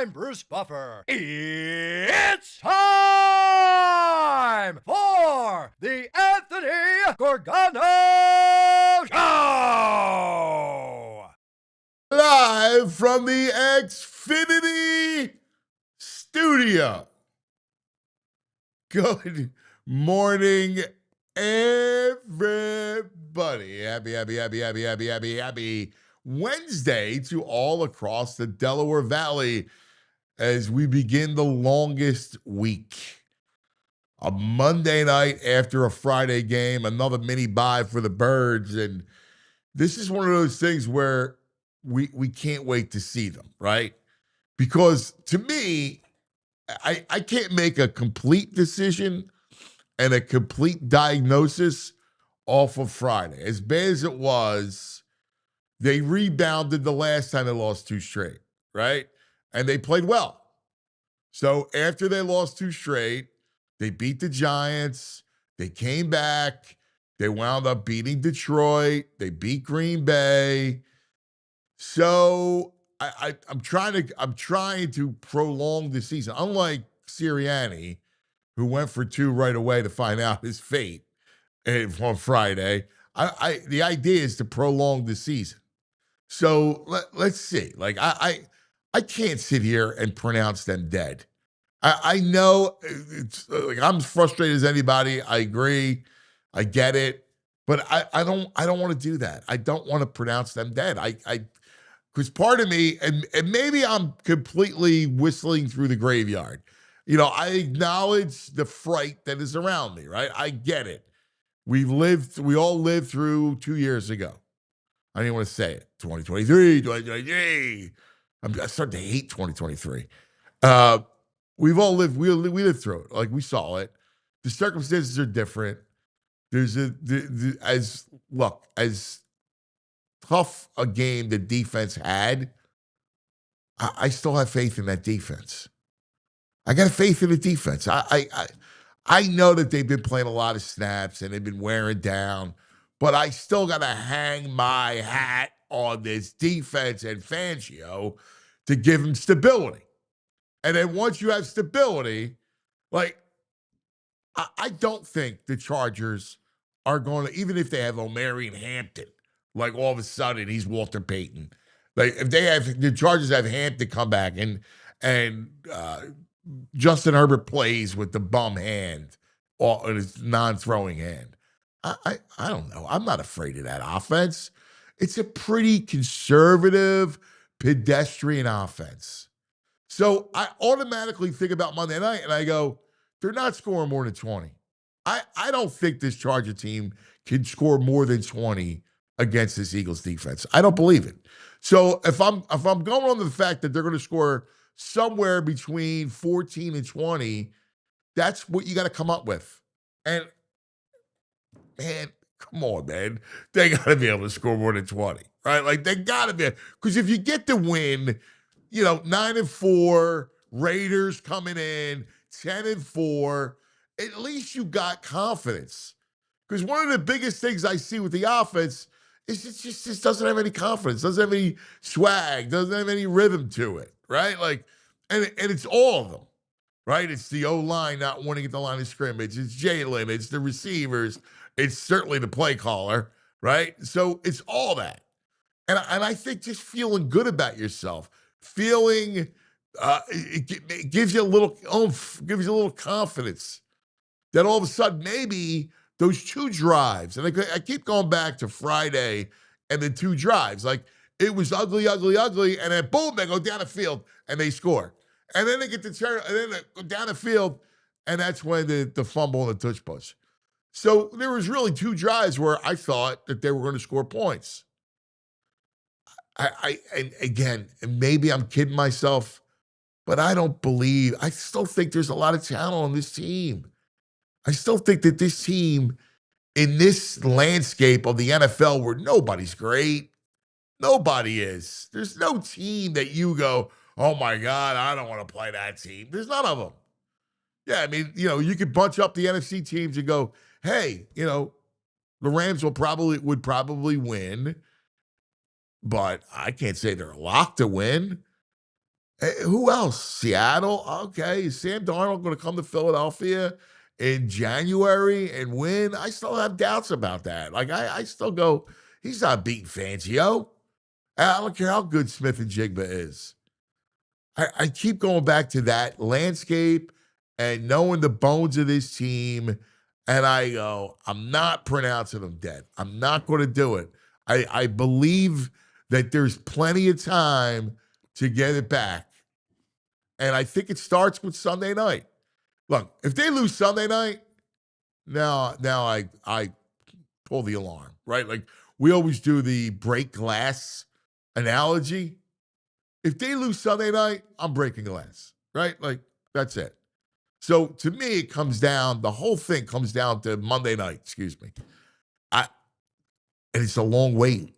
I'm Bruce Buffer. It's time for the Anthony Gorgano Show! Live from the Xfinity Studio. Good morning, everybody. Happy Wednesday to all across the Delaware Valley as we begin the longest week. A Monday night after a Friday game, another mini bye for the Birds. And this is one of those things where we can't wait to see them, right? Because to me, I can't make a complete decision and a complete diagnosis off of Friday. As bad as it was, they rebounded the last time they lost two straight, right? And they played well. So after they lost two straight, they beat the Giants. They came back. They wound up beating Detroit. They beat Green Bay. So I'm trying to prolong the season. Unlike Sirianni, who went for two right away to find out his fate on Friday, the idea is to prolong the season. So let's see. Like I can't sit here and pronounce them dead. I know it's like I'm as frustrated as anybody. I agree. I get it. But I don't want to do that. I don't want to pronounce them dead. Because part of me, and maybe I'm completely whistling through the graveyard. You know, I acknowledge the fright that is around me, right? I get it. We all lived through 2 years ago. I didn't want to say it. 2023. I'm starting to hate 2023. We lived through it. Like we saw it. The circumstances are different. There's as tough a game the defense had, I still have faith in that defense. I got faith in the defense. I know that they've been playing a lot of snaps and they've been wearing down, but I still got to hang my hat on this defense and Fangio to give them stability. And then once you have stability, like, I don't think the Chargers are going to, even if they have Omarion Hampton, like all of a sudden he's Walter Payton. Like if the Chargers have Hampton come back and Justin Herbert plays with the bum hand or his non-throwing hand. I don't know. I'm not afraid of that offense. It's a pretty conservative, pedestrian offense. So I automatically think about Monday night and I go, they're not scoring more than 20. I don't think this Charger team can score more than 20 against this Eagles defense. I don't believe it. So if I'm going on the fact that they're going to score somewhere between 14 and 20, that's what you got to come up with. And man, come on, man. They got to be able to score more than 20, right? Like they got to be, because if you get the win, 9-4, Raiders coming in, 10-4, at least you got confidence. Because one of the biggest things I see with the offense is it just doesn't have any confidence, doesn't have any swag, doesn't have any rhythm to it, right? Like, and it's all of them, right? It's the O-line not winning at the line of scrimmage. It's Jalen. It's the receivers. It's certainly the play caller, right? So it's all that. And I think just feeling good about yourself, feeling it gives you a little oomph, gives you a little confidence that all of a sudden maybe those two drives, and I keep going back to Friday and the two drives, like it was ugly, and then boom, they go down the field and they score. And then they get to turn, and then they go down the field, and that's when the fumble and the touch push. So there was really two drives where I thought that they were going to score points. And again, maybe I'm kidding myself, but I still think there's a lot of talent on this team. I still think that this team, in this landscape of the NFL where nobody's great, nobody is. There's no team that you go, oh my God, I don't want to play that team. There's none of them. Yeah, I mean, you could bunch up the NFC teams and go, hey, the Rams would probably win, but I can't say they're a lock to win. Who else? Seattle. Okay. Is Sam Darnold going to come to Philadelphia in January and win? I still have doubts about that. Like, I still go, he's not beating Fangio. I don't care how good Smith and Jigba is. I keep going back to that landscape and knowing the bones of this team. And I go, I'm not pronouncing them dead. I'm not going to do it. I believe that there's plenty of time to get it back. And I think it starts with Sunday night. Look, if they lose Sunday night, now I pull the alarm, right? Like we always do the break glass analogy. If they lose Sunday night, I'm breaking glass, right? Like that's it. So to me, it comes down, the whole thing comes down to Monday night, excuse me. And it's a long wait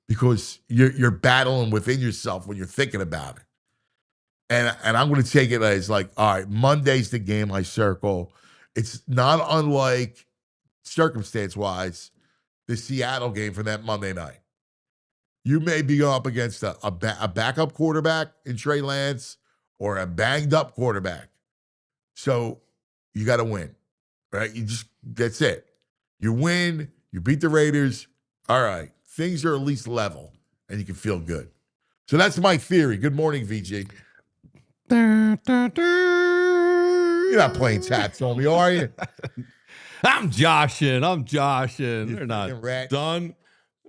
because you're battling within yourself when you're thinking about it. And I'm going to take it as like, all right, Monday's the game I circle. It's not unlike circumstance-wise the Seattle game for that Monday night. You may be up against a backup quarterback in Trey Lance or a banged-up quarterback. So you got to win, right? That's it. You win, you beat the Raiders. All right, things are at least level, and you can feel good. So that's my theory. Good morning, VG. You're not playing tats on me, are you? I'm joshing. They're not done.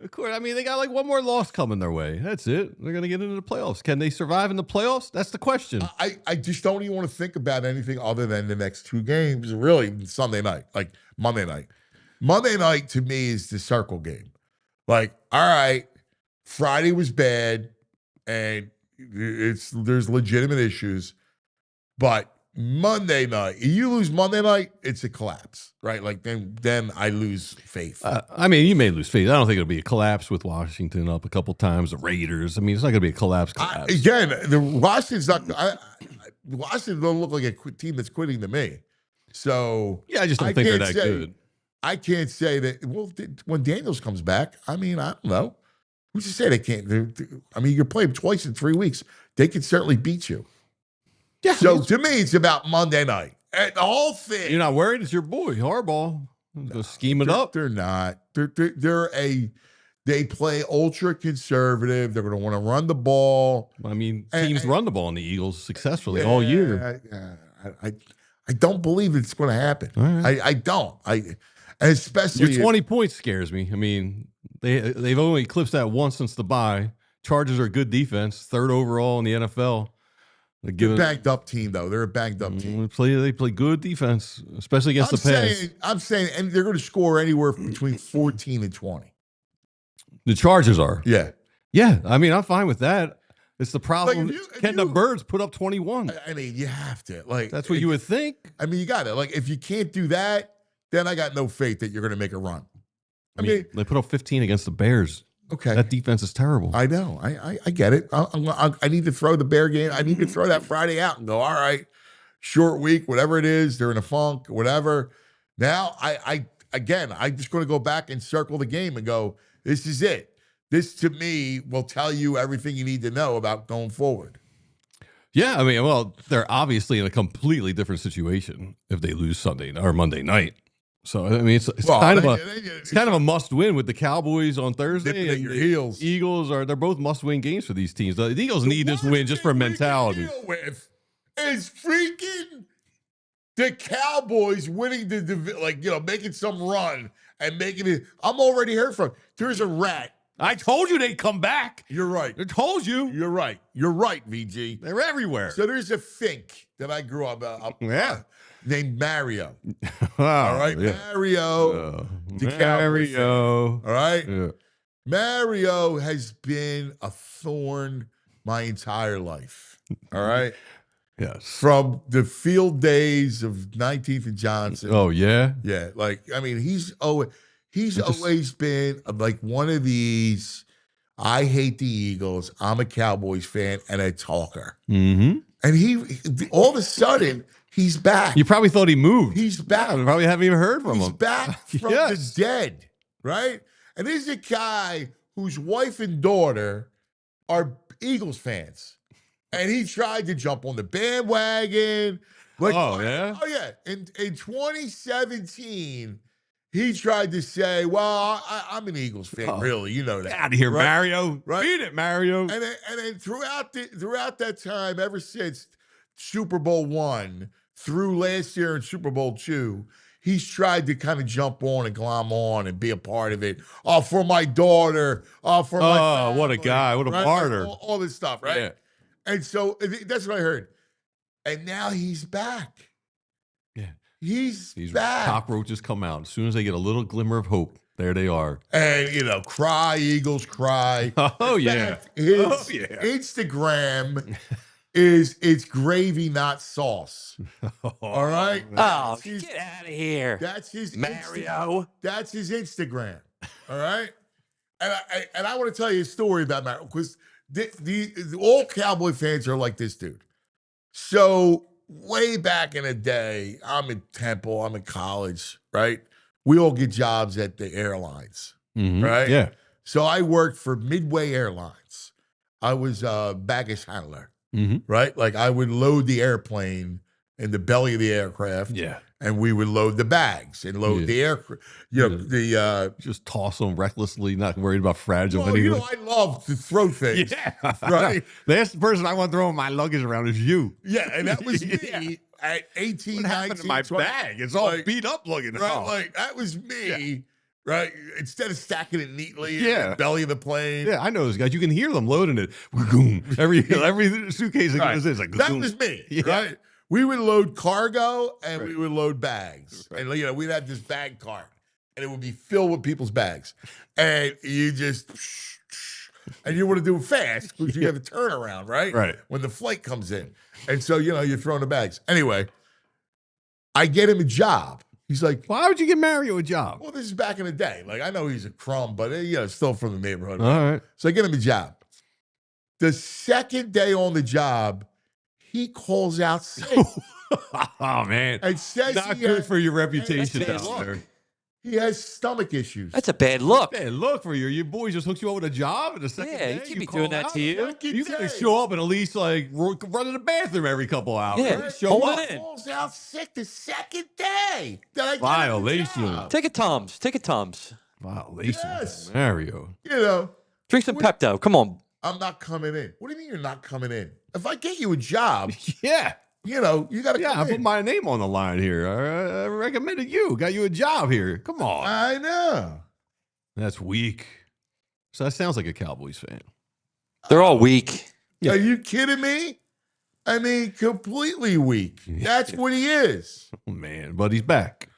Of course, I mean, they got like one more loss coming their way. That's it. They're going to get into the playoffs. Can they survive in the playoffs? That's the question. I just don't even want to think about anything other than the next two games, really, Sunday night, like Monday night. Monday night, to me, is the circle game. Like, all right, Friday was bad, and there's legitimate issues, but Monday night, you lose Monday night, it's a collapse, right? Like then I lose faith. I mean, you may lose faith. I don't think it'll be a collapse with Washington up a couple times. The Raiders. I mean, it's not going to be a collapse. Again, the Washington's not. Washington don't look like a team that's quitting to me. So yeah, I just don't think they're that good. I can't say that. Well, when Daniels comes back, I mean, I don't know. Who's to say they can't? I mean, you can play them twice in 3 weeks. They could certainly beat you. Yeah. So to me, it's about Monday night. And the whole thing. You're not worried? It's your boy, Harbaugh. They'll scheme it up. They're not. They play ultra conservative. They're going to want to run the ball. I mean, teams run the ball in the Eagles successfully all year. I don't believe it's going to happen. Right. I don't. Especially your 20 points scares me. I mean, they've only eclipsed that once since the bye. Chargers are a good defense, 3rd overall in the NFL. They're a banged up team, though. They're a banged up team. They play good defense, especially against the pass. I'm saying, and they're going to score anywhere between 14 and 20. The Chargers are. Yeah. Yeah. I mean, I'm fine with that. It's the problem. Can the Birds put up 21? I mean, you have to. Like that's what you would think. I mean, you got it. Like if you can't do that, then I got no faith that you're going to make a run. I mean, they put up 15 against the Bears. Okay. That defense is terrible. I know. I get it. I need to throw the Bear game. I need to throw that Friday out and go, all right, short week, whatever it is. They're in a funk, whatever. Now, I'm just going to go back and circle the game and go, this is it. This, to me, will tell you everything you need to know about going forward. Yeah, I mean, well, they're obviously in a completely different situation if they lose Sunday or Monday night. So I mean, it's kind of a must win with the Cowboys on Thursday and your heels. Eagles they're both must win games for these teams. The Eagles need this win just for mentality. With is freaking the Cowboys winning making some run and making it. I'm already heard from. There's a rat. I told you they'd come back. You're right. I told you. You're right. You're right, VG. They're everywhere. So there's a Fink that I grew up named Mario. Oh, all right, yeah. Mario. Mario. All right. Yeah. Mario has been a thorn my entire life. All right. Yes. From the field days of 19th and Johnson. Oh, yeah? Yeah. Like, I mean, he's always been like one of these, I hate the Eagles, I'm a Cowboys fan, and a talker. Mm-hmm. And he all of a sudden, he's back. You probably thought he moved. He's back. You probably haven't even heard from him. He's back from the dead, right? And this is a guy whose wife and daughter are Eagles fans. And he tried to jump on the bandwagon. Like, oh, yeah? Oh, yeah. In 2017, he tried to say, well, I'm an Eagles fan, really. You know that. Get out of here, right? Mario. Right? Beat it, Mario. And then throughout that time, ever since Super Bowl I through last year in Super Bowl II, he's tried to kind of jump on and glom on and be a part of it. Oh, for my daughter. Oh, for my family. What a guy. What a martyr. Like all this stuff, right? Yeah. And so that's what I heard. And now he's back. Yeah. He's back. Cockroaches come out. As soon as they get a little glimmer of hope, there they are. And, cry, Eagles, cry. Oh, yeah. Instagram it's gravy, not sauce. All right? Oh, get out of here. That's his Mario. That's his Instagram. All right? And I want to tell you a story about Mario, because all Cowboy fans are like this dude. So way back in the day, I'm in Temple, I'm in college, right? We all get jobs at the airlines, right? Yeah. So I worked for Midway Airlines. I was a baggage handler, right? Like I would load the airplane in the belly of the aircraft. Yeah. And we would load the bags and load the aircraft. Just toss them recklessly, not worried about fragile anything. I love to throw things. Yeah. Right. The last person I want throwing my luggage around is you. Yeah, and that was me at 18, what happened 19, to my 20, bag? It's all beat up looking. Right, like that was me. Right? Instead of stacking it neatly in the belly of the plane. Yeah, I know those guys. You can hear them loading it. Every suitcase that goes in, it's like that was me. Right? We would load cargo and we would load bags. And we'd have this bag cart and it would be filled with people's bags. And you just and you want to do it fast because you have a turnaround, right? Right. When the flight comes in. And so, you're throwing the bags. Anyway, I get him a job. He's like, why would you get Mario a job? Well, this is back in the day. Like, I know he's a crumb, but still from the neighborhood. All right. So I get him a job. The second day on the job, he calls out sick. Oh, man. And says not good for your reputation out there. He has stomach issues. That's a bad look. Bad look for you. Your boy just hooked you up with a job in the second day. Yeah, he can't be doing that to you. You got to show up and at least run to the bathroom every couple hours. Yeah, right? Show up. He calls out sick the second day. Violation. Take a Tums. Take a Tums. Violation. Yes. Mario. Drink some Pepto. Come on. I'm not coming in. What do you mean you're not coming in? If I get you a job, yeah. You got to come in. I put my name on the line here. I recommended you. Got you a job here. Come on. I know. That's weak. So that sounds like a Cowboys fan. They're all weak. Are you kidding me? I mean, completely weak. That's what he is. Oh, man, but he's back.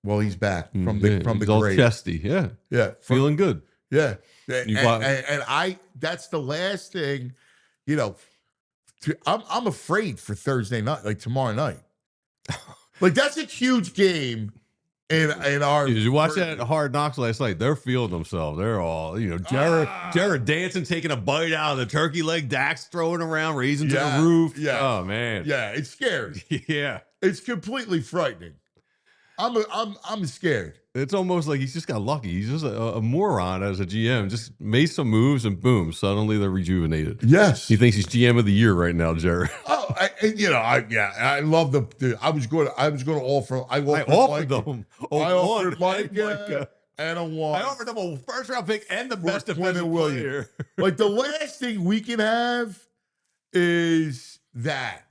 Well, he's back from the he's all grave. chesty. Yeah. Feeling good. Yeah. And that's the last thing, I'm afraid for Thursday night, like tomorrow night. Like that's a huge game in our. Did you watch that Hard Knocks last night? They're feeling themselves. They're all, Jared dancing, taking a bite out of the turkey leg. Dax throwing around, raising to the roof. Yeah. Oh man. Yeah, it's scary. Yeah. It's completely frightening. I'm scared. It's almost like he's just got lucky. He's just a moron as a GM. Just made some moves and boom, suddenly they're rejuvenated. Yes. He thinks he's GM of the year right now, Jared. Oh, I love I was going to offer. I offered Mike and a one. I offered him a first round pick and the best defensive player. Like the last thing we can have is that,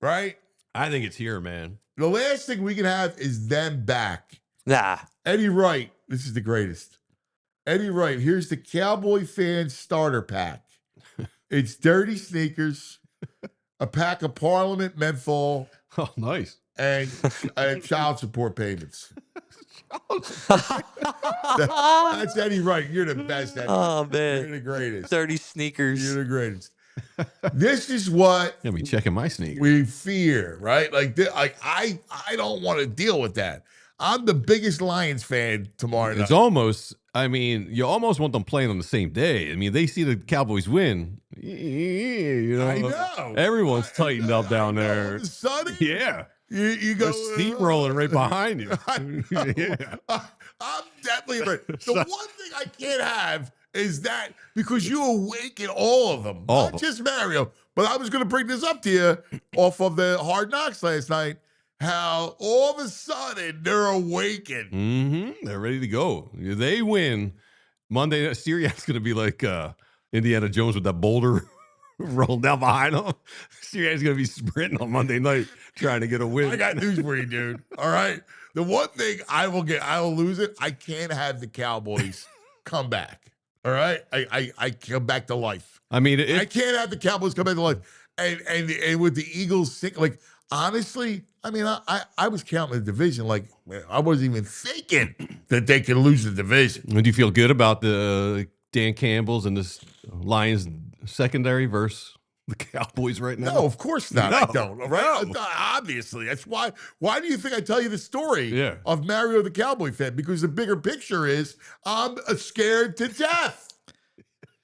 right? I think it's here, man. The last thing we can have is them back. Nah. Eddie Wright, this is the greatest. Eddie Wright, here's the Cowboy fan starter pack. It's dirty sneakers, a pack of Parliament menthol. Oh, nice. And child support payments. That's Eddie Wright. You're the best, Eddie. Oh, man. You're the greatest. Dirty sneakers. You're the greatest. This is what Gonna be checking my sneakers. We fear, right? Like I don't want to deal with that. I'm the biggest Lions fan tomorrow night. It's almost, you almost want them playing on the same day. I mean, they see the Cowboys win. I know. Everyone's tightened up down there. Sunny? Yeah. You go steamrolling right behind you. Yeah. I'm definitely right. The one thing I can't have is that because you awaken all of them, not just Mario. But I was going to bring this up to you off of the Hard Knocks last night, how all of a sudden they're awakened. Mm-hmm. They're ready to go. They win Monday night. Sirianni's going to be like Indiana Jones with that boulder rolled down behind him. Sirianni's going to be sprinting on Monday night trying to get a win. I got news for you, dude. All right. The one thing I will lose it. I can't have the Cowboys come back. All right. I come back to life. I mean, I can't have the Cowboys come back to life. And with the Eagles, like, honestly, I mean, I was counting the division. Like, I wasn't even thinking that they could lose the division. Do you feel good about the Dan Campbell's and the Lions secondary versus the Cowboys right now? No, of course not. No, I don't. Right? no. Obviously, that's why. Why do you think I tell you the story Yeah. of Mario the Cowboy fan? Because the bigger picture is I'm scared to death.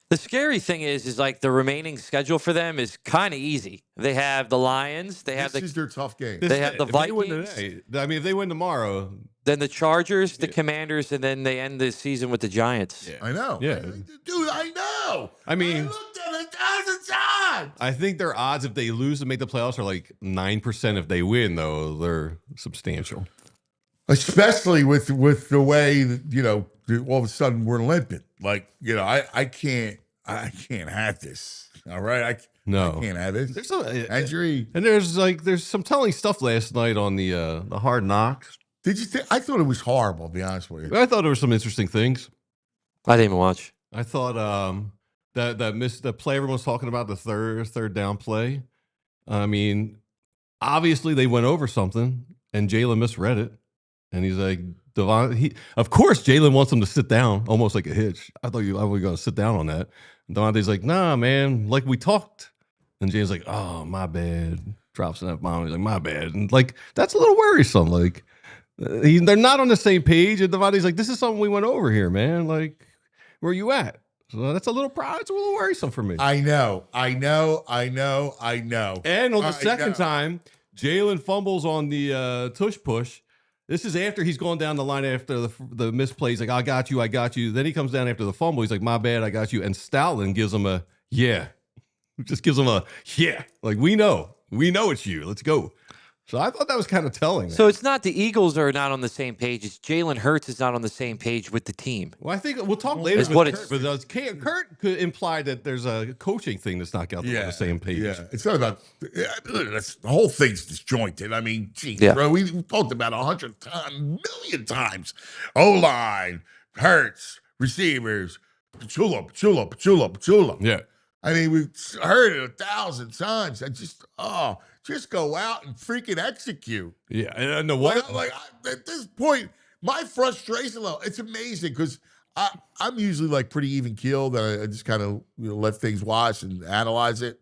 The scary thing is like the remaining schedule for them is kind of easy. They have the Lions. They have This is their tough game. They have the If they win Vikings. today, I mean, if they win tomorrow, Then the Chargers, the Commanders, and then they end the season with the Giants. yeah. I know. Yeah. Dude, I know. I mean, I looked at it 1,000 times. I think their odds if they lose to make the playoffs are like 9%. If they win, though, they're substantial. Especially with the way that, all of a sudden we're limping. Like, I can't have this. All right, I can't have this. There's some Injury. and there's some telling stuff last night on the Hard Knocks. Did you think? I thought it was horrible. To be honest with you. I thought there were some interesting things. I didn't even watch. I thought the play everyone was talking about, the third down play. I mean, obviously they went over something, and Jalen misread it, and he's like, of course Jalen wants him to sit down, almost like a hitch. I was going to sit down on that. And Devontae's like, nah, man, like we talked. And Jalen's like, oh, my bad. Drops an F-bomb. He's like, my bad. And like, that's a little worrisome. Like, they're not on the same page. And Devontae's like, this is something we went over here, man. Like, where you at? So that's a little worrisome for me. I know. And on the second time, Jalen fumbles on the tush push. This is after he's gone down the line after the misplay. He's like, I got you. Then he comes down after the fumble. He's like, my bad, I got you. And Stoutland gives him a, yeah. Just gives him a, yeah. Like, we know it's you. Let's go. So I thought that was kind of telling. So it's not the Eagles are not on the same page. It's Jalen Hurts is not on the same page with the team. Well, I think we'll talk later with Kurt, but Kurt could imply that there's a coaching thing that's not got them on the same page. Yeah, it's not about the whole thing's disjointed. I mean, geez, bro, we talked about 100 times, million times. O-line, Hurts, receivers, Chula. Yeah. I mean, we've heard it 1,000 times. I just go out and freaking execute. Yeah, and the what? At this point, my frustration level, it's amazing because I'm usually like pretty even keeled. I just kind of let things wash and analyze it.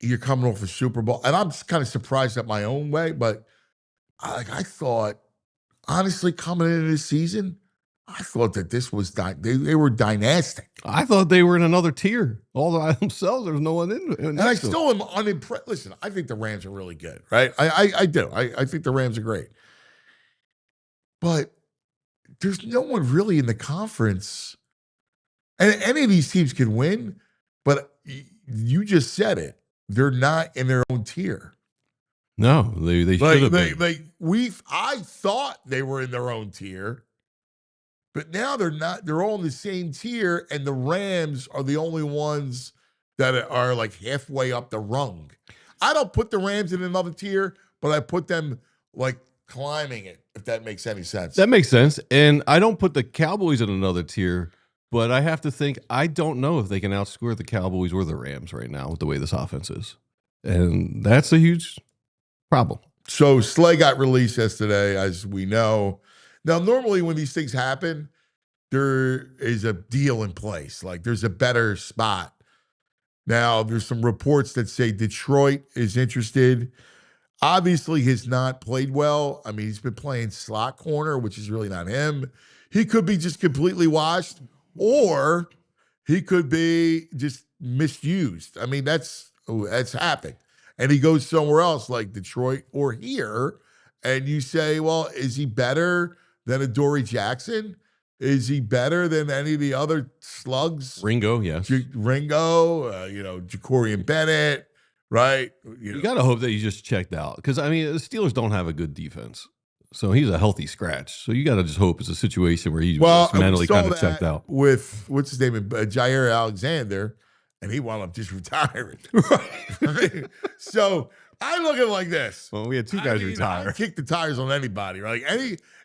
You're coming off a Super Bowl, and I'm just kind of surprised at my own way. But I thought, honestly, coming into this season, I thought that this was they were dynastic. I thought they were in another tier all by themselves. There was no one in. And I still am unimpressed. Listen, I think the Rams are really good, right? I do. I think the Rams are great. But there's no one really in the conference. And any of these teams can win, but you just said it. They're not in their own tier. No, they should have been. I thought they were in their own tier. But now they're not. They're all in the same tier, and the Rams are the only ones that are like halfway up the rung. I don't put the Rams in another tier, but I put them like climbing it, if that makes any sense. That makes sense. And I don't put the Cowboys in another tier, but I have to think, I don't know if they can outscore the Cowboys or the Rams right now with the way this offense is. And that's a huge problem. So Slay got released yesterday, as we know. Now, normally when these things happen, there is a deal in place. Like there's a better spot. Now, there's some reports that say Detroit is interested. Obviously, he's not played well. I mean, he's been playing slot corner, which is really not him. He could be just completely washed, or he could be just misused. I mean, that's happened. And he goes somewhere else like Detroit or here, and you say, well, is he better than a Dory Jackson? Is he better than any of the other slugs? Ringo, yes. Ringo, Jacorian Bennett, right? You got to hope that he just checked out. Because, I mean, the Steelers don't have a good defense. So he's a healthy scratch. So you got to just hope it's a situation where he just mentally kind of checked out. With, what's his name, Jair Alexander, and he wound up just retiring. Right. So I look at it like this. Well, we had two guys retire. I kick the tires on anybody. Like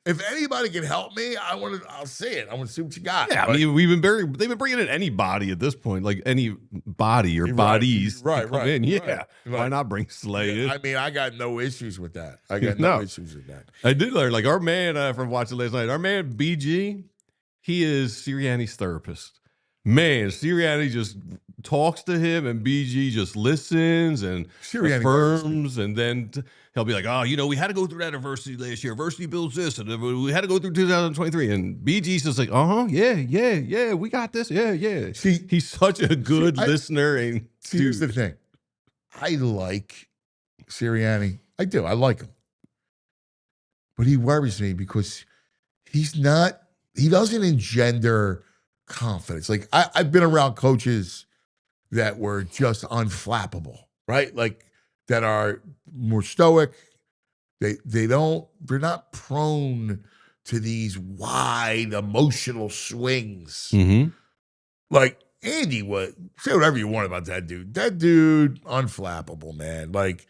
if anybody can help me, I'll see it. I want to see what you got. Yeah, right? I mean, they've been bringing in anybody at this point, like any body or bodies to come in. Yeah, why not bring Slay in? I mean, I got no issues with that. I got no issues with that. I did learn, like our man from watching last night, our man BG, he is Sirianni's therapist. Man, Sirianni just talks to him, and BG just listens and affirms, and then he'll be like, "Oh, we had to go through that adversity last year. Adversity builds this, and we had to go through 2023." And BG's just like, yeah, we got this, yeah. See, he's such a good listener. And here's the thing, I like Sirianni. I do. I like him, but he worries me because he doesn't engender confidence. Like I've been around coaches that were just unflappable, right? Like that are more stoic. They're not prone to these wide emotional swings. Mm-hmm. Like Andy say whatever you want about that dude. That dude, unflappable, man. Like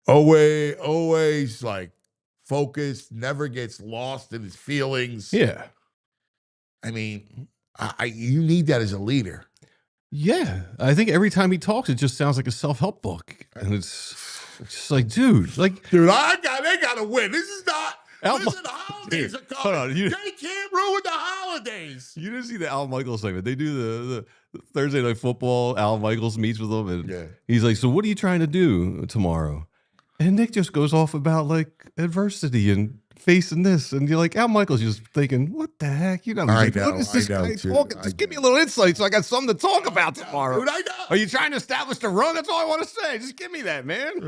always like focused, never gets lost in his feelings. Yeah. I mean, you need that as a leader. Yeah, I think every time he talks, it just sounds like a self-help book, and it's just like, dude, they got to win. This is not. Listen, the holidays are coming. Hold on, they can't ruin the holidays. You didn't see the Al Michaels segment. They do the Thursday Night Football. Al Michaels meets with them, and he's like, "So what are you trying to do tomorrow?" And Nick just goes off about like adversity and facing this, and you're like, Al Michaels just thinking, what the heck? What is this guy talking? Just give me a little insight so I got something to talk about tomorrow. Dude, I know. Are you trying to establish the run? That's all I want to say. Just give me that, man.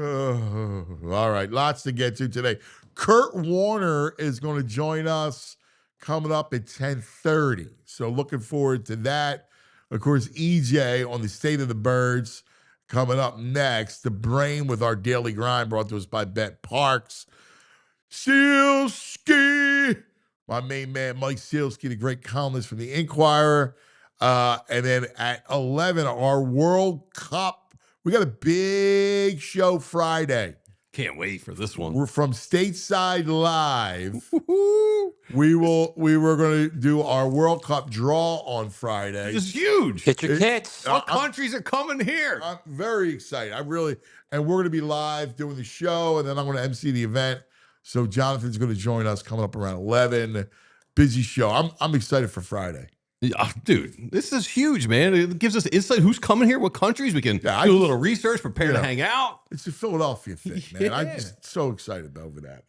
All right, lots to get to today. Kurt Warner is going to join us coming up at 10:30. So looking forward to that. Of course, EJ on the State of the Birds coming up next. The Brain with our Daily Grind brought to us by Bet Parks. Sielski, my main man, Mike Sielski, the great columnist from the Inquirer. And then at 11, our World Cup. We got a big show Friday. Can't wait for this one. We're from Stateside Live. We were going to do our World Cup draw on Friday. This is huge. Get your kits. What countries are coming here? I'm very excited. And we're going to be live doing the show, and then I'm going to MC the event. So Jonathan's going to join us coming up around 11. Busy show. I'm excited for Friday. Yeah, dude, this is huge, man. It gives us insight. Who's coming here? What countries? We can do a little research, prepare to hang out. It's a Philadelphia thing, man. I'm just so excited over that.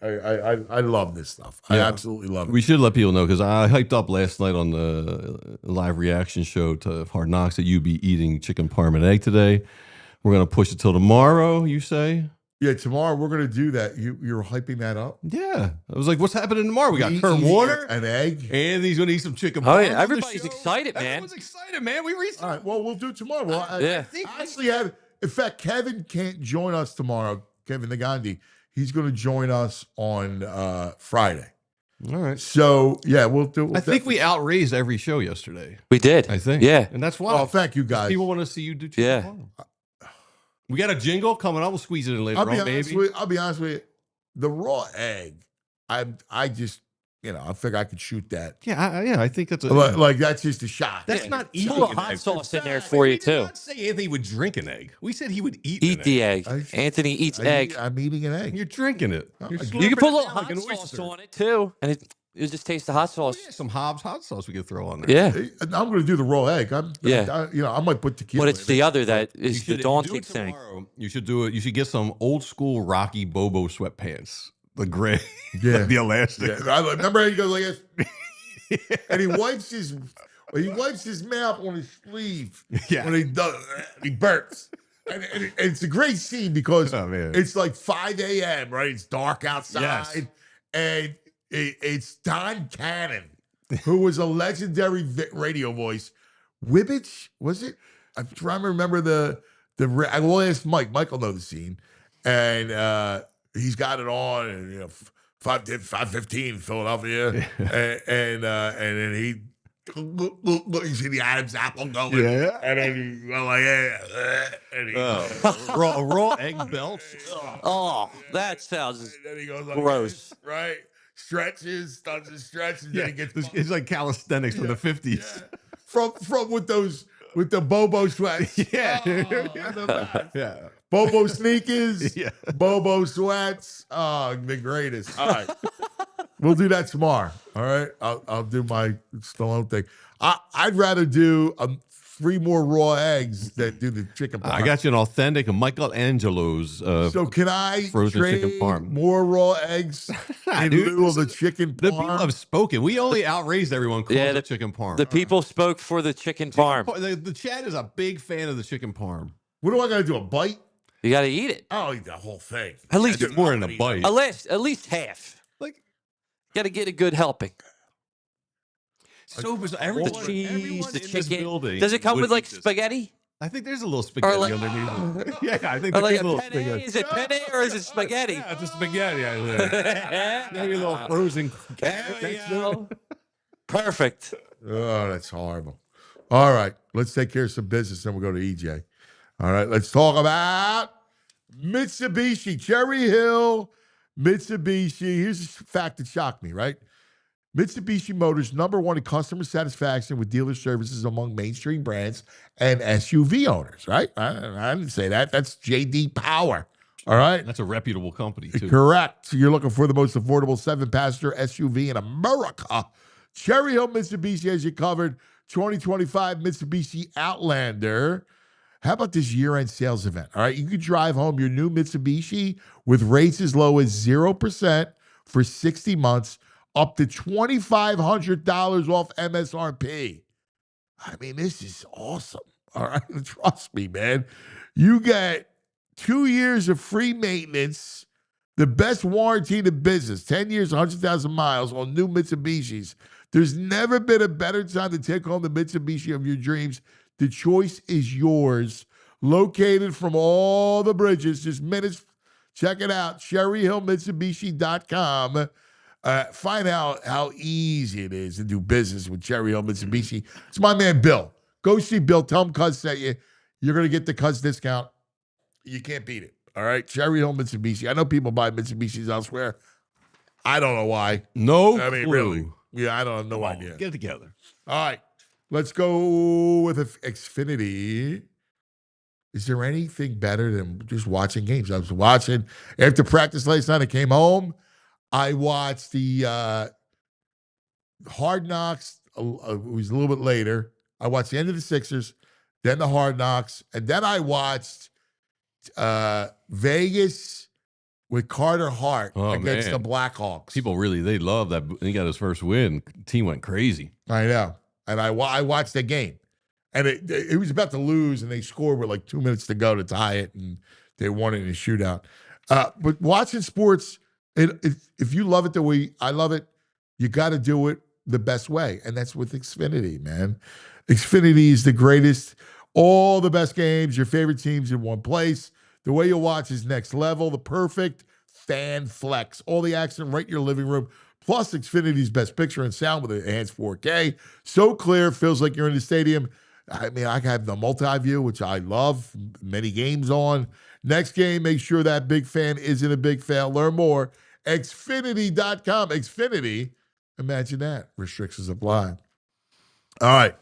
I love this stuff. I absolutely love it. We should let people know because I hyped up last night on the live reaction show to Hard Knocks that you'd be eating chicken parm and egg today. We're going to push it till tomorrow, you say? Yeah, tomorrow we're going to do that. You're hyping that up? Yeah. I was like, what's happening tomorrow? We got Kurt Warner. An egg. And he's going to eat some chicken. Oh, yeah. Everybody's excited, man. Everyone's excited, man. We reached. All right, well, we'll do it tomorrow. Well, I actually in fact, Kevin can't join us tomorrow. Kevin Nagandi. He's going to join us on Friday. All right. So, yeah, we'll do it. I think we outraised every show yesterday. We did. I think. Yeah. And that's why. Oh, thank you, guys. People want to see you do chicken parm. We got a jingle coming up. We'll squeeze it in later on, maybe. I'll be honest with you. The raw egg, I just, I figure I could shoot that. Yeah, I think that's like that's just a shot. That's not eating a little hot sauce in there for you too. We did not say Anthony would drink an egg. We said he would eat the egg. Anthony eats egg. I'm eating an egg. You're drinking it. You can put a little hot sauce on it too, and it just tastes the hot sauce. Yeah, some Hobbs hot sauce we could throw on there. Yeah, I'm going to do the raw egg. I might put tequila. But it's the other that is the daunting thing. You should do it. You should get some old school Rocky Bobo sweatpants. The gray, the elastic. Yeah. I remember how he goes like this, and he wipes his mouth on his sleeve. Yeah, when he does, he burps. And it's a great scene because it's like 5 a.m. Right? It's dark outside, and it's Don Cannon who was a legendary radio voice. Wibbage, was it? I'm trying to remember I will ask Mike. Mike will know the scene. And he's got it on, and 5:15 Philadelphia. and then he you see the Adam's apple going. Yeah. And then you go like, and he raw egg belch. Oh, that sounds and then he goes like gross. this, right? Stretches, does his stretches, then he gets it's like calisthenics from the 50s. yeah. From with the Bobo sweats. Yeah. Yeah. Bobo sneakers. Yeah. Bobo sweats. Oh, the greatest. All right. We'll do that tomorrow. All right. I'll do my Stallone thing. I'd rather do 3 more raw eggs than do the chicken parm. I got you an authentic Michelangelo's. So can I frozen chicken trade parm. more raw eggs in lieu of the chicken The parm? people have spoken. We only outraised everyone calling it chicken parm. The people spoke for the chicken parm. The chat is a big fan of the chicken parm. What do I got to do? A bite? You got to eat it. I'll eat the whole thing. At least It's more than a bite. At least half. Like, got to get a good helping. So bizarre. The cheese, everyone the in this chicken. building Does it come would with like eat this. spaghetti? I think there's a little spaghetti like- underneath. Yeah, I think Or there's like a little a penne? spaghetti. Is it penne or is it spaghetti? Yeah, it's a spaghetti. Maybe a little frozen. Perfect. Oh, that's horrible. All right, let's take care of some business, then we'll go to EJ. All right, let's talk about Mitsubishi, Cherry Hill, Mitsubishi. Here's a fact that shocked me, right? Mitsubishi Motors, #1 in customer satisfaction with dealer services among mainstream brands and SUV owners, right? I didn't say that. That's J.D. Power, all right? That's a reputable company, too. Correct. You're looking for the most affordable 7-passenger SUV in America. Cherry Hill Mitsubishi has you covered. 2025 Mitsubishi Outlander. How about this year-end sales event? All right, you could drive home your new Mitsubishi with rates as low as 0% for 60 months, up to $2,500 off MSRP. I mean, this is awesome. All right, trust me, man. You get 2 years of free maintenance, the best warranty in the business, 10 years, 100,000 miles on new Mitsubishis. There's never been a better time to take home the Mitsubishi of your dreams. The choice is yours. Located from all the bridges, just minutes. Check it out, cherryhillmitsubishi.com. Find out how easy it is to do business with Cherry Hill Mitsubishi. It's my man, Bill. Go see Bill. Tell him Cuz sent you. You're going to get the Cuz discount. You can't beat it. All right? Cherry Hill Mitsubishi. I know people buy Mitsubishis elsewhere. I don't know why. I mean, clue. really. Yeah, I don't have no idea. Get it together. All right. Let's go with Xfinity. Is there anything better than just watching games? I was watching after practice last night. I came home. I watched the Hard Knocks. It was a little bit later. I watched the end of the Sixers, then the Hard Knocks, and then I watched Vegas with Carter Hart against the Blackhawks. People really, they love that. He got his first win. Team went crazy. I know. And I watched the game. And it was about to lose, and they scored with like 2 minutes to go to tie it, and they won it in a shootout. But watching sports, if you love it the way I love it, you got to do it the best way, and that's with Xfinity, man. Xfinity is the greatest. All the best games, your favorite teams in one place. The way you watch is next level. The perfect fan flex. All the action right in your living room. Plus, Xfinity's best picture and sound with enhanced 4K. So clear, feels like you're in the stadium. I mean, I have the multi-view, which I love. Many games on. Next game, make sure that big fan isn't a big fan. Learn more. Xfinity.com. Xfinity, imagine that. Restrictions apply. All right.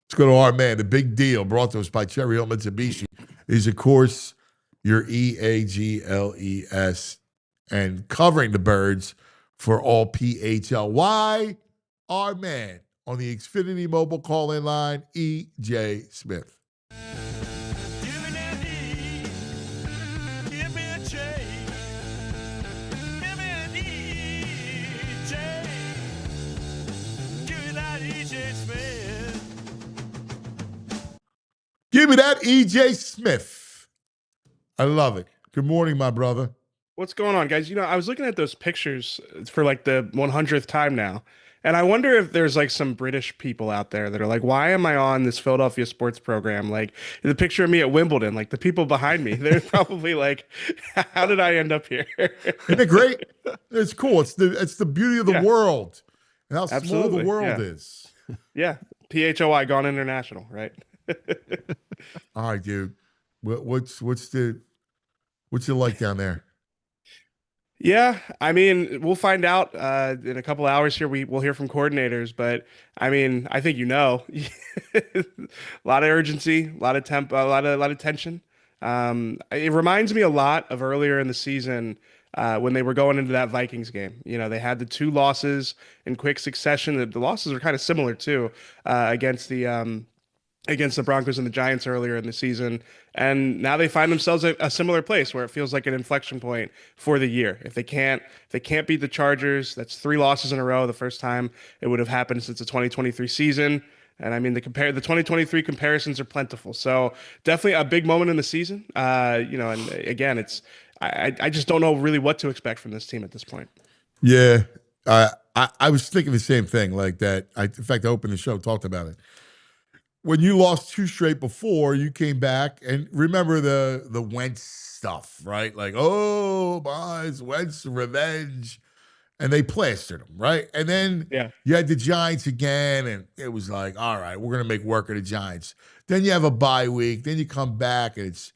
Let's go to our man. The big deal brought to us by Cherry Hill Mitsubishi is, of course, your EAGLES and covering the birds for all PHLY. Our man on the Xfinity mobile call-in line, EJ Smith. Give me that EJ Smith. I love it. Good morning, my brother. What's going on, guys? You know, I was looking at those pictures for like the 100th time now, And I wonder if there's like some British people out there that are like, why am I on this Philadelphia sports program? Like the picture of me at Wimbledon, like the people behind me, they're probably like, how did I end up here? Isn't it great? It's cool. It's the beauty of the world and how small the world is. Yeah. PHOI gone international, right? All right, dude. What's it like down there? Yeah, I mean, we'll find out in a couple hours here. We'll hear from coordinators, but I mean, I think a lot of urgency, a lot of temp, a lot of tension. It reminds me a lot of earlier in the season when they were going into that Vikings game. You know, they had the two losses in quick succession. The losses are kind of similar too against the Broncos and the Giants earlier in the season. And now they find themselves at a similar place where it feels like an inflection point for the year. If they can't beat the Chargers, that's 3 losses in a row, the first time it would have happened since the 2023 season. And I mean, the 2023 comparisons are plentiful. So definitely a big moment in the season. And again, I just don't know really what to expect from this team at this point. Yeah. I was thinking the same thing like that. In fact, I opened the show, talked about it. When you lost 2 straight before, you came back and remember the Wentz stuff, right? Like, oh, boys, Wentz revenge. And they plastered him, right? And then you had the Giants again, and it was like, all right, we're going to make work of the Giants. Then you have a bye week. Then you come back, and it's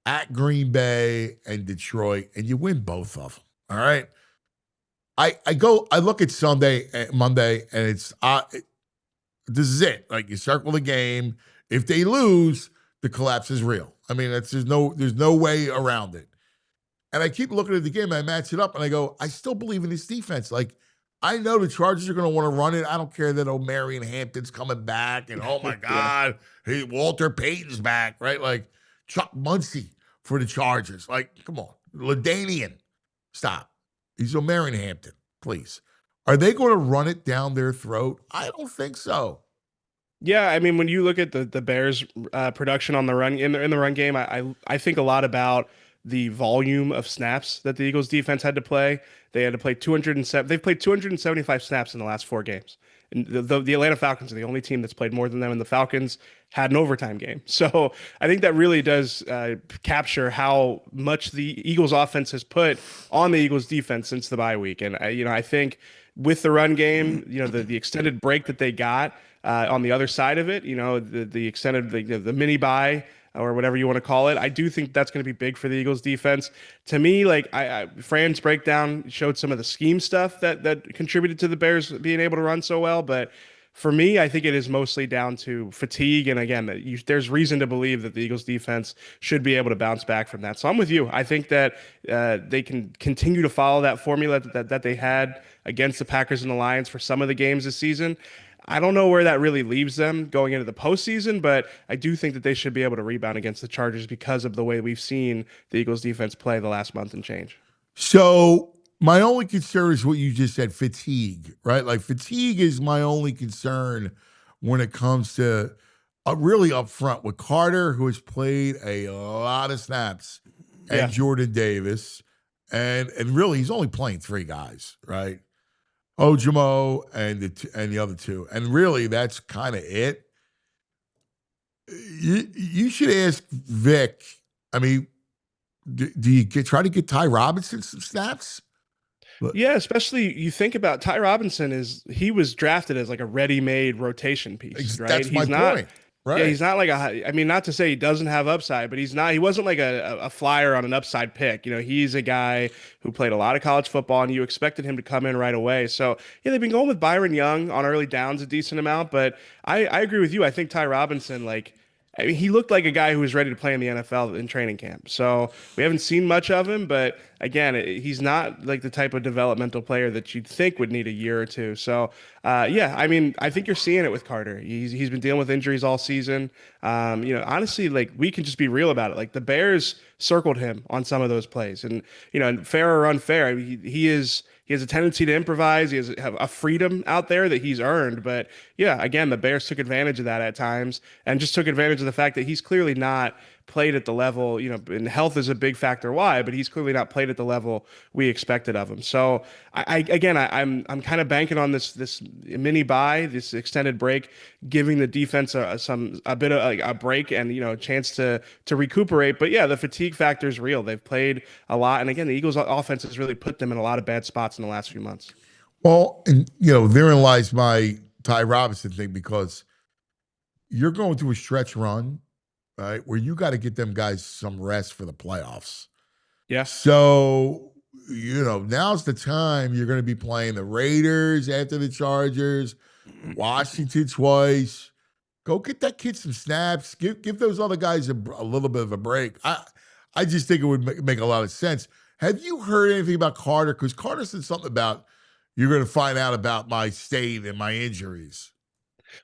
at Green Bay and Detroit, and you win both of them, all right? I look at Monday, and it's this is it. Like, you circle the game. If they lose, the collapse is real. I mean, there's no way around it. And I keep looking at the game, and I match it up, and I go, I still believe in this defense. Like, I know the Chargers are going to want to run it. I don't care that O'Marion Hampton's coming back, and oh my God, hey, Walter Payton's back, right? Like, Chuck Muncie for the Chargers. Like, come on. LaDainian, stop. He's O'Marion Hampton, please. Are they going to run it down their throat? I don't think so. Yeah, I mean, when you look at the Bears' production on the run in the run game, I think a lot about the volume of snaps that the Eagles defense had to play. They had to play 207. They've played 275 snaps in the last 4 games. And the Atlanta Falcons are the only team that's played more than them, and the Falcons had an overtime game. So I think that really does capture how much the Eagles offense has put on the Eagles defense since the bye week. And I think with the run game, the extended break that they got on the other side of it, the extended the mini bye or whatever you want to call it, I do think that's going to be big for the Eagles defense. To me, like Fran's breakdown showed some of the scheme stuff that contributed to the Bears being able to run so well, but for me, I think it is mostly down to fatigue. And again, there's reason to believe that the Eagles defense should be able to bounce back from that. So I'm with you. I think that they can continue to follow that formula that they had against the Packers and the Lions for some of the games this season. I don't know where that really leaves them going into the postseason, but I do think that they should be able to rebound against the Chargers because of the way we've seen the Eagles defense play the last month and change. So my only concern is what you just said, fatigue, right? Like, fatigue is my only concern when it comes to really up front with Carter, who has played a lot of snaps, and Jordan Davis. And really, he's only playing 3 guys, right? Ojimo and the other 2. And really, that's kind of it. You should ask Vic, I mean, do you try to get Ty Robinson some snaps? Yeah, especially you think about Ty Robinson he was drafted as like a ready-made rotation piece, right? That's my point. Right. Yeah, he's not like I mean, not to say he doesn't have upside, but he wasn't like a flyer on an upside pick. He's a guy who played a lot of college football, and you expected him to come in right away. So yeah, they've been going with Byron Young on early downs a decent amount, but I agree with you. I think Ty Robinson, he looked like a guy who was ready to play in the NFL in training camp. So we haven't seen much of him, but again, he's not like the type of developmental player that you'd think would need a year or 2. So I mean, I think you're seeing it with Carter. He's been dealing with injuries all season. Honestly, like, we can just be real about it. Like, the Bears circled him on some of those plays, and fair or unfair, he has a tendency to improvise. He has a freedom out there that he's earned. But yeah, again, the Bears took advantage of that at times, and just took advantage of the fact that he's clearly not played at the level, and health is a big factor why, but he's clearly not played at the level we expected of him. So I'm kind of banking on this mini bye, this extended break, giving the defense a bit of like a break and a chance to recuperate. But yeah, the fatigue factor is real. They've played a lot, and again, the Eagles' offense has really put them in a lot of bad spots in the last few months. Well, and therein lies my Ty Robinson thing, because you're going through a stretch run, right, where you got to get them guys some rest for the playoffs. Yeah. So, now's the time you're going to be playing the Raiders after the Chargers, Washington twice. Go get that kid some snaps. Give those other guys a little bit of a break. I just think it would make a lot of sense. Have you heard anything about Carter? Because Carter said something about, you're going to find out about my state and my injuries.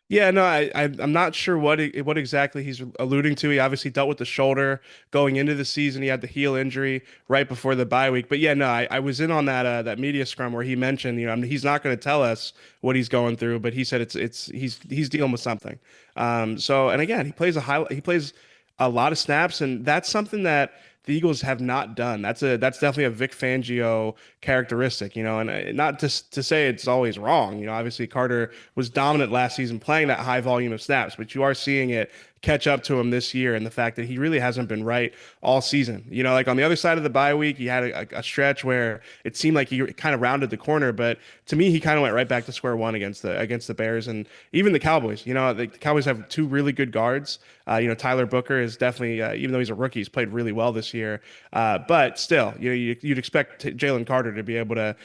Yeah, no, I'm not sure what exactly he's alluding to. He obviously dealt with the shoulder going into the season. He had the heel injury right before the bye week. But yeah, no, I was in on that media scrum where he mentioned, he's not going to tell us what he's going through, but he said he's dealing with something. So, and again, he plays a lot of snaps, and that's something that the Eagles have not done. That's definitely a Vic Fangio characteristic, and not to say it's always wrong. Obviously Carter was dominant last season playing that high volume of snaps, but you are seeing it catch up to him this year, and the fact that he really hasn't been right all season. Like on the other side of the bye week, he had a stretch where it seemed like he kind of rounded the corner, but to me, he kind of went right back to square one against the Bears and even the Cowboys. The Cowboys have two really good guards. Tyler Booker is definitely, even though he's a rookie, he's played really well this year. But still, you'd expect Jalen Carter to be able to,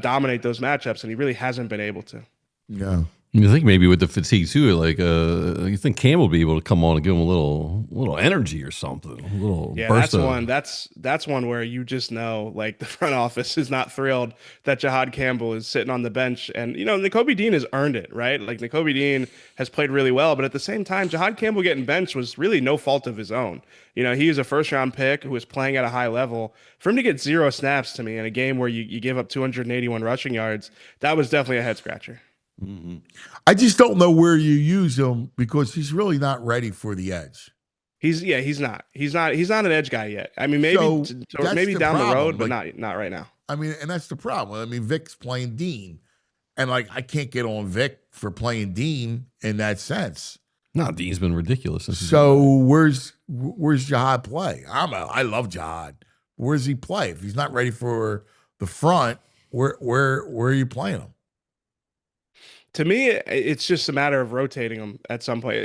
dominate those matchups, and he really hasn't been able to. Yeah. You think maybe with the fatigue too, like you think Cam will be able to come on and give him a little energy or something, a little burst that's one where you just know, like, the front office is not thrilled that Jahad Campbell is sitting on the bench, and Nakobe Dean has earned it, right? Like, Nakobe Dean has played really well, but at the same time, Jahad Campbell getting benched was really no fault of his own. He was a first-round pick who was playing at a high level. For him to get 0 snaps to me in a game where you give up 281 rushing yards, that was definitely a head-scratcher. Mm-hmm. I just don't know where you use him, because he's really not ready for the edge. He's not an edge guy yet. I mean, maybe down the road, but not right now. I mean, and that's the problem. I mean, Vic's playing Dean, and I can't get on Vic for playing Dean in that sense. No, Dean's been ridiculous. So where's Jahad play? I love Jahad. Where's he play? If he's not ready for the front, where are you playing him? To me, it's just a matter of rotating them at some point.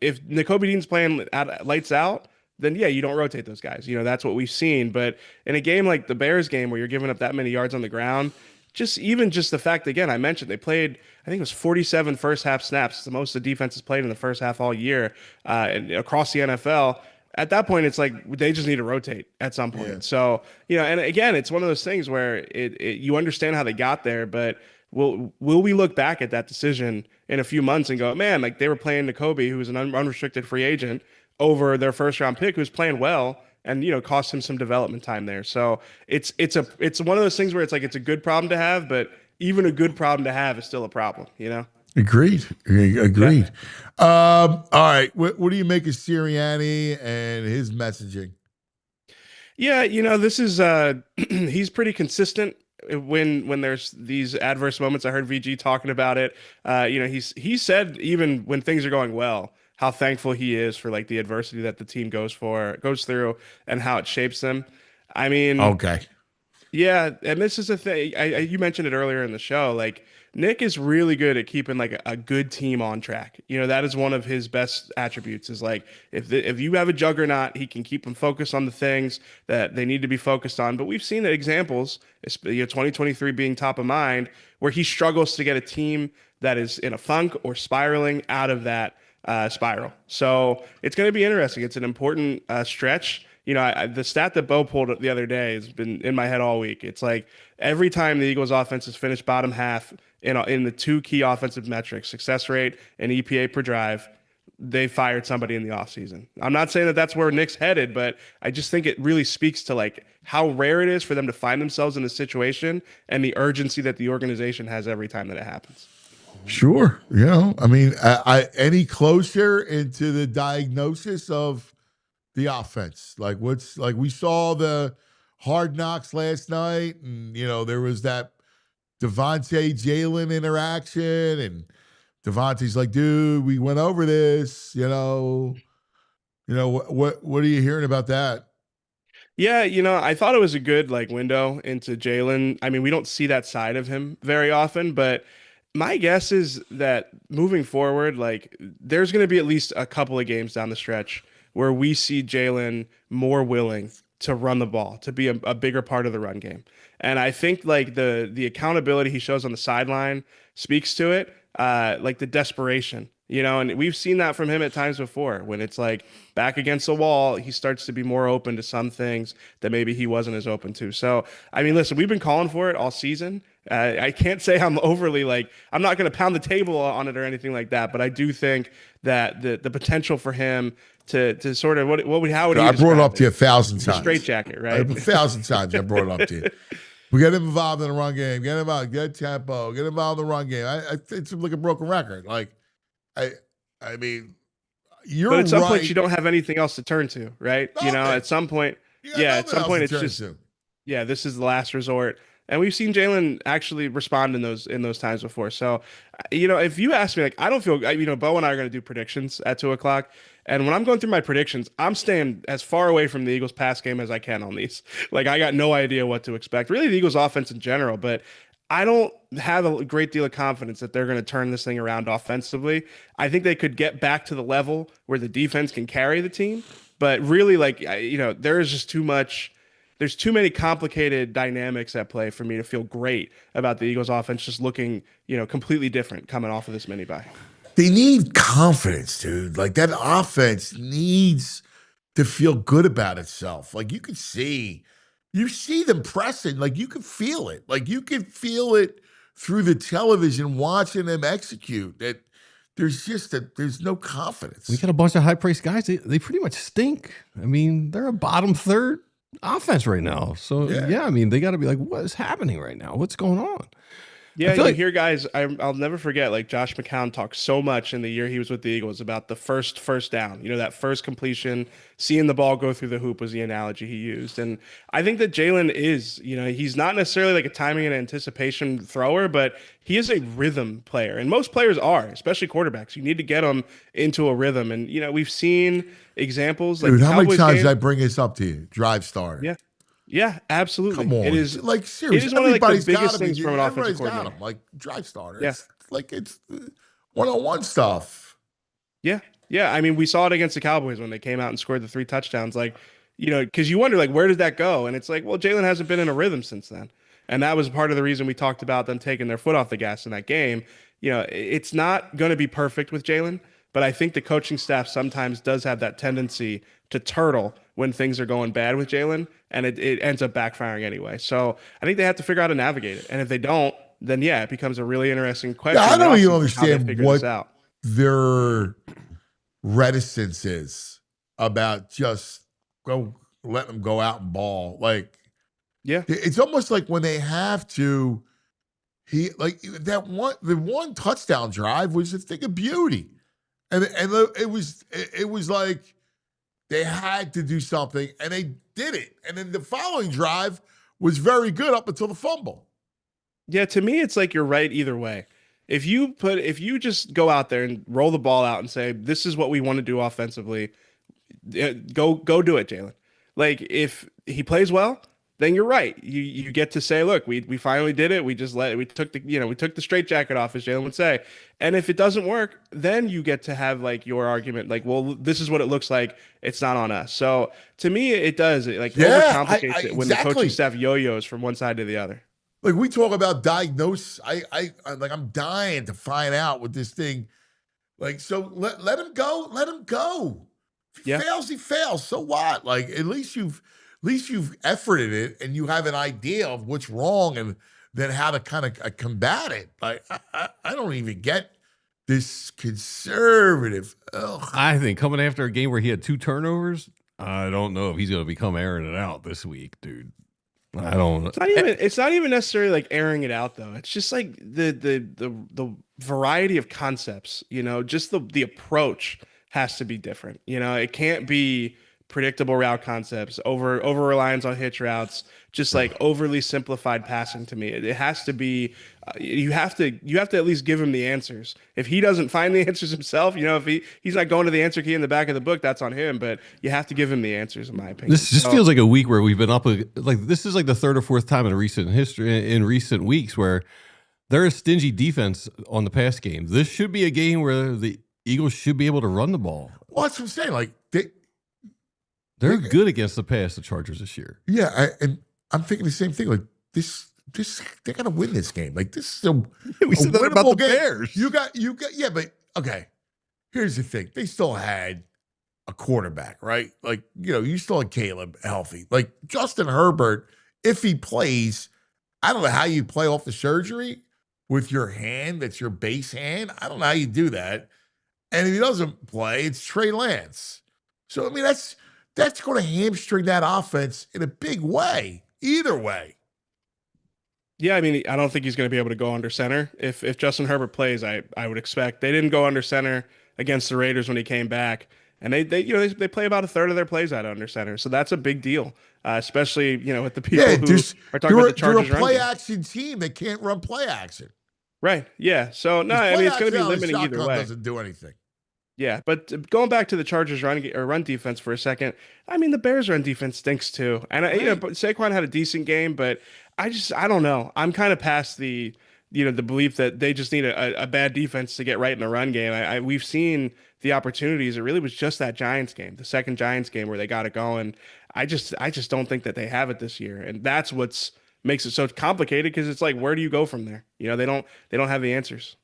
If Nakobe Dean's playing lights out, then yeah, you don't rotate those guys. That's what we've seen. But in a game like the Bears game, where you're giving up that many yards on the ground, just the fact, again, I mentioned they played, I think it was 47 first half snaps. It's the most the defense has played in the first half all year and across the NFL. At that point, it's like they just need to rotate at some point. Yeah. So, and again, it's one of those things where you understand how they got there, but will we look back at that decision in a few months and go, man, like, they were playing Nakobe, who was an unrestricted free agent, over their first round pick, who's playing well, and cost him some development time there. So it's one of those things where it's like, it's a good problem to have, but even a good problem to have is still a problem. Agreed. Yeah. All right. What do you make of Sirianni and his messaging? Yeah, this is he's pretty consistent when there's these adverse moments. I heard VG talking about it. He said even when things are going well, how thankful he is for, like, the adversity that the team goes through and how it shapes them. I mean, okay. Yeah, and this is a thing. You mentioned it earlier in the show. Like, Nick is really good at keeping, like, a good team on track. That is one of his best attributes. Is like, if you have a juggernaut, he can keep them focused on the things that they need to be focused on. But we've seen examples, 2023 being top of mind, where he struggles to get a team that is in a funk or spiraling out of that spiral. So it's going to be interesting. It's an important stretch. The stat that Bo pulled the other day has been in my head all week. It's like every time the Eagles offense has finished bottom half in the two key offensive metrics, success rate and EPA per drive, they fired somebody in the offseason. I'm not saying that that's where Nick's headed, but I just think it really speaks to, like, how rare it is for them to find themselves in a situation and the urgency that the organization has every time that it happens. Sure. I mean, any closer into the diagnosis of the offense? Like, what's like we saw the Hard Knocks last night, and there was that Devontae Jalen interaction, and Devontae's like, dude, we went over this. What are you hearing about that? Yeah, I thought it was a good window into Jalen. I mean, we don't see that side of him very often, but my guess is that moving forward, there's going to be at least a couple of games down the stretch where we see Jalen more willing to run the ball, to be a bigger part of the run game. And I think the accountability he shows on the sideline speaks to it, the desperation. And we've seen that from him at times before when it's back against the wall, he starts to be more open to some things that maybe he wasn't as open to. So, I mean, listen, we've been calling for it all season. I can't say I'm overly I'm not going to pound the table on it or anything like that, but I do think that the potential for him to sort of how would he? I brought it up to you 1,000 times. Straight jacket, right? 1,000 times I brought it up to you. We get him involved in the run game. Get him involved. Get tempo. Get involved in the run game. It's like a broken record. I mean, you're right. But at some point, you don't have anything else to turn to, right? Nothing. At some point, at some point, it's just this is the last resort. And we've seen Jalen actually respond in those times before. So, if you ask me, I don't feel, Bo and I are going to do predictions at 2:00. And when I'm going through my predictions, I'm staying as far away from the Eagles pass game as I can on these. I got no idea what to expect. Really, the Eagles offense in general, but I don't have a great deal of confidence that they're going to turn this thing around offensively. I think they could get back to the level where the defense can carry the team. But really, there is just too much. There's too many complicated dynamics at play for me to feel great about the Eagles offense just looking, completely different coming off of this mini bye. They need confidence, dude. That offense needs to feel good about itself. You see them pressing. You can feel it. You can feel it through the television watching them execute. That there's no confidence. We got a bunch of high-priced guys. They pretty much stink. I mean, they're a bottom third offense right now. So, I mean, they got to be what is happening right now? What's going on? Yeah, you hear guys, I'll never forget, Josh McCown talked so much in the year he was with the Eagles about the first down, that first completion, seeing the ball go through the hoop was the analogy he used. And I think that Jalen is, he's not necessarily a timing and anticipation thrower, but he is a rhythm player. And most players are, especially quarterbacks. You need to get them into a rhythm. And, we've seen examples. Dude, how many times did I bring this up to you? Drive starter. Yeah. Yeah, absolutely. Come on. It is seriously. It is one of the biggest things from an offensive coordinator. Drive starter. Yeah. It's one-on-one stuff. Yeah. Yeah. I mean, we saw it against the Cowboys when they came out and scored the 3 touchdowns. Because you wonder, where did that go? And it's well, Jalen hasn't been in a rhythm since then. And that was part of the reason we talked about them taking their foot off the gas in that game. It's not going to be perfect with Jalen, but I think the coaching staff sometimes does have that tendency to turtle when things are going bad with Jalen, and it ends up backfiring anyway. So I think they have to figure out how to navigate it. And if they don't, then it becomes a really interesting question. Yeah, I don't even understand what their reticence is about just letting them go out and ball. It's almost like when they have to, the one touchdown drive was a thing of beauty. And it was like they had to do something, and they did it. And then the following drive was very good up until the fumble. Yeah, to me, it's you're right either way. If you just go out there and roll the ball out and say, this is what we want to do offensively, go do it, Jalen. If he plays well, then you're right. You get to say, look, we finally did it. We took the straitjacket off, as Jalen would say. And if it doesn't work, then you get to have your argument, well, this is what it looks like. It's not on us. So to me, it does. It overcomplicates it when the coaching staff yo-yos from one side to the other. We talk about diagnosis. I'm dying to find out what this thing. So let him go. Let him go. If he fails, he fails. So what? At least you've efforted it, and you have an idea of what's wrong and then how to kind of combat it. I don't even get this conservative. Ugh. I think coming after a game where he had 2 turnovers, I don't know if he's going to become airing it out this week, dude. I don't know. It's not even necessarily airing it out though. It's just the variety of concepts, just the approach has to be different. It can't be predictable route concepts, over reliance on hitch routes, just like overly simplified passing to me. It has to be you have to at least give him the answers. If he doesn't find the answers himself, if he's not going to the answer key in the back of the book, that's on him. But you have to give him the answers, in my opinion. This just feels like a week where we've been up like this is like the third or fourth time in recent weeks where they're a stingy defense on the pass game. This should be a game where the Eagles should be able to run the ball. Well, that's what I'm saying. Like they're good against the pass, the Chargers this year. Yeah, and I'm thinking the same thing. Like this, they got to win this game. Like this is a said that about the game. Bears. You got, yeah, but okay. Here's the thing: they still had a quarterback, right? Like you still had Caleb healthy. Like Justin Herbert, if he plays, I don't know how you play off the surgery with your hand. That's your base hand. I don't know how you do that. And if he doesn't play, it's Trey Lance. So I mean, that's going to hamstring that offense in a big way. Either way. Yeah, I mean, I don't think he's going to be able to go under center. If Justin Herbert plays, I would expect. They didn't go under center against the Raiders when he came back, and they play about a third of their plays out under center. So that's a big deal, especially with the people who are talking about the Chargers. They're a play action team. They can't run play action. Right. Yeah. So no, I mean it's going to be limiting either way. Doesn't do anything. Yeah, but going back to the Chargers run defense for a second, I mean the Bears run defense stinks too, and Saquon had a decent game, but I don't know. I'm kind of past the belief that they just need a bad defense to get right in the run game. We've seen the opportunities. It really was just that Giants game, the second Giants game where they got it going. I just don't think that they have it this year, and that's what's makes it so complicated because it's like where do you go from there? They don't have the answers.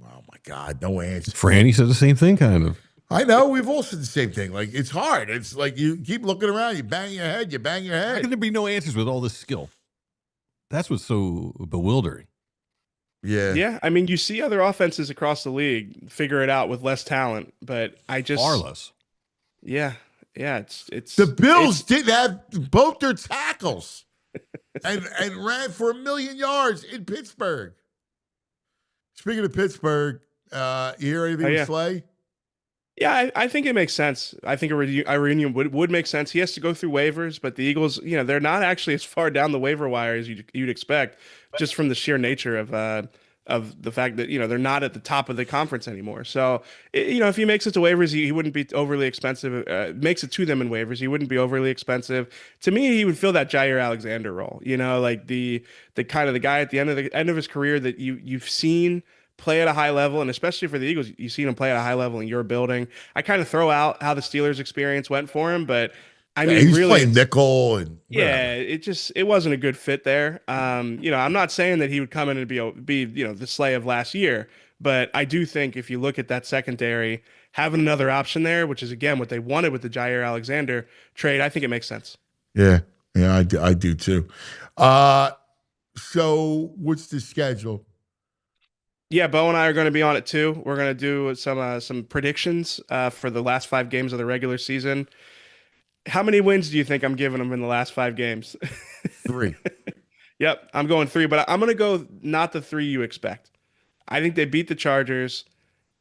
Oh my God, no answer. Franny said the same thing, kind of. I know. We've all said the same thing. Like, it's hard. It's like you keep looking around, you bang your head. How can there be no answers with all this skill? That's what's so bewildering. Yeah. Yeah. I mean, you see other offenses across the league figure it out with less talent, but far less. Yeah. Yeah. It's the Bills didn't have both their tackles and ran for 1 million yards in Pittsburgh. Speaking of Pittsburgh, you hear anything with Slay? Yeah, I think it makes sense. I think a reunion would make sense. He has to go through waivers, but the Eagles, they're not actually as far down the waiver wire as you'd expect, just from the sheer nature of the fact that they're not at the top of the conference anymore. So if he makes it to waivers, he wouldn't be overly expensive. Makes it to them in waivers, he wouldn't be overly expensive. To me, he would fill that Jair Alexander role. Like the kind of the guy at the end of his career that you've seen play at a high level, and especially for the Eagles, you've seen him play at a high level in your building. I kind of throw out how the Steelers experience went for him, but I mean, he's really playing nickel and it wasn't a good fit there. I'm not saying that he would come in and be the Slay of last year, but I do think if you look at that secondary, having another option there, which is again what they wanted with the Jair Alexander trade, I think it makes sense. Yeah, I do too. So what's the schedule? Yeah, Bo and I are going to be on it too. We're going to do some predictions for the last 5 games of the regular season. How many wins do you think I'm giving them in the last 5 games? 3. Yep, I'm going 3, but I'm going to go not the 3 you expect. I think they beat the Chargers.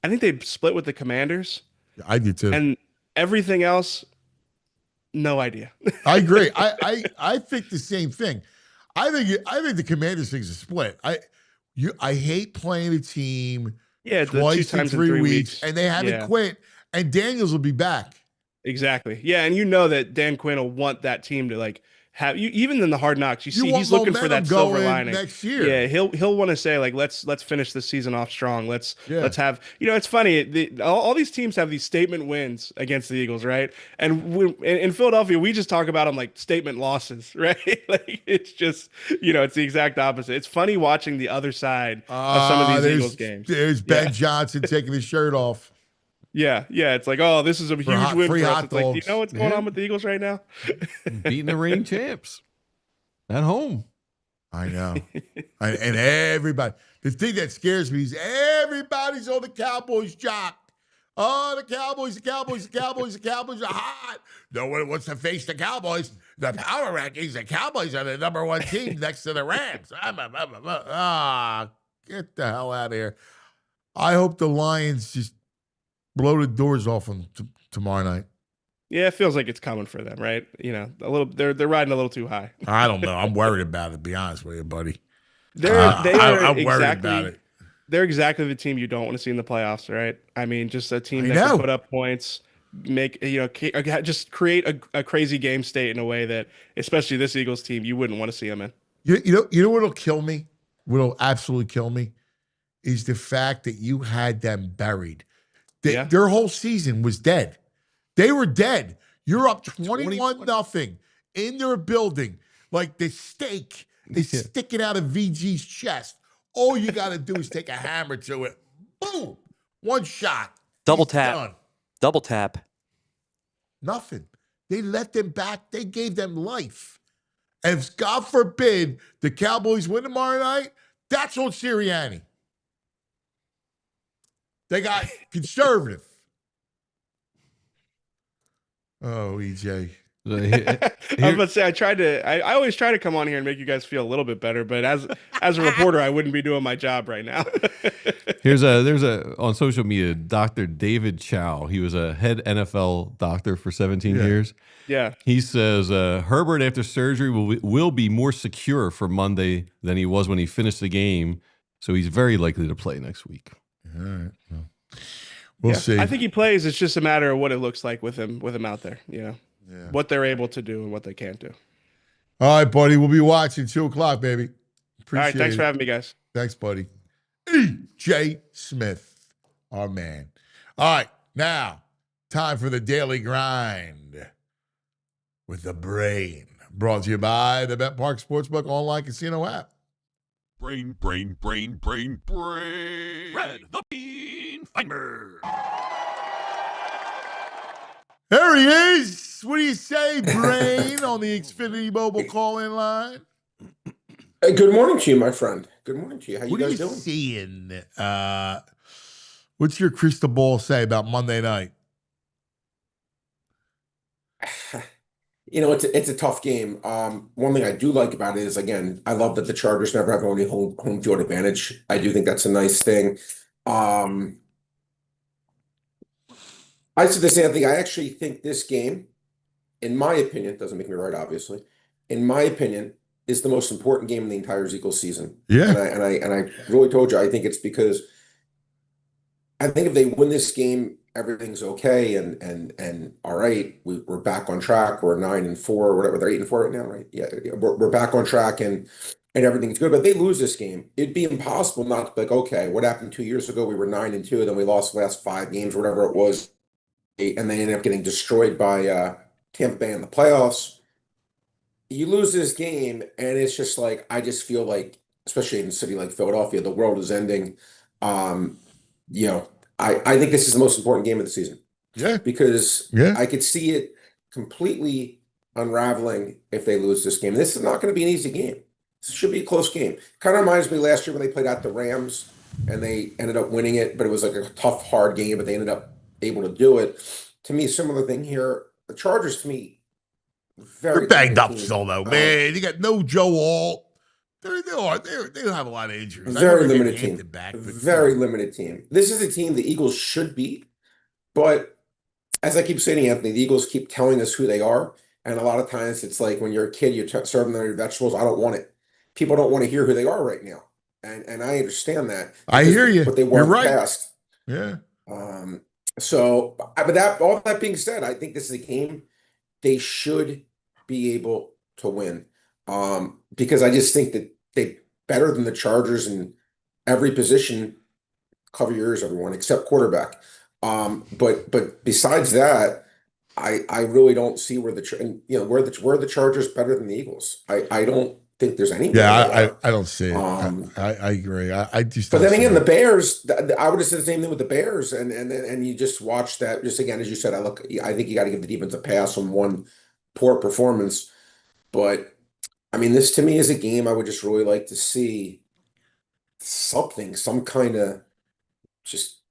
I think they split with the Commanders. I do too. And everything else, no idea. I agree. I think the same thing. I think the Commanders thing's a split. I hate playing a team twice in 3 weeks, and they haven't quit. And Daniels will be back. Exactly. Yeah, and that Dan Quinn will want that team to have you. Even in the Hard Knocks, you see he's looking for that silver lining next year. Yeah, he'll want to say let's finish the season off strong. Let's have it's funny. All these teams have these statement wins against the Eagles, right? And in Philadelphia, we just talk about them like statement losses, right? It's just it's the exact opposite. It's funny watching the other side of some of these Eagles games. There's Ben Johnson taking his shirt off. Yeah, it's like, oh, this is a huge win for us. It's like, do you know what's going on with the Eagles right now? Beating the reigning champs at home. I know. And everybody. The thing that scares me is everybody's on the Cowboys jock. Oh, the Cowboys are hot. No one wants to face the Cowboys. The power rankings, the Cowboys are the #1 team next to the Rams. Get the hell out of here. I hope the Lions just blow the doors off them tomorrow night. Yeah, it feels like it's coming for them, right? You know, a little. They're riding a little too high. I don't know. I'm worried about it, to be honest with you, buddy. They are I'm worried about exactly it. they're exactly the team you don't want to see in the playoffs, right? I mean, just a team I that can know. put up points, make just create a crazy game state in a way that, especially this Eagles team, you wouldn't want to see them in. You know what'll kill me? What'll absolutely kill me is the fact that you had them buried. Yeah. Their whole season was dead. They were dead. You're up 21 21-0 in their building. Like the steak is sticking out of VG's chest. All you got to do is take a hammer to it. Boom. One shot. Double He's tap. done. Double tap. Nothing. They let them back. They gave them life. And if, God forbid, the Cowboys win tomorrow night, that's on Sirianni. They got conservative. Oh, EJ. I was about to say I always try to come on here and make you guys feel a little bit better, but as a reporter, I wouldn't be doing my job right now. There's a on social media, Dr. David Chow. He was a head NFL doctor for 17 years. Yeah. He says Herbert after surgery will be more secure for Monday than he was when he finished the game, so he's very likely to play next week. All right. Well, we'll see. I think he plays. It's just a matter of what it looks like with him out there. You know, what they're able to do and what they can't do. All right, buddy. We'll be watching 2:00, baby. Appreciate All right. Thanks it. for having me, guys. Thanks, buddy. E.J. Smith, our man. All right. Now, time for the daily grind with the brain. Brought to you by the Bet Park Sportsbook online casino app. Brain. Red the Bean Finder. There he is. What do you say, Brain, on the Xfinity Mobile call-in line? Hey, good morning to you, my friend. Good morning to you. How you What are guys you doing? seeing? What's your crystal ball say about Monday night? You know, it's a tough game. One thing I do like about it is, again, I love that the Chargers never have any home field advantage. I do think that's a nice thing. I said this, Anthony. I actually think this game, in my opinion, doesn't make me right, obviously. In my opinion, is the most important game in the entire Eagles season. Yeah. And I really told you, I think it's because I think if they win this game, everything's okay and all right, we're back on track. We're 9-4 or whatever. They're 8-4 right now, right? Yeah, we're back on track and everything's good. But if they lose this game, it'd be impossible not to be like, okay, what happened 2 years ago? We were 9-2, then we lost the last 5 games, whatever it was, and they ended up getting destroyed by Tampa Bay in the playoffs. You lose this game, and it's just like, I just feel like, especially in a city like Philadelphia, the world is ending. You know, I think this is the most important game of the season. Yeah. Because I could see it completely unraveling if they lose this game. This is not going to be an easy game. This should be a close game. Kind of reminds me last year when they played out the Rams and they ended up winning it, but it was like a tough, hard game, but they ended up able to do it. To me, similar thing here. The Chargers, to me, very They're banged up team. still, though, man. You got no Joe Alt. They don't have a lot of injuries. Very limited team. Back, Very limited team. This is a team the Eagles should beat, but as I keep saying, Anthony, the Eagles keep telling us who they are, and a lot of times it's like when you're a kid, you serve them their vegetables. I don't want it. People don't want to hear who they are right now, and I understand that. I hear you. But they weren't You're right. past. Yeah. So, but all that being said, I think this is a game they should be able to win. Because I just think that they're better than the Chargers in every position. Cover your ears, everyone, except quarterback. But besides that, I really don't see where where the Chargers better than the Eagles. I don't think there's any. Yeah, I don't see it. I agree. I just. But then again, the Bears. I would have said the same thing with the Bears, and you just watch that. Just again, as you said, I think you got to give the defense a pass on one poor performance, but. I mean, this to me is a game I would just really like to see some kind of just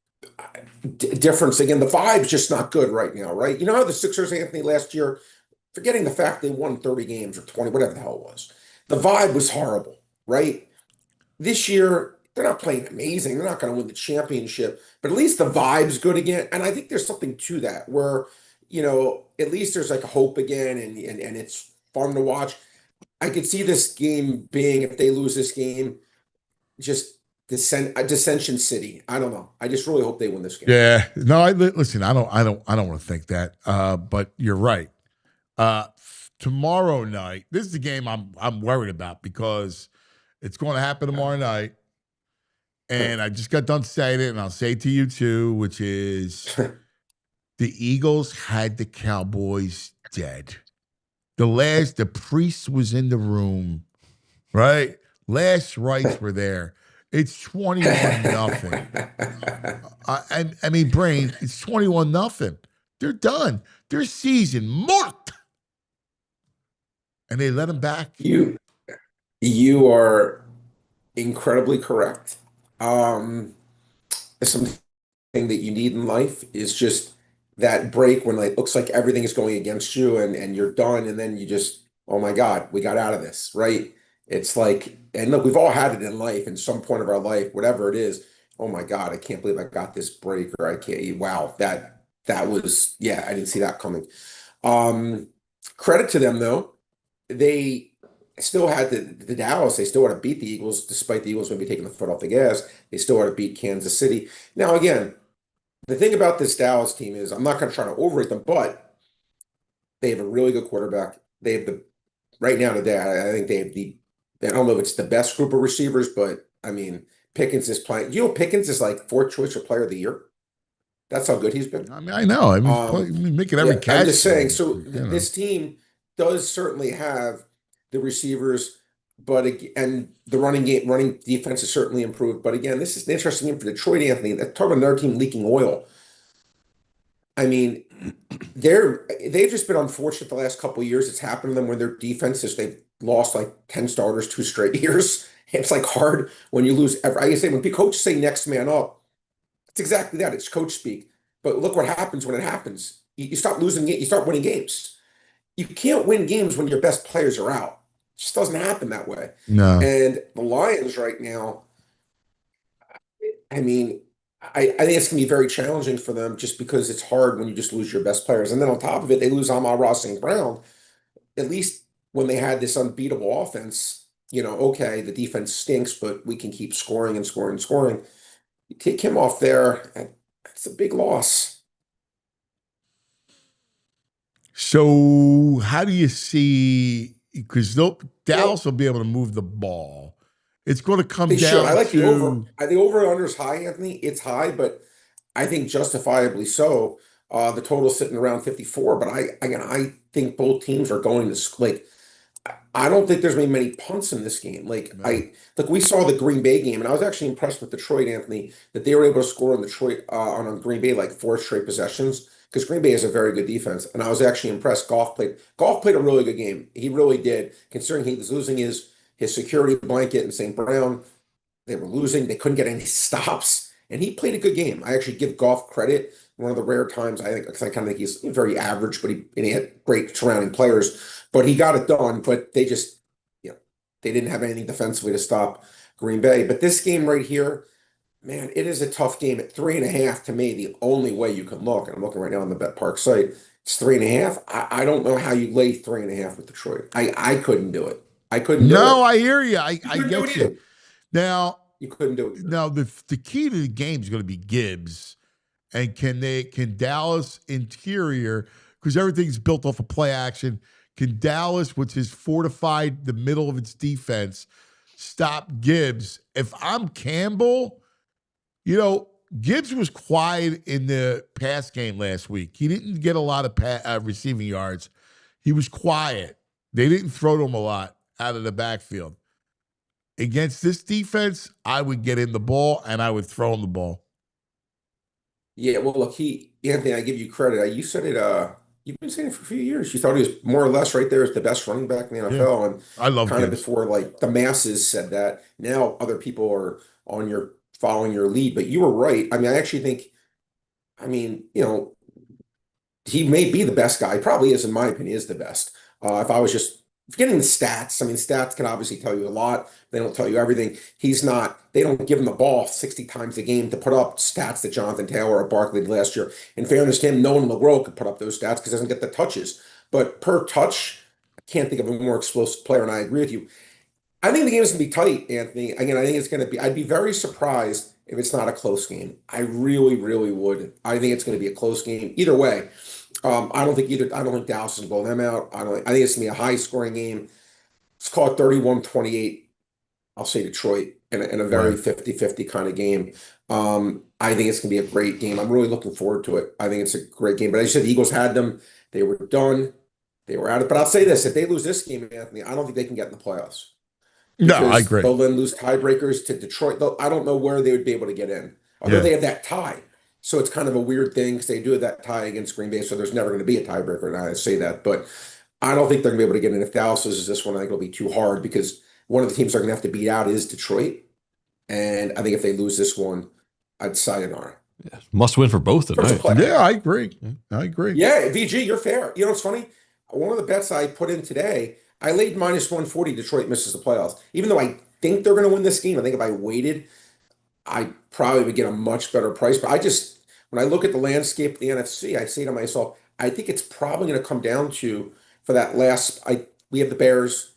difference. Again, the vibe's just not good right now, right? You know how the Sixers, Anthony, last year, forgetting the fact they won 30 games or 20, whatever the hell it was, the vibe was horrible, right? This year, they're not playing amazing. They're not going to win the championship, but at least the vibe's good again. And I think there's something to that where, at least there's like hope again, and it's fun to watch. I could see this game being, if they lose this game, just dissension city. I don't know. I just really hope they win this game. Yeah. No, listen, I don't want to think that. But you're right. Tomorrow night, this is the game I'm worried about because it's going to happen tomorrow night. And I just got done saying it, and I'll say it to you too, which is the Eagles had the Cowboys dead. The priest was in the room, right? Last rites were there. It's 21-0. I mean, Brain, it's 21-0. They're done. Their season marked. And they let them back. You are incredibly correct. Something that you need in life is just that break when it looks like everything is going against you and you're done, and then you just, oh my God, we got out of this, right? It's like, and look, we've all had it in life in some point of our life, whatever it is. Oh my God, I can't believe I got this break, or I can't, wow, that was, yeah, I didn't see that coming. Credit to them though. They still had the Dallas, they still had to beat the Eagles, despite the Eagles maybe taking the foot off the gas. They still had to beat Kansas City. Now, again, the thing about this Dallas team is, I'm not going to try to overrate them, but they have a really good quarterback. They have right now today, I think they have I don't know if it's the best group of receivers, but I mean, Pickens is playing. Pickens is like 4th choice for player of the year. That's how good he's been. I mean, I know. I mean, making every catch. I'm just saying. So this team does certainly have the receivers, and the running defense is certainly improved. But again, this is an interesting game for Detroit, Anthony. Talk about another team leaking oil. I mean, they've just been unfortunate the last couple of years. It's happened to them when their defense they've lost like 10 starters 2 straight years. It's like hard when you lose. I say when coaches say next man up, it's exactly that. It's coach speak. But look what happens when it happens. You start losing. You start winning games. You can't win games when your best players are out. It just doesn't happen that way. No. And the Lions right now, I mean, I think it's going to be very challenging for them just because it's hard when you just lose your best players. And then on top of it, they lose Amon-Ra St. Brown. At least when they had this unbeatable offense, okay, the defense stinks, but we can keep scoring and scoring and scoring. You take him off there, it's a big loss. So how do you see, because Dallas will be able to move the ball. It's going to come down I like to... the over. The over-under is high, Anthony. It's high, but I think justifiably so. The total's sitting around 54, but I think both teams are going to, I don't think there's going to be many punts in this game. We saw the Green Bay game, and I was actually impressed with Detroit, Anthony, that they were able to score in Detroit on Green Bay 4 straight possessions, because Green Bay has a very good defense, and I was actually impressed. Goff played a really good game. He really did, considering he was losing his security blanket in St. Brown. They were losing. They couldn't get any stops, and he played a good game. I actually give Goff credit. One of the rare times I kind of think he's very average, but he had great surrounding players. But he got it done. But they just, they didn't have anything defensively to stop Green Bay. But this game right here, man, it is a tough game. At 3.5, to me, the only way you can look, and I'm looking right now on the Bet Park site, it's 3.5. I don't know how you lay 3.5 with Detroit. I couldn't do it. I couldn't do it. No, I hear you. I get you. Either. Now, you couldn't do it. Now, the key to the game is going to be Gibbs. And can Dallas interior, because everything's built off of play action, can Dallas, which has fortified the middle of its defense, stop Gibbs? If I'm Campbell, Gibbs was quiet in the pass game last week. He didn't get a lot of receiving yards. He was quiet. They didn't throw to him a lot out of the backfield. Against this defense, I would get in the ball and I would throw him the ball. Yeah, well, look, Anthony, I give you credit. You said it. You've been saying it for a few years. You thought he was more or less right there as the best running back in the NFL, and I love kind of Gibbs. before the masses said that. Now other people are following your lead, but you were right. I mean, I actually think, he may be the best guy. He probably is, in my opinion, is the best. If I was just forgetting the stats. I mean, stats can obviously tell you a lot. They don't tell you everything. They don't give him the ball 60 times a game to put up stats that Jonathan Taylor or Barkley did last year. In fairness to him, no one in the world could put up those stats because he doesn't get the touches. But per touch, I can't think of a more explosive player, and I agree with you. I think the game is going to be tight, Anthony. Again, I think it's going to be, I'd be very surprised if it's not a close game. I really, really would. I think it's going to be a close game. Either way, I don't think Dallas is going to blow them out. I think it's going to be a high scoring game. Let's call it 31-28. I'll say Detroit in a very 50-50 kind of game. I think it's going to be a great game. I'm really looking forward to it. I think it's a great game. But as you said, the Eagles had them. They were done. They were out of it. But I'll say this, if they lose this game, Anthony, I don't think they can get in the playoffs. No, I agree. They'll then lose tiebreakers to Detroit. I don't know where they would be able to get in. Although they have that tie. So it's kind of a weird thing because they do have that tie against Green Bay. So there's never going to be a tiebreaker. And I say that. But I don't think they're going to be able to get in. If Dallas loses this one, I think it'll be too hard because one of the teams they're going to have to beat out is Detroit. And I think if they lose this one, I'd sayonara. Yeah, must win for both tonight. Yeah, I agree. I agree. Yeah, VG, you're fair. You know what's funny? One of the bets I put in today, I laid -140 Detroit misses the playoffs. Even though I think they're going to win this game, I think if I waited, I probably would get a much better price. But when I look at the landscape of the NFC, I say to myself, I think it's probably going to come down to, for that last, we have the Bears,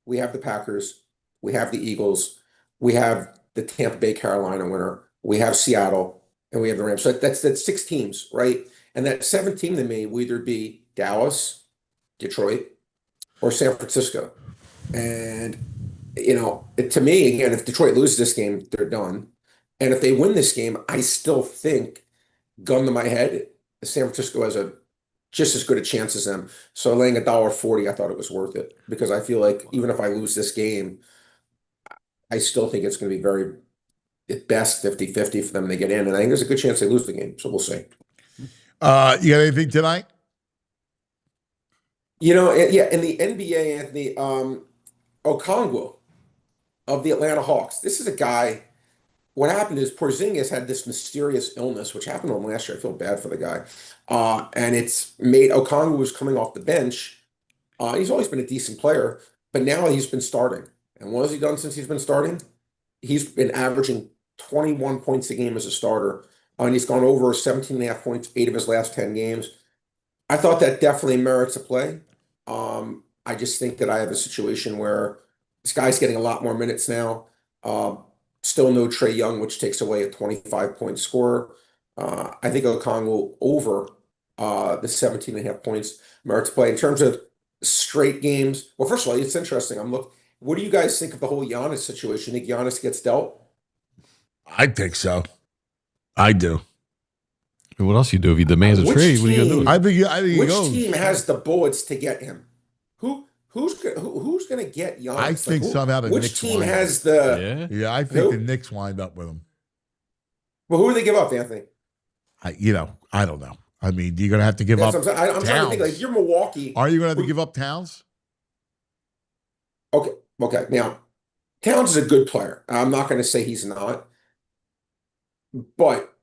we have the Packers, we have the Eagles, we have the Tampa Bay Carolina winner, we have Seattle, and we have the Rams. So that's 6 teams, right? And that 7th team to me will either be Dallas, Detroit, or San Francisco. And, to me, again, if Detroit loses this game, they're done. And if they win this game, I still think, gun to my head, San Francisco has just as good a chance as them. So laying $1.40, I thought it was worth it because I feel like even if I lose this game, I still think it's going to be very, at best, 50-50 for them to get in. And I think there's a good chance they lose the game. So we'll see. You got anything tonight? In the NBA, Anthony, Okongwu of the Atlanta Hawks. This is a guy. What happened is Porzingis had this mysterious illness, which happened to him last year. I feel bad for the guy. And it's made Okongwu was coming off the bench. He's always been a decent player, but now he's been starting. And what has he done since he's been starting? He's been averaging 21 points a game as a starter. And he's gone over 17.5 points, 8 of his last 10 games. I thought that definitely merits a play. I just think that I have a situation where this guy's getting a lot more minutes now. Still no Trae Young, which takes away a 25-point scorer. I think Okongwu over the 17.5 points merits play. In terms of straight games, well, first of all, it's interesting. What do you guys think of the whole Giannis situation? Think Giannis gets dealt? I think so. I do. What else you do if he demands a trade? What are you gonna do? I think which team has the bullets to get him? Who's gonna get Giannis? I think somehow the which Knicks team wind has up. the? Yeah, I think the Knicks wind up with him. Well, who do they give up, Anthony? I don't know. I mean, you're gonna have to give up. I'm trying to think. Like, if you're Milwaukee, are you gonna have to give up Towns? Okay. Now, Towns is a good player. I'm not going to say he's not, but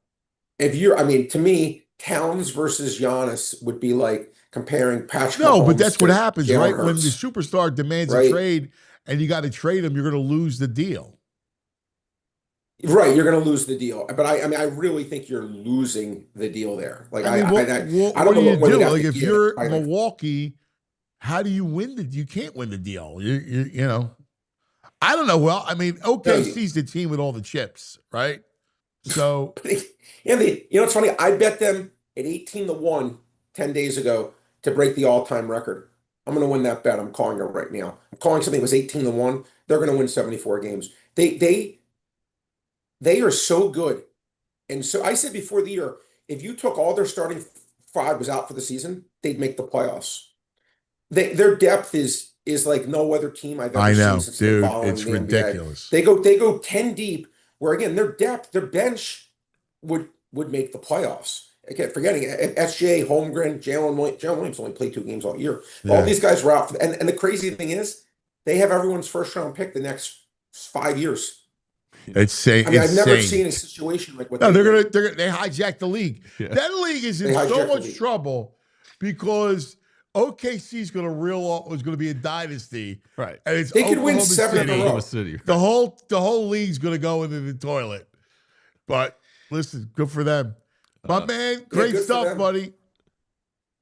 to me, Towns versus Giannis would be like comparing Patrick. No, Mahomes but that's what happens, Jalen right? Hurts. When the superstar demands a trade and you got to trade him, you're going to lose the deal. Right, you're going to lose the deal. But I really think you're losing the deal there. Like, I don't know what do you do? Like, if you're Milwaukee, how do you win you can't win the deal. You know. I don't know. Well, I mean, OKC's the team with all the chips, right? So, Andy, it's funny. I bet them at 18-1 10 days ago to break the all-time record. I'm going to win that bet. I'm calling it right now. I'm calling something that was 18-1. They're going to win 74 games. They are so good. And so I said before the year, if you took all their starting 5 was out for the season, they'd make the playoffs. Their depth is like no other team I've ever seen since dude, following it's the ridiculous. NBA. They go 10 deep, where again their depth, their bench would make the playoffs. Again, forgetting SJ, Holmgren, Jalen Williams only played 2 games all year. Yeah. All these guys were out, and the crazy thing is they have everyone's first round pick the next 5 years. It's insane. I've never seen a situation like what. No, they hijacked the league. Yeah. That league is in so much trouble because OKC is going to reel off. Was going to be a dynasty, right? And it's they could win Oklahoma 7 City. in a row. City. The whole league's going to go into the toilet. But listen, good for them, my man. Great stuff, buddy.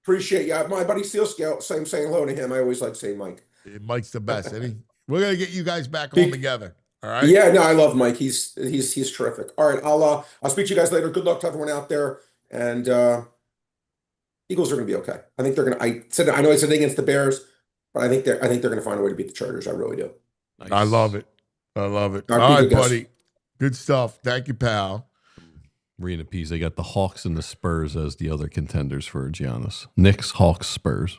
Appreciate you. My buddy Sielski, saying hello to him. I always like saying Mike. Mike's the best, isn't he? We're gonna get you guys back on together. All right. Yeah, no, I love Mike. He's terrific. All right, I'll speak to you guys later. Good luck to everyone out there. And Eagles are gonna be okay. I think they're gonna. I know I said against the Bears, but I think they're gonna find a way to beat the Chargers. I really do. Nice. I love it. All right, buddy. Good stuff. Thank you, pal. Marina Pease, they got the Hawks and the Spurs as the other contenders for Giannis. Knicks, Hawks, Spurs.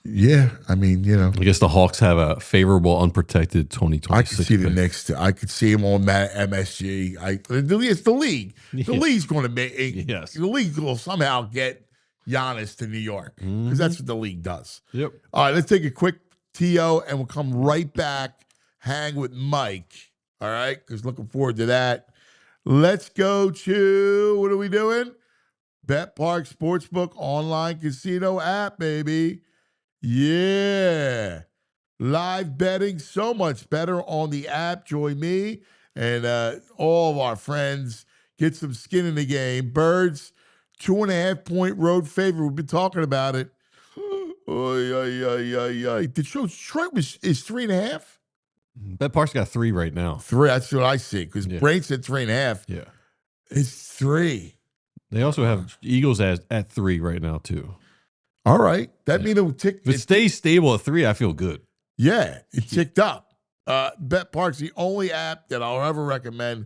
Yeah, I mean, I guess the Hawks have a favorable, unprotected 2026. I could see the Knicks too. I could see him on that MSG. It's the league. The league's going to make. Yes. The league will somehow get Giannis to New York because that's what the league does. Yep. All right, let's take a quick TO and we'll come right back. Hang with Mike. All right, because looking forward to that. Let's go to, what are we doing? Bet Park Sportsbook online casino app, baby. Yeah. Live betting, so much better on the app. Join me and all of our friends. Get some skin in the game. Birds, 2.5-point road favorite. We've been talking about it. Detroit is 3.5? Bet Park's got 3 right now. 3, that's what I see. Because Brain said 3.5. Yeah. It's 3. They also have Eagles at 3 right now, too. All right. That means it will tick. If it stays stable at 3, I feel good. Yeah, it ticked up. Bet Park's the only app that I'll ever recommend.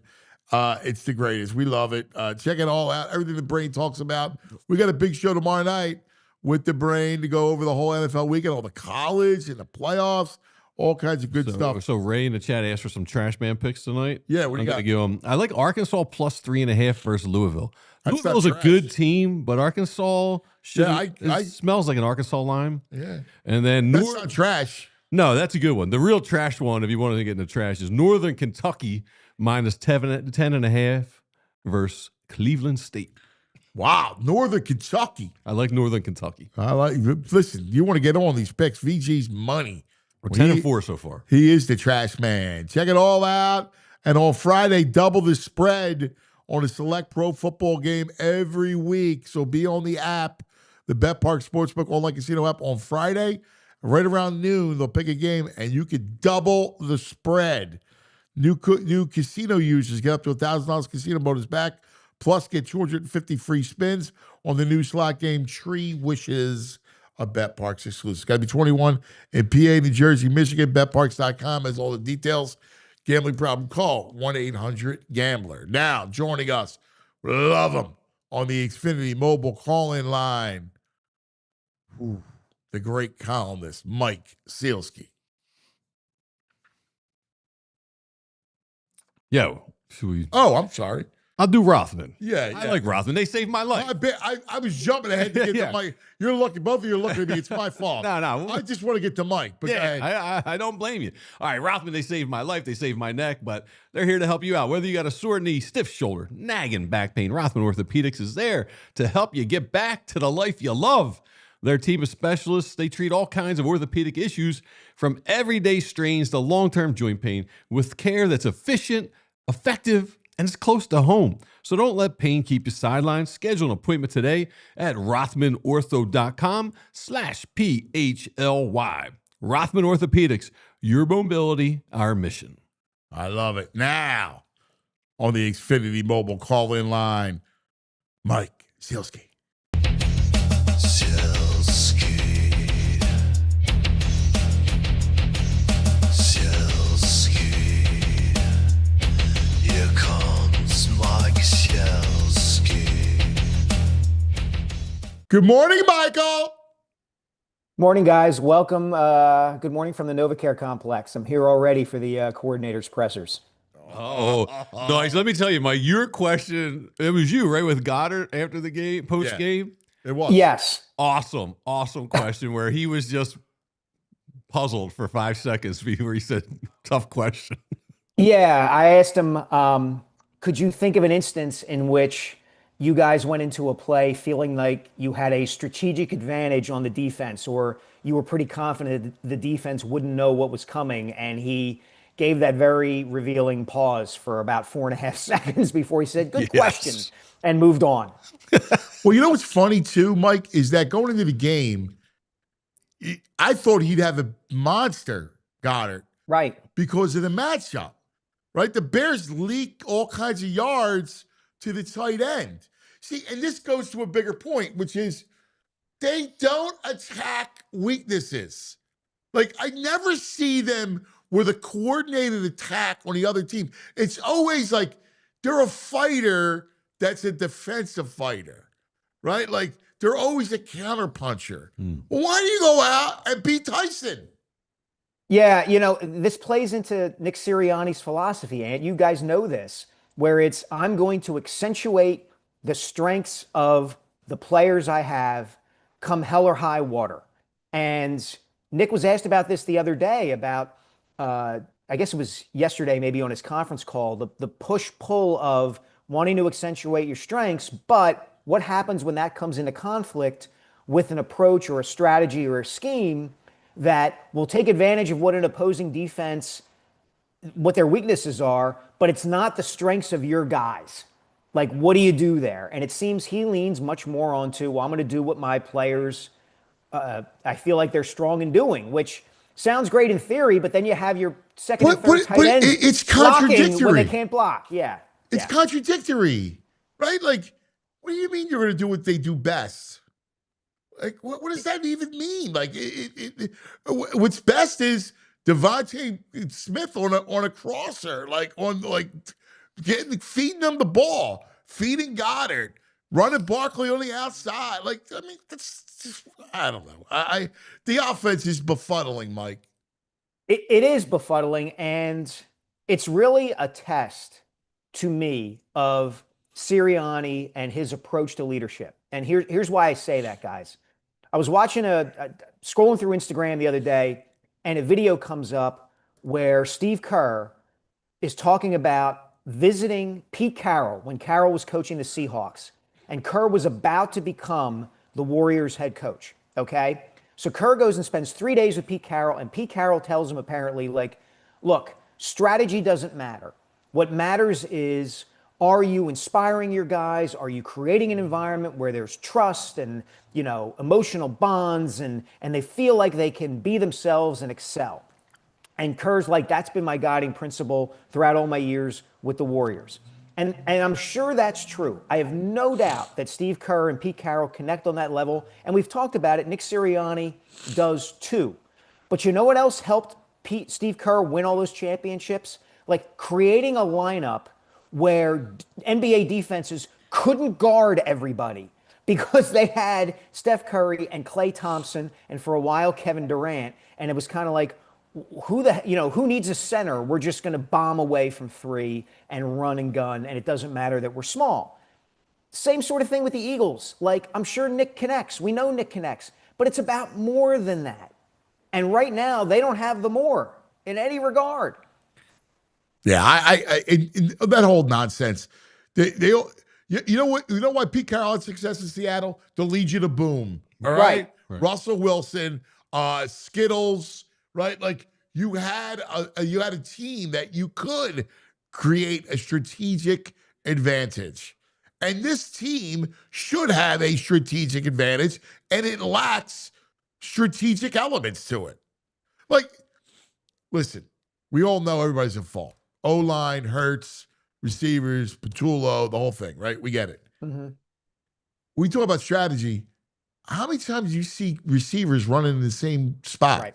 It's the greatest. We love it. Check it all out. Everything the Brain talks about. We got a big show tomorrow night with the Brain to go over the whole NFL weekend, all the college and the playoffs. All kinds of good stuff. So Ray in the chat asked for some trash man picks tonight. Yeah, what do you got? Give them, I like Arkansas plus 3.5 versus Louisville. Louisville's a good team, but Arkansas smells like an Arkansas lime. Yeah. And then that's not trash. No, that's a good one. The real trash one, if you wanted to get into trash, is Northern Kentucky minus 10.5 versus Cleveland State. Wow, Northern Kentucky. I like Northern Kentucky. Listen, you want to get on these picks. VG's money. We're 10-4 so far. He is the trash man. Check it all out. And on Friday, double the spread on a select pro football game every week. So be on the app, the Bet Park Sportsbook online casino app on Friday. Right around noon, they'll pick a game, and you could double the spread. New casino users get up to $1,000 casino bonus back, plus get 250 free spins on the new slot game Tree Wishes. A Bet Parks exclusive. Got to be 21 in PA, New Jersey, Michigan. BetParks.com has all the details. Gambling problem, call 1-800-GAMBLER. Now, joining us, love him, on the Xfinity mobile call-in line, the great columnist, Mike Sielski. Yo. I'm sorry. I'll do Rothman. Yeah. I like Rothman. They saved my life. I was jumping ahead to get to Mike. You're looking. Both of you are looking at me. It's my fault. No. I just want to get to Mike. But I don't blame you. All right, Rothman, they saved my life. They saved my neck, but they're here to help you out. Whether you got a sore knee, stiff shoulder, nagging back pain, Rothman Orthopedics is there to help you get back to the life you love. Their team of specialists, they treat all kinds of orthopedic issues from everyday strains to long-term joint pain with care that's efficient, effective, and it's close to home. So don't let pain keep you sidelined. Schedule an appointment today at rothmanortho.com/PHLY. Rothman Orthopedics, your mobility, our mission. I love it. Now, on the Xfinity mobile call-in line, Mike Sielski. Good morning, Michael. Morning, guys. Welcome. Good morning from the NovaCare complex. I'm here already for the coordinators' pressers. Oh, nice. Let me tell you, Mike, your question, it was you, right, with Goddard after the game, post-game? Yeah, it was. Yes. Awesome question where he was just puzzled for 5 seconds before he said, tough question. Yeah, I asked him, could you think of an instance in which you guys went into a play feeling like you had a strategic advantage on the defense, or you were pretty confident the defense wouldn't know what was coming, and he gave that very revealing pause for about 4.5 seconds before he said, "Good question," and moved on. Well, you know what's funny too, Mike, is that going into the game, I thought he'd have a monster, Goddard, Right. because of the matchup, right? The Bears leak all kinds of yards to the tight end. See, and this goes to a bigger point, which is they don't attack weaknesses. Like, I never see them with a coordinated attack on the other team. It's always like they're a fighter that's a defensive fighter, right? Like, they're always a counterpuncher. Well, why do you go out and beat Tyson? Yeah, this plays into Nick Sirianni's philosophy, and you guys know this, where it's I'm going to accentuate the strengths of the players I have come hell or high water. And Nick was asked about this the other day about, I guess it was yesterday, maybe on his conference call, the push-pull of wanting to accentuate your strengths, but what happens when that comes into conflict with an approach or a strategy or a scheme that will take advantage of what an opposing defense, what their weaknesses are, but it's not the strengths of your guys. Like, what do you do there? And it seems he leans much more onto, well, I'm going to do what my players, I feel like they're strong in doing, which sounds great in theory, but then you have your second and third tight ends it's blocking contradictory when they can't block. Yeah. It's contradictory, right? Like, what do you mean you're going to do what they do best? Like, what does that even mean? Like, what's best is Devontae Smith on a crosser, feeding them the ball, feeding Goddard, running Barkley on the outside. Like, I mean, that's just, I don't know. The offense is befuddling, Mike. It is befuddling, and it's really a test to me of Sirianni and his approach to leadership. And here's why I say that, guys. I was watching scrolling through Instagram the other day, and a video comes up where Steve Kerr is talking about visiting Pete Carroll when Carroll was coaching the Seahawks, and Kerr was about to become the Warriors head coach, okay? So Kerr goes and spends 3 days with Pete Carroll, and Pete Carroll tells him apparently, like, look, strategy doesn't matter. What matters is, are you inspiring your guys? Are you creating an environment where there's trust and, emotional bonds and they feel like they can be themselves and excel? And Kerr's like, that's been my guiding principle throughout all my years with the Warriors. And I'm sure that's true. I have no doubt that Steve Kerr and Pete Carroll connect on that level. And we've talked about it. Nick Sirianni does too. But you know what else helped Steve Kerr win all those championships? Like creating a lineup where NBA defenses couldn't guard everybody because they had Steph Curry and Klay Thompson and for a while Kevin Durant. And it was kind of like, who needs a center? We're just going to bomb away from three and run and gun, and it doesn't matter that we're small. Same sort of thing with the Eagles. Like, I'm sure Nick connects. We know Nick connects, but it's about more than that. And right now, they don't have the more in any regard. Yeah, that whole nonsense. You know what? You know why Pete Carroll had success in Seattle? The Legion of Boom. All right. Russell Wilson, Skittles. Right, like you had a team that you could create a strategic advantage, and this team should have a strategic advantage, and it lacks strategic elements to it. Like, listen, we all know everybody's at fault. O-line, Hurts, receivers, Patullo, the whole thing, right? We get it. Mm-hmm. We talk about strategy. How many times do you see receivers running in the same spot? Right.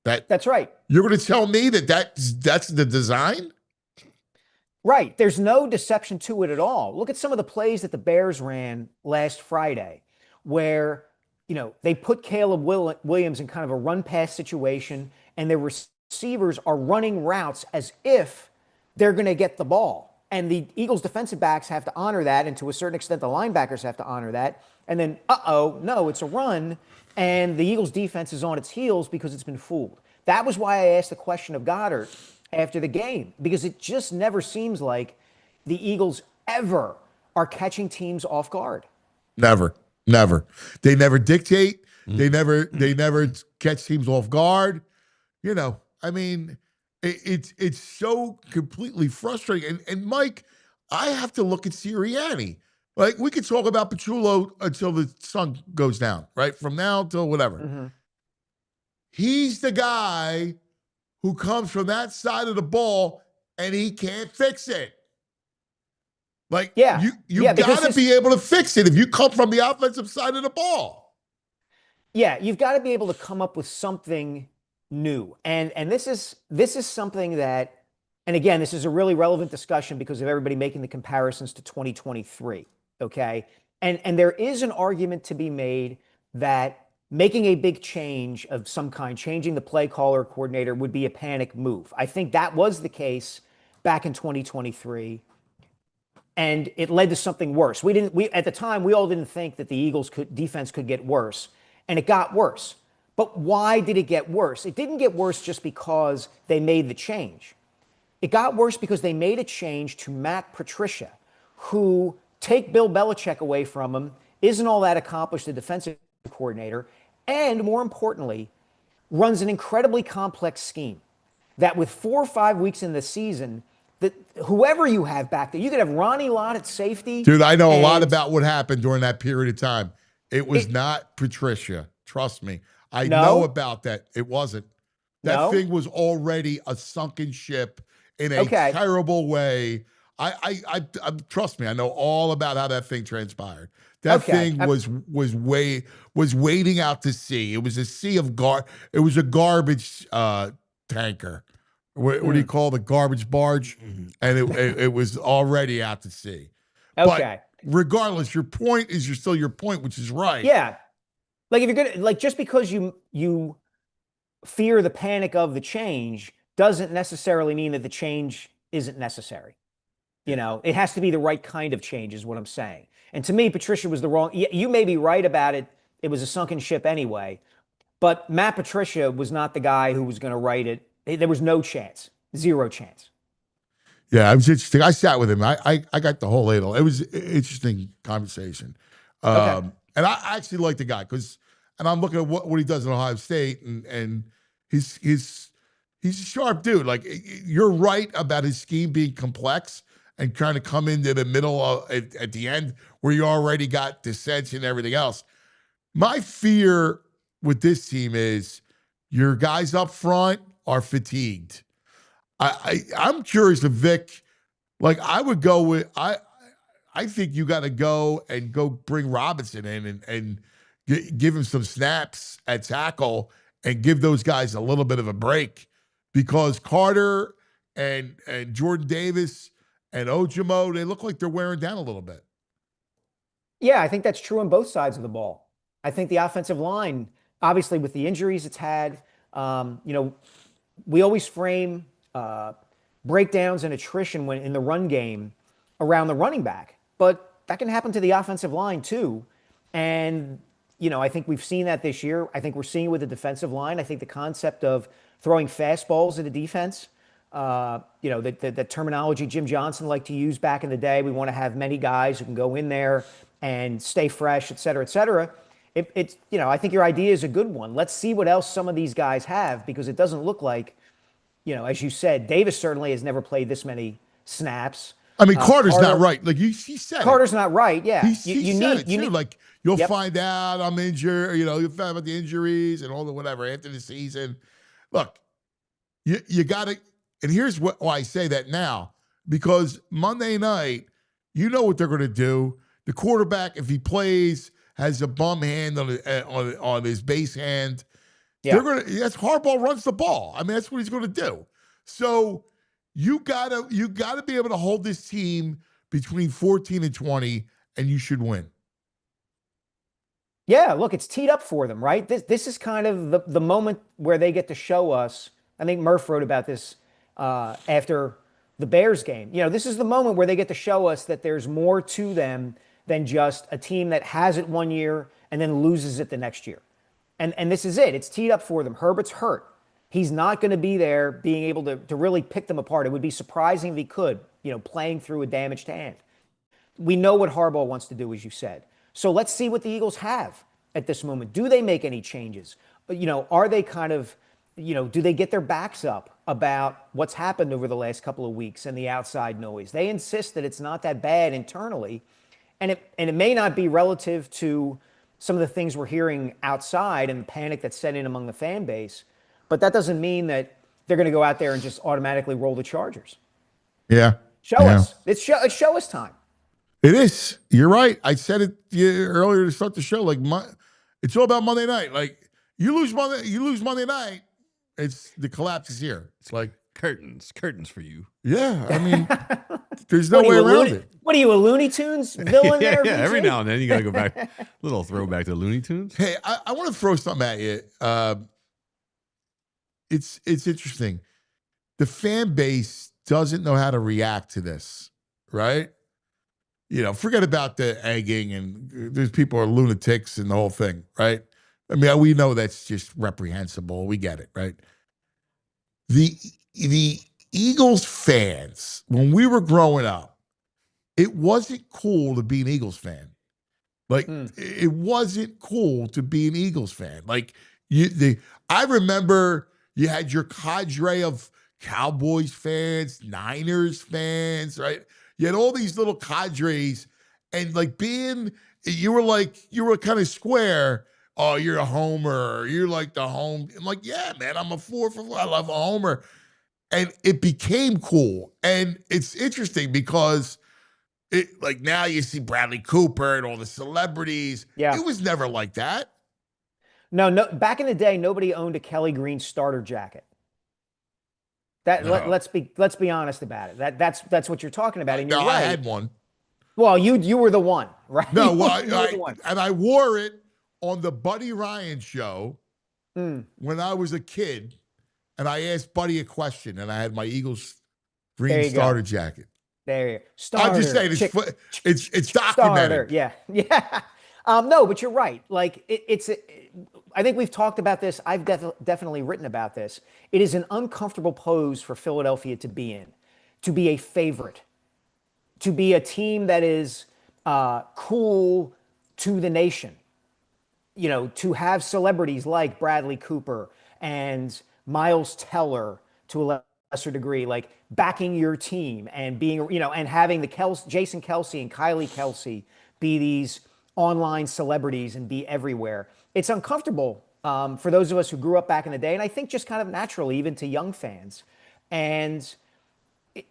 That's right. You're going to tell me that's the design? Right. There's no deception to it at all. Look at some of the plays that the Bears ran last Friday where, they put Caleb Williams in kind of a run-pass situation, and their receivers are running routes as if they're going to get the ball. And the Eagles defensive backs have to honor that, and to a certain extent, the linebackers have to honor that. And then, no, it's a run. And the Eagles defense is on its heels because it's been fooled. That was why I asked the question of Goddard after the game, because it just never seems like the Eagles ever are catching teams off guard. Never. They never dictate. They never catch teams off guard. You know, I mean, it's so completely frustrating. And Mike, I have to look at Sirianni. Like, we could talk about Petrillo until the sun goes down, right? From now till whatever. Mm-hmm. He's the guy who comes from that side of the ball and he can't fix it. Like, you got to be able to fix it if you come from the offensive side of the ball. Yeah, you've got to be able to come up with something new. And this is something that, and again, this is a really relevant discussion because of everybody making the comparisons to 2023, okay? And there is an argument to be made that making a big change of some kind, changing the play caller coordinator, would be a panic move. I think that was the case back in 2023. And it led to something worse. We at the time, we all didn't think that the Eagles defense could get worse, and it got worse. But why did it get worse? It didn't get worse just because they made the change. It got worse because they made a change to Matt Patricia, who, take Bill Belichick away from him, isn't all that accomplished a defensive coordinator, and more importantly, runs an incredibly complex scheme that with 4 or 5 weeks in the season, that whoever you have back there, you could have Ronnie Lott at safety. Dude, I know a lot about what happened during that period of time. It was not Patricia. Trust me. I know about that. It wasn't. That thing was already a sunken ship in a terrible way. I trust me. I know all about how that thing transpired. That thing was waiting out to sea. It was a sea of It was a garbage tanker. What do you call the garbage barge? And it was already out to sea. Okay. But regardless, your point is still your point, which is right. Yeah. Like, if you're gonna, like, just because you fear the panic of the change doesn't necessarily mean that the change isn't necessary. You know, it has to be the right kind of change, is what I'm saying. And to me, Patricia was the wrong. You may be right about it. It was a sunken ship anyway. But Matt Patricia was not the guy who was going to write it. There was no chance, zero chance. Yeah, it was interesting. I sat with him. I got the whole ladle. It was an interesting conversation. And I actually like the guy and I'm looking at what he does in Ohio State, and he's a sharp dude. Like, you're right about his scheme being complex and trying to come into the middle at the end where you already got dissension and everything else. My fear with this team is your guys up front are fatigued. I'm curious if Vic, like, I would go with, I think you got to go bring Robinson in and give him some snaps at tackle and give those guys a little bit of a break, because Carter and Jordan Davis and Ojimo, they look like they're wearing down a little bit. Yeah, I think that's true on both sides of the ball. I think the offensive line, obviously with the injuries it's had, we always frame breakdowns and attrition when in the run game around the running back, but that can happen to the offensive line too. And, I think we've seen that this year. I think we're seeing it with the defensive line. I think the concept of throwing fastballs at the defense, the terminology Jim Johnson liked to use back in the day. We want to have many guys who can go in there and stay fresh, et cetera, et cetera. I think your idea is a good one. Let's see what else some of these guys have, because it doesn't look like, as you said, Davis certainly has never played this many snaps. I mean, Carter's not right. Like, he said Carter's not right. Yeah. He said it too. Like, you'll find out I'm injured, you'll find out about the injuries and all the whatever after the season. Look, you got to, and here's why I say that now, because Monday night, you know what they're going to do. The quarterback, if he plays, has a bum hand on his base hand. Yeah. That's Harbaugh runs the ball. I mean, that's what he's going to do. So you gotta be able to hold this team between 14 and 20, and you should win. Yeah, look, it's teed up for them, right? This is kind of the moment where they get to show us. I think Murph wrote about this after the Bears game. This is the moment where they get to show us that there's more to them than just a team that has it one year and then loses it the next year. And this is it. It's teed up for them. Herbert's hurt. He's not going to be there being able to really pick them apart. It would be surprising if he could, playing through a damaged hand. we know what Harbaugh wants to do, as you said. So let's see what the Eagles have at this moment. Do they make any changes? Are they kind of, do they get their backs up about what's happened over the last couple of weeks and the outside noise? They insist that it's not that bad internally, and it may not be relative to some of the things we're hearing outside and the panic that's set in among the fan base, but that doesn't mean that they're going to go out there and just automatically roll the Chargers. Yeah. Show us. It's show us time. It is. You're right. I said it earlier to start the show. Like, it's all about Monday night. Like, you lose Monday night, it's the collapse is here. It's like curtains for you. Yeah, I mean, there's no way around it. What are you, a Looney Tunes villain? Yeah, every now and then you got to go back. Little throwback to Looney Tunes. Hey, I want to throw something at you. It's interesting. The fan base doesn't know how to react to this, right? Forget about the egging and there's people are lunatics and the whole thing, right? I mean, we know that's just reprehensible. We get it, right? The Eagles fans, when we were growing up, it wasn't cool to be an Eagles fan. Like, it wasn't cool to be an Eagles fan. Like, I remember you had your cadre of Cowboys fans, Niners fans, right? You had all these little cadres, and like you were kind of square. Oh, you're a homer. You're like the home. I'm like, yeah, man, I'm a 4 for 4. I love a homer. And it became cool. And it's interesting because now you see Bradley Cooper and all the celebrities. Yeah. It was never like that. No. Back in the day, nobody owned a Kelly Green starter jacket. Let's be honest about it. That's what you're talking about. And you're right. I had one. Well, you were the one, right? No, and I wore it on the Buddy Ryan show when I was a kid, and I asked Buddy a question, and I had my Eagles green starter jacket. There you go. Starter. I'm just saying, it's documented. Starter. Yeah. No, but you're right. Like I think we've talked about this. I've definitely written about this. It is an uncomfortable pose for Philadelphia to be in, to be a favorite, to be a team that is cool to the nation. To have celebrities like Bradley Cooper and Miles Teller to a lesser degree, like backing your team and being, and having the Jason Kelce and Kylie Kelce be these online celebrities and be everywhere. It's uncomfortable for those of us who grew up back in the day, and I think just kind of naturally, even to young fans. And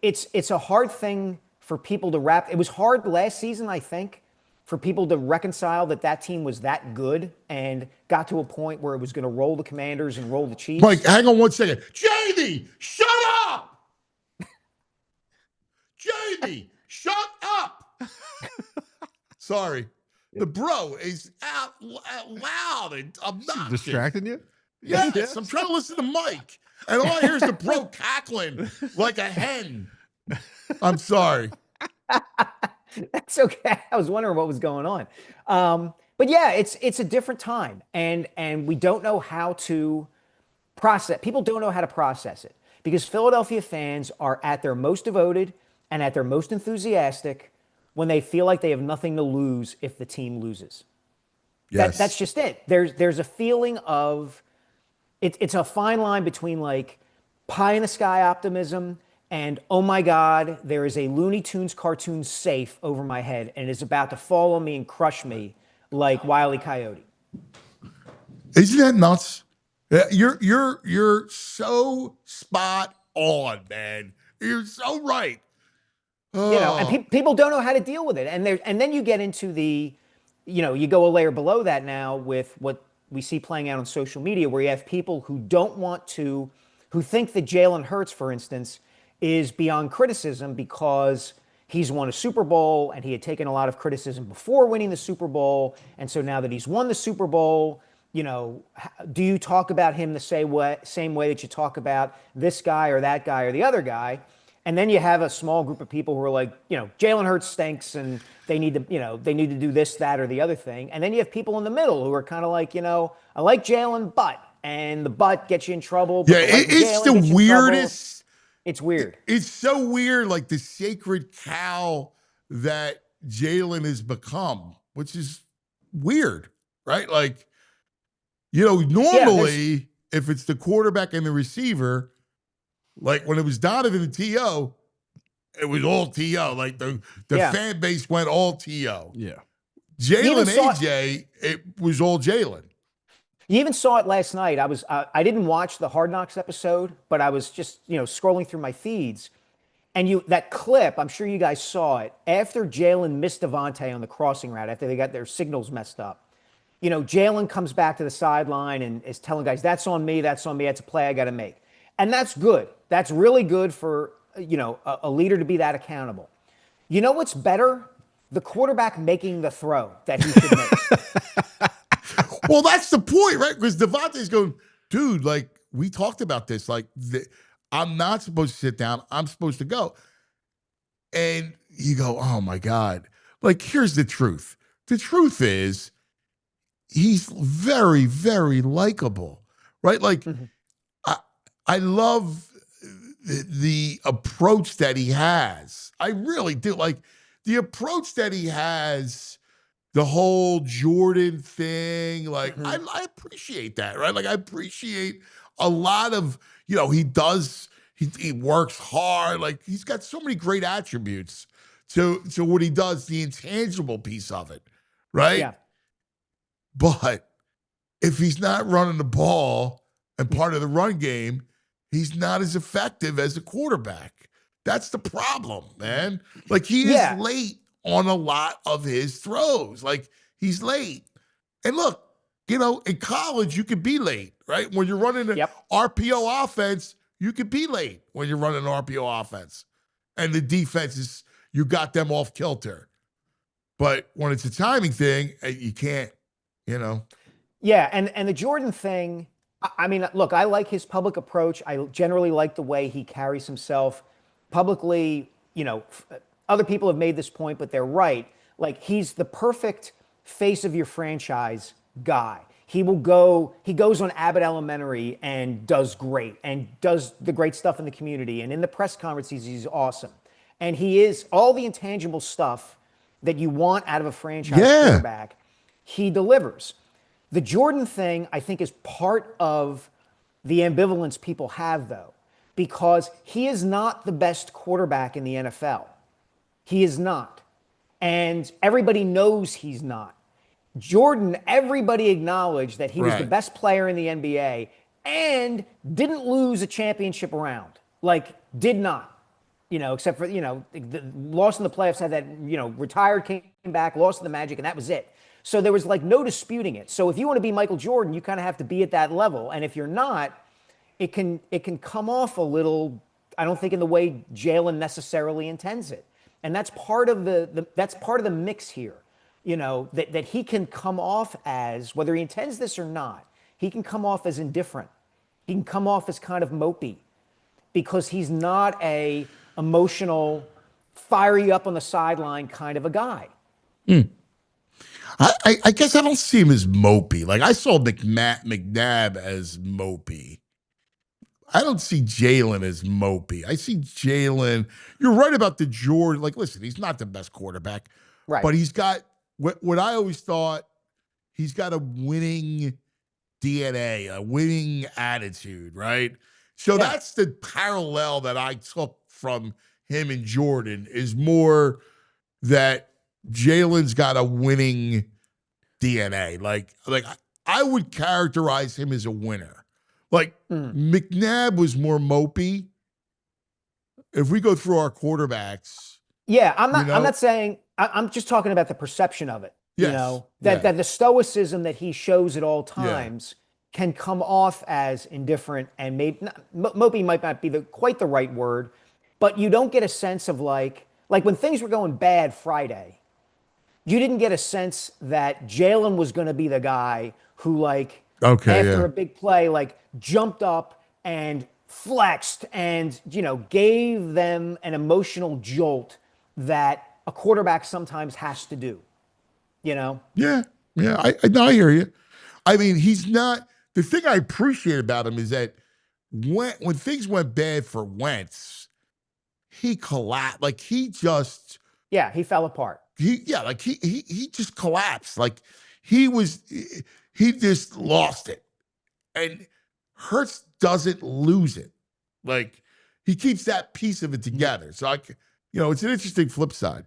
it's a hard thing for people to wrap. It was hard last season, I think, for people to reconcile that team was that good and got to a point where it was going to roll the Commanders and roll the Chiefs. Mike, hang on one second. Jamie, shut up! Jamie, shut up! Sorry. The bro is out loud and obnoxious. Distracting you? Yes, I'm trying to listen to Mike. And all I hear is the bro cackling like a hen. I'm sorry. That's okay. I was wondering what was going on. But yeah, it's a different time. And we don't know how to process. People don't know how to process it because Philadelphia fans are at their most devoted and at their most enthusiastic when they feel like they have nothing to lose if the team loses. Yes. That's just it. There's a feeling of it's a fine line between like pie in the sky optimism and, oh my God, there is a Looney Tunes cartoon safe over my head and is about to fall on me and crush me like Wile E. Coyote. Isn't that nuts? You're so spot on, man. You're so right. And people don't know how to deal with it. And then you get into you go a layer below that now with what we see playing out on social media, where you have people who who think that Jalen Hurts, for instance, is beyond criticism because he's won a Super Bowl and he had taken a lot of criticism before winning the Super Bowl. And so now that he's won the Super Bowl, do you talk about him the same way that you talk about this guy or that guy or the other guy? And then you have a small group of people who are like, Jalen Hurts stinks and they need to do this, that, or the other thing. And then you have people in the middle who are kind of like, I like Jalen, and the but gets you in trouble. Yeah, it's the weirdest. It's weird. It's so weird, like the sacred cow that Jalen has become, which is weird, right? Like, normally if it's the quarterback and the receiver, like when it was Donovan and T.O., it was all T.O. Like the fan base went all T.O. Yeah. Jalen AJ, it was all Jalen. You even saw it last night. I didn't watch the Hard Knocks episode, but I was just, scrolling through my feeds. And that clip, I'm sure you guys saw it, after Jalen missed Devontae on the crossing route, after they got their signals messed up. Jalen comes back to the sideline and is telling guys, that's on me, that's a play I got to make. And that's good. That's really good for, a leader to be that accountable. You know what's better? The quarterback making the throw that he should make. Well, that's the point, right? Because Devontae's going, dude, like, we talked about this. Like, I'm not supposed to sit down. I'm supposed to go. And you go, oh, my God. Like, here's the truth. The truth is he's very, very likable, right? Like, I love the approach that he has. I really do. Like, the approach that he has, the whole Jordan thing, like, I appreciate that, right? Like, I appreciate a lot of, he works hard. Like, he's got so many great attributes to what he does, the intangible piece of it, right? Yeah. But if he's not running the ball and part of the run game, he's not as effective as a quarterback. That's the problem, man. Like, he is late on a lot of his throws. Like, he's late. And look, in college, you could be late, right? When you're running an RPO offense, you could be late when you're running an RPO offense. And the defense is, you got them off kilter. But when it's a timing thing, you can't, Yeah, and the Jordan thing, I mean, look, I like his public approach. I generally like the way he carries himself publicly. Other people have made this point, but they're right. Like, he's the perfect face of your franchise guy. He goes on Abbott Elementary and does great and does the great stuff in the community. And in the press conferences, he's awesome. And he is all the intangible stuff that you want out of a franchise quarterback. He delivers. The Jordan thing, I think, is part of the ambivalence people have, though, because he is not the best quarterback in the NFL. He is not. And everybody knows he's not. Jordan, everybody acknowledged that he was the best player in the NBA and didn't lose a championship round. Like, did not. Except for, lost in the playoffs, had that, retired, came back, lost to the Magic, and that was it. So there was like no disputing it. So if you want to be Michael Jordan, you kind of have to be at that level. And if you're not, it can come off a little, I don't think, in the way Jalen necessarily intends it. And that's part of that's part of the mix here. That he can come off as, whether he intends this or not, he can come off as indifferent. He can come off as kind of mopey because he's not a emotional, fire you up on the sideline kind of a guy. I guess I don't see him as mopey. Like, I saw McNabb as mopey. I don't see Jalen as mopey. I see Jalen. You're right about the Jordan. Like, listen, he's not the best quarterback, right? But he's got what I always thought. He's got a winning DNA, a winning attitude, right? So that's the parallel that I took from him and Jordan, is more that Jalen's got a winning DNA. Like I would characterize him as a winner. Like, McNabb was more mopey. If we go through our quarterbacks. Yeah, I'm not saying, I'm just talking about the perception of it. Yes. That the stoicism that he shows at all times can come off as indifferent, and maybe mopey might not be quite the right word, but you don't get a sense of like when things were going bad Friday, you didn't get a sense that Jalen was going to be the guy who after a big play, jumped up and flexed and, gave them an emotional jolt that a quarterback sometimes has to do, Yeah. I hear you. I mean, he's not, the thing I appreciate about him is that when things went bad for Wentz, he collapsed. Like, he just Yeah, he fell apart. He just collapsed. Like he just lost it. And Hurts doesn't lose it. Like he keeps that piece of it together. So it's an interesting flip side.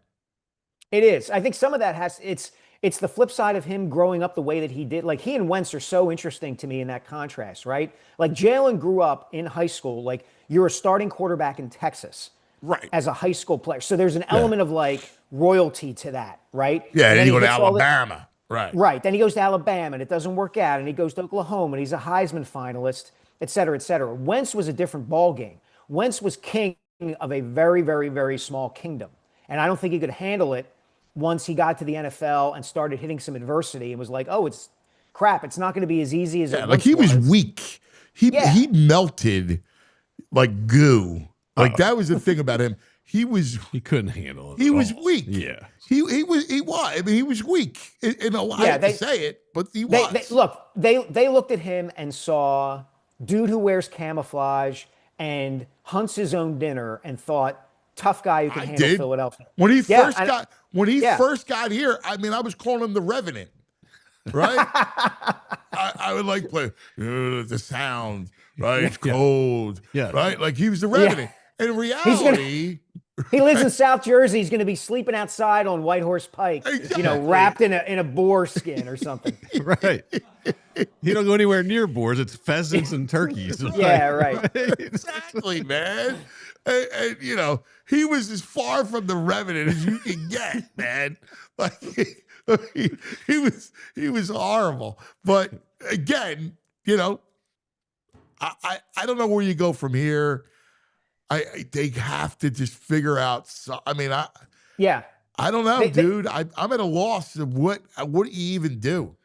It is. I think some of that it's the flip side of him growing up the way that he did. Like he and Wentz are so interesting to me in that contrast, right? Like Jalen grew up in high school, like you're a starting quarterback in Texas. Right. As a high school player. So there's an element of like royalty to that, right? Yeah, and then you go to hits Alabama. Right. Right. Then he goes to Alabama and it doesn't work out. And he goes to Oklahoma and he's a Heisman finalist, et cetera, et cetera. Wentz was a different ball game. Wentz was king of a very, very, very small kingdom. And I don't think he could handle it once he got to the NFL and started hitting some adversity and was like, oh, it's crap. It's not going to be as easy as it like he was weak. He melted like goo. Like that was the thing about him. He couldn't handle it. He was weak. Yeah. He was. I mean, he was weak. And I hate to say it, but he was. They looked at him and saw dude who wears camouflage and hunts his own dinner and thought tough guy who can handle Philadelphia. When he first got here, I mean, I was calling him the Revenant. Right? I would like play the sound, right? It's cold. Yeah. Right? Like he was the Revenant. Yeah. In reality, he lives in South Jersey. He's going to be sleeping outside on White Horse Pike, wrapped in a boar skin or something. Right. He don't go anywhere near boars. It's pheasants and turkeys. Yeah, right. Exactly, man. And he was as far from the Revenant as you can get, man. Like he was horrible. But again, I don't know where you go from here. They have to just figure out. I don't know, dude. I'm at a loss of what do you even do?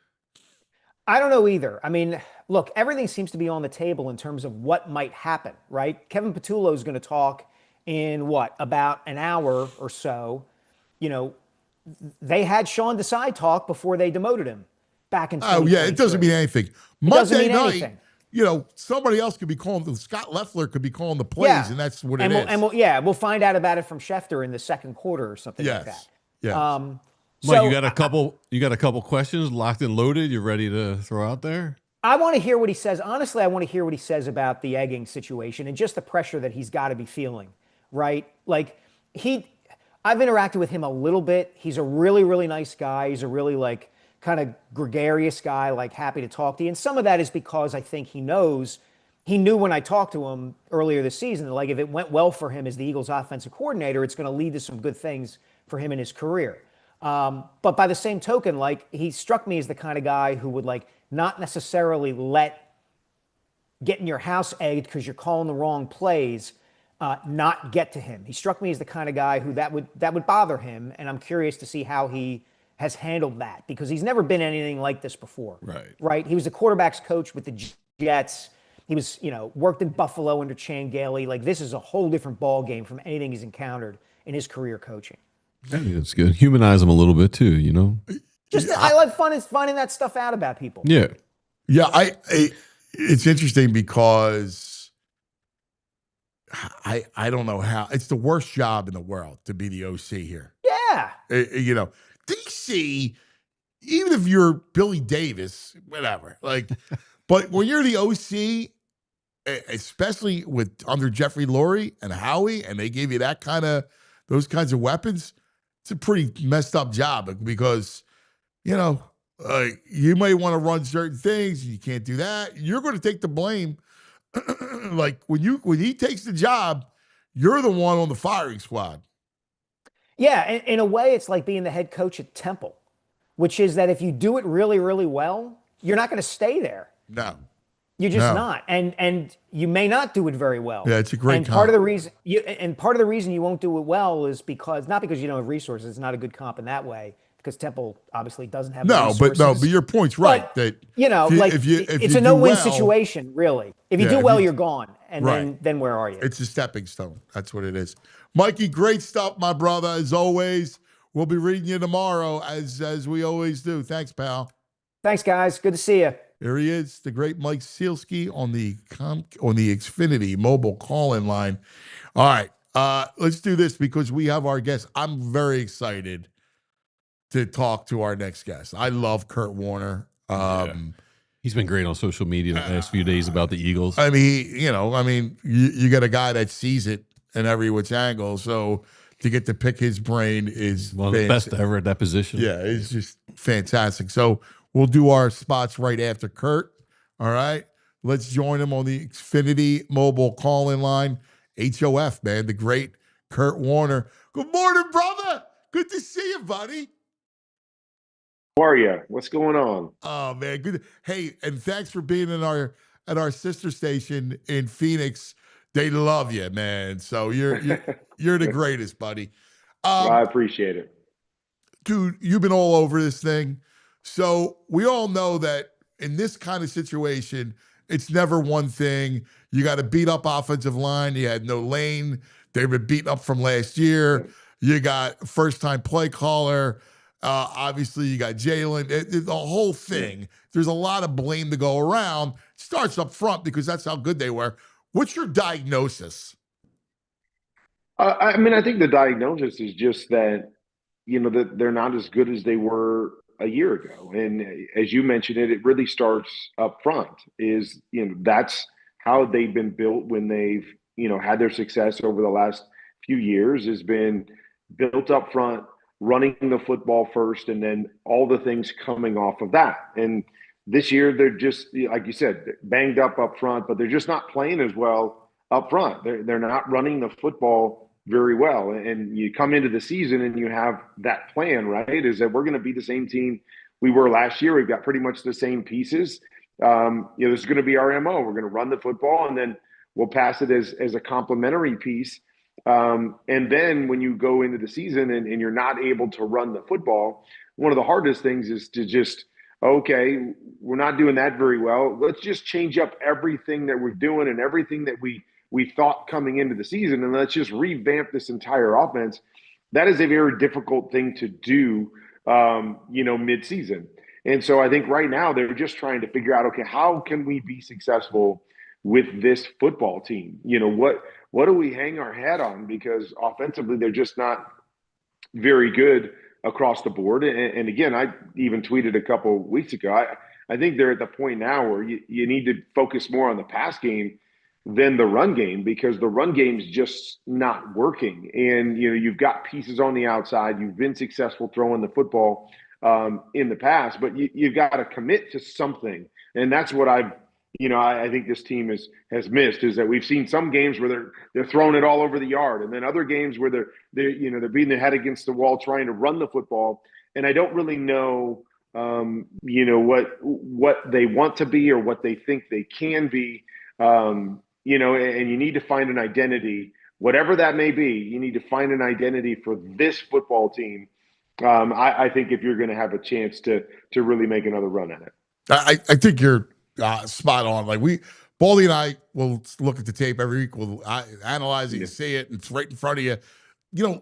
I don't know either. I mean, look, everything seems to be on the table in terms of what might happen, right? Kevin Patullo is going to talk in about an hour or so. They had Sean Desai talk before they demoted him back in 2023. Oh, yeah, it doesn't mean anything. Monday night, somebody else could be calling, Scott Loeffler could be calling the plays, and that's what it is. And we'll find out about it from Schefter in the second quarter or something like that. Yeah. Mike, you got a couple questions locked and loaded. You ready to throw out there? I want to hear what he says. Honestly, I want to hear what he says about the egging situation and just the pressure that he's got to be feeling, right? Like I've interacted with him a little bit. He's a really, really nice guy. He's a really kind of gregarious guy, happy to talk to you. And some of that is because I think he knew when I talked to him earlier this season, that if it went well for him as the Eagles offensive coordinator, it's going to lead to some good things for him in his career. But by the same token, he struck me as the kind of guy who would not necessarily let getting your house egged because you're calling the wrong plays not get to him. He struck me as the kind of guy who that would bother him, and I'm curious to see how he has handled that because he's never been anything like this before. Right. He was the quarterback's coach with the Jets. He was, worked in Buffalo under Chan Gailey. This is a whole different ball game from anything he's encountered in his career coaching. I think that's good. Humanize him a little bit too, I like finding that stuff out about people. Yeah. Yeah. It's interesting because I don't know how. It's the worst job in the world to be the OC here. Yeah. DC, even if you're Billy Davis, whatever, but when you're the OC, especially under Jeffrey Lurie and Howie, and they gave you those kinds of weapons, it's a pretty messed up job because, you may want to run certain things. You can't do that. You're going to take the blame. When he takes the job, you're the one on the firing squad. Yeah, in a way, it's like being the head coach at Temple, which is that if you do it really, really well, you're not going to stay there. No. You're just not. And you may not do it very well. Yeah, it's a great comp. Part of the reason you won't do it well is not because you don't have resources. It's not a good comp in that way because Temple obviously doesn't have resources. But your point's right. But, it's a no-win situation, really. If you do well, you're gone. And then where are you? It's a stepping stone. That's what it is. Mikey, great stuff, my brother, as always. We'll be reading you tomorrow, as we always do. Thanks, pal. Thanks, guys. Good to see you. There he is, the great Mike Sielski on the Xfinity mobile call-in line. All right. Let's do this because we have our guest. I'm very excited to talk to our next guest. I love Kurt Warner. He's been great on social media the last few days about the Eagles. I mean, you got a guy that sees it in every which angle. So to get to pick his brain is one of the best ever at that position. Yeah, it's just fantastic. So we'll do our spots right after Kurt. All right. Let's join him on the Xfinity mobile call-in line. HOF, man, the great Kurt Warner. Good morning, brother. Good to see you, buddy. How are you? What's going on? Oh, man, good. Hey, and thanks for being at our sister station in Phoenix. They love you, man. So you're the greatest, buddy. I appreciate it. Dude, you've been all over this thing. So we all know that in this kind of situation, it's never one thing. You got a beat up offensive line. You had no lane. They were beaten up from last year. You got first time play caller. Obviously, you got Jalen. The whole thing. There's a lot of blame to go around. Starts up front because that's how good they were. What's your diagnosis? I mean, I think the diagnosis is just that, that they're not as good as they were a year ago. And as you mentioned it really starts up front is, that's how they've been built when they've, had their success over the last few years has been built up front, running the football first, and then all the things coming off of that. And this year, they're just, like you said, banged up front, but they're just not playing as well up front. They're not running the football very well. And you come into the season and you have that plan, right? Is that we're going to be the same team we were last year. We've got pretty much the same pieces. This is going to be our MO. We're going to run the football and then we'll pass it as a complementary piece. And then when you go into the season and you're not able to run the football, one of the hardest things is to just, okay, we're not doing that very well. Let's just change up everything that we're doing and everything that we thought coming into the season, and let's just revamp this entire offense. That is a very difficult thing to do, mid-season. And so I think right now they're just trying to figure out, okay, how can we be successful with this football team? What do we hang our hat on? Because offensively, they're just not very good across the board. And again, I even tweeted a couple of weeks ago, I think they're at the point now where you need to focus more on the pass game than the run game, because the run game is just not working. And, you've got pieces on the outside. You've been successful throwing the football in the past, but you've got to commit to something. And that's what I think this team has missed, is that we've seen some games where they're throwing it all over the yard, and then other games where they're beating their head against the wall trying to run the football. And I don't really know, what they want to be or what they think they can be. And you need to find an identity, whatever that may be. You need to find an identity for this football team. I think if you're going to have a chance to really make another run at it. I think you're spot on. Like Baldy and I will look at the tape every week. We'll analyze it, you see it, and it's right in front of you.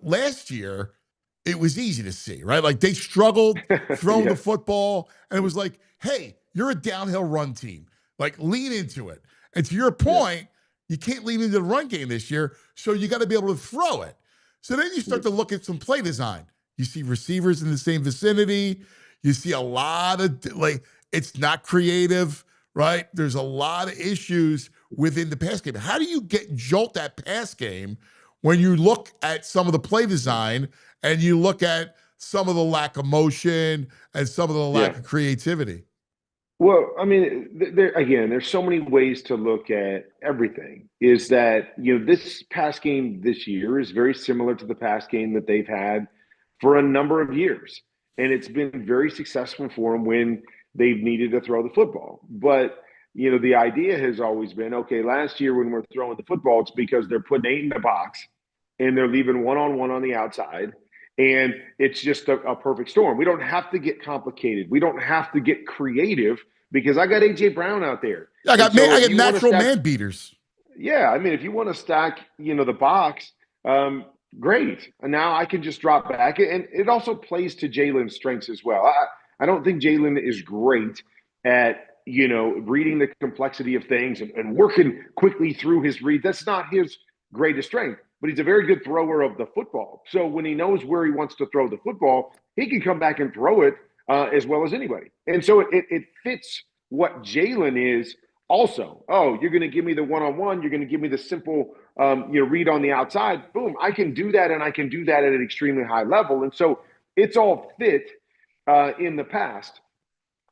Last year it was easy to see, right? Like they struggled throwing the football, and it was like, hey, you're a downhill run team. Like lean into it. And to your point, you can't lean into the run game this year, so you got to be able to throw it. So then you start to look at some play design. You see receivers in the same vicinity. You see a lot of it's not creative, right? There's a lot of issues within the pass game. How do you jolt that pass game when you look at some of the play design and you look at some of the lack of motion and some of the lack of creativity? Well, I mean, there's so many ways to look at everything. Is that, this pass game this year is very similar to the pass game that they've had for a number of years. And it's been very successful for them when they've needed to throw the football. But, the idea has always been, okay, last year when we're throwing the football, it's because they're putting 8 in the box and they're leaving one-on-one on the outside. And it's just a perfect storm. We don't have to get complicated. We don't have to get creative, because I got A.J. Brown out there. I got natural man beaters. Yeah, I mean, if you want to stack, the box, great. And now I can just drop back. And it also plays to Jalen's strengths as well. I don't think Jalen is great at, reading the complexity of things and working quickly through his read. That's not his greatest strength. but he's a very good thrower of the football. So when he knows where he wants to throw the football, he can come back and throw it as well as anybody. And so it fits what Jalen is also. Oh, you're going to give me the one-on-one. You're going to give me the simple read on the outside. Boom, I can do that, and I can do that at an extremely high level. And so it's all fit in the past.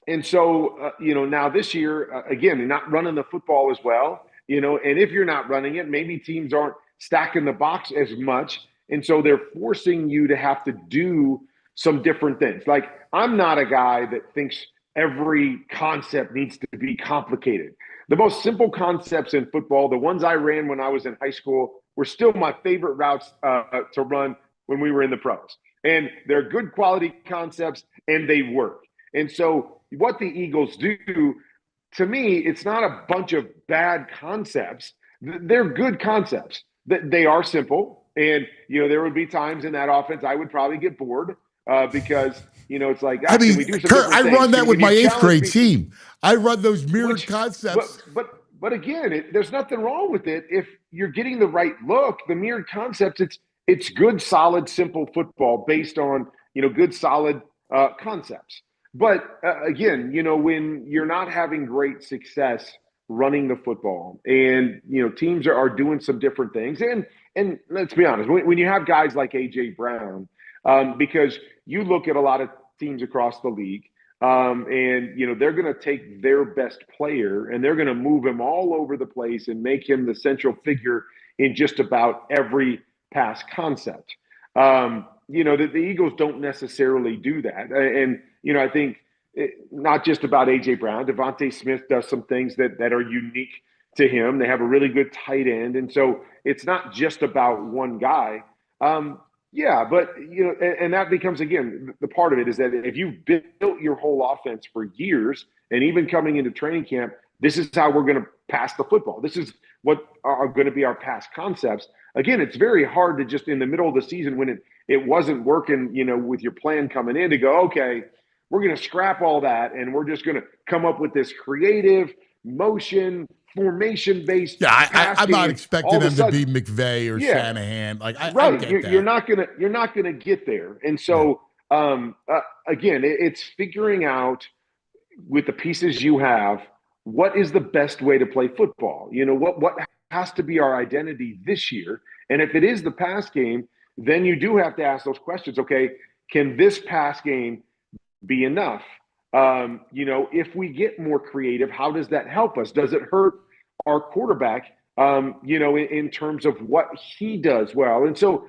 And so, now this year, again, you're not running the football as well, and if you're not running it, maybe teams aren't stacking the box as much. And so they're forcing you to have to do some different things. Like, I'm not a guy that thinks every concept needs to be complicated. The most simple concepts in football, the ones I ran when I was in high school, were still my favorite routes to run when we were in the pros. And they're good quality concepts, and they work. And so what the Eagles do, to me, it's not a bunch of bad concepts. They're good concepts. They are simple. And, there would be times in that offense I would probably get bored because, it's like, I mean, can we do some Kurt, I different run things? that with my 8th grade team. I run those mirrored concepts. But again, there's nothing wrong with it if you're getting the right look. The mirrored concepts, it's good, solid, simple football based on, good, solid concepts. But again, when you're not having great success running the football and, teams are doing some different things. And let's be honest, when you have guys like A.J. Brown, because you look at a lot of teams across the league and, they're going to take their best player and they're going to move him all over the place and make him the central figure in just about every pass concept. The Eagles don't necessarily do that. And, I think not just about A.J. Brown, Devontae Smith does some things that are unique to him. They have a really good tight end. And so it's not just about one guy. Yeah, but, and that becomes, again, the part of it is that if you've built your whole offense for years and even coming into training camp, this is how we're going to pass the football. This is what are going to be our pass concepts. Again, it's very hard to just in the middle of the season when it wasn't working, with your plan coming in to go, okay, we're going to scrap all that and we're just going to come up with this creative motion formation-based. Yeah, I'm not expecting them to be McVay or Shanahan. Like, I get that. You're not gonna get there. And so, again, it's figuring out with the pieces you have, what is the best way to play football? What has to be our identity this year? And if it is the pass game, then you do have to ask those questions. Okay, can this pass game be enough? If we get more creative, how does that help us? Does it hurt our quarterback, in terms of what he does well? And so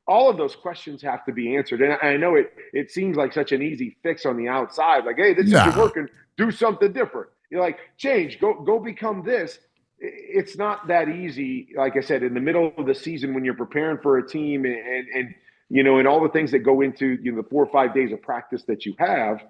all of those questions have to be answered. And I know it seems like such an easy fix on the outside. Like, hey, this isn't working. Do something different. You're like, change, go become this. It's not that easy. Like I said, in the middle of the season when you're preparing for a team and all the things that go into the 4 or 5 days of practice that you have,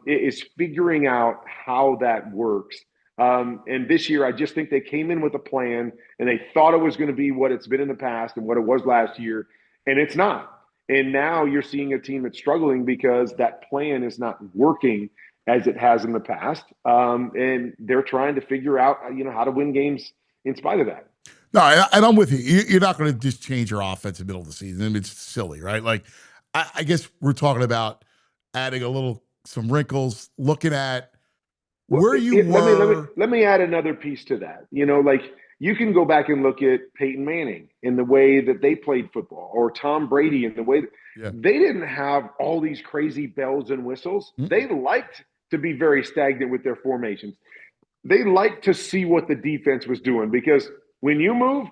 is figuring out how that works. And this year, I just think they came in with a plan and they thought it was going to be what it's been in the past and what it was last year, and it's not. And now you're seeing a team that's struggling because that plan is not working as it has in the past. And they're trying to figure out, how to win games in spite of that. No, and I'm with you. You're not going to just change your offense in the middle of the season. I mean, it's silly, right? Like, I guess we're talking about adding some wrinkles, looking at where you were. Let me add another piece to that. Like, you can go back and look at Peyton Manning in the way that they played football, or Tom Brady in the way that they didn't have all these crazy bells and whistles. Mm-hmm. They liked to be very stagnant with their formations. They liked to see what the defense was doing, because when you move,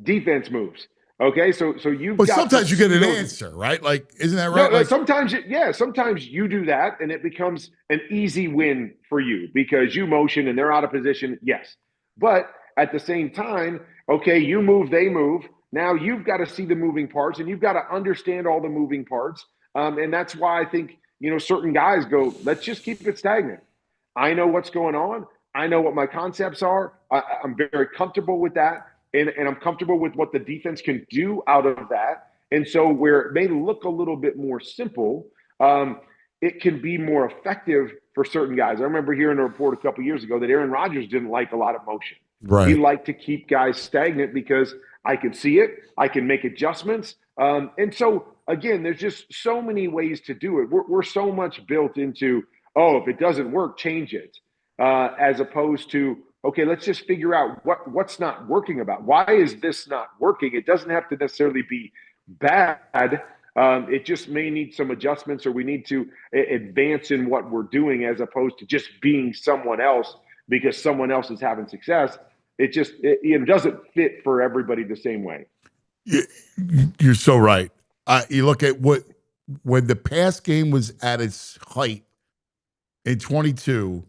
defense moves. Okay, so you've got. But sometimes you get an answer, right? Like, isn't that right? No, like, sometimes you do that, and it becomes an easy win for you because you motion and they're out of position. Yes, but at the same time, okay, you move, they move. Now you've got to see the moving parts, and you've got to understand all the moving parts. And that's why I think certain guys go, let's just keep it stagnant. I know what's going on. I know what my concepts are. I'm very comfortable with that. And I'm comfortable with what the defense can do out of that. And so where it may look a little bit more simple, it can be more effective for certain guys. I remember hearing a report a couple years ago that Aaron Rodgers didn't like a lot of motion. Right. He liked to keep guys stagnant because I can see it. I can make adjustments. And so, again, there's just so many ways to do it. We're so much built into, oh, if it doesn't work, change it, as opposed to, okay, let's just figure out what's not working about. Why is this not working? It doesn't have to necessarily be bad. It just may need some adjustments, or we need to advance in what we're doing, as opposed to just being someone else because someone else is having success. It just doesn't fit for everybody the same way. You're so right. You look at when the pass game was at its height in 22,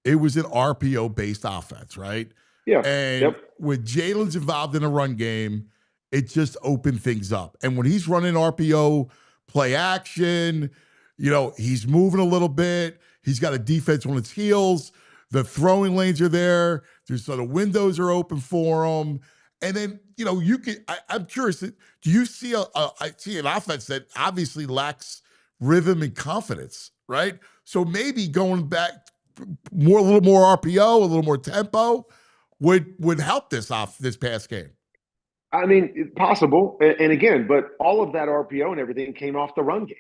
it was an RPO-based offense, right? Yeah. And with Jalen's involved in a run game, it just opened things up. And when he's running RPO, play action, he's moving a little bit. He's got a defense on its heels. The throwing lanes are there. So the windows are open for him. And then, you can. I'm curious. Do you see I see an offense that obviously lacks rhythm and confidence, right? So maybe going back a little more RPO, a little more tempo would help this past game. I mean, possible. And again, but all of that RPO and everything came off the run game.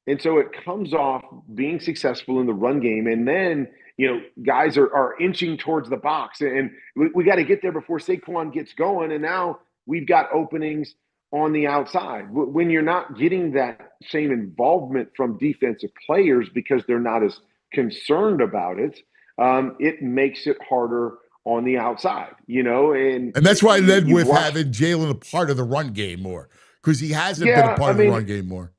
And so it comes off being successful in the run game. And then, guys are inching towards the box. And we got to get there before Saquon gets going. And now we've got openings on the outside. When you're not getting that same involvement from defensive players because they're not as concerned about it, it makes it harder on the outside, and that's why I led with having Jalen a part of the run game more, because he hasn't been a part of the run game more.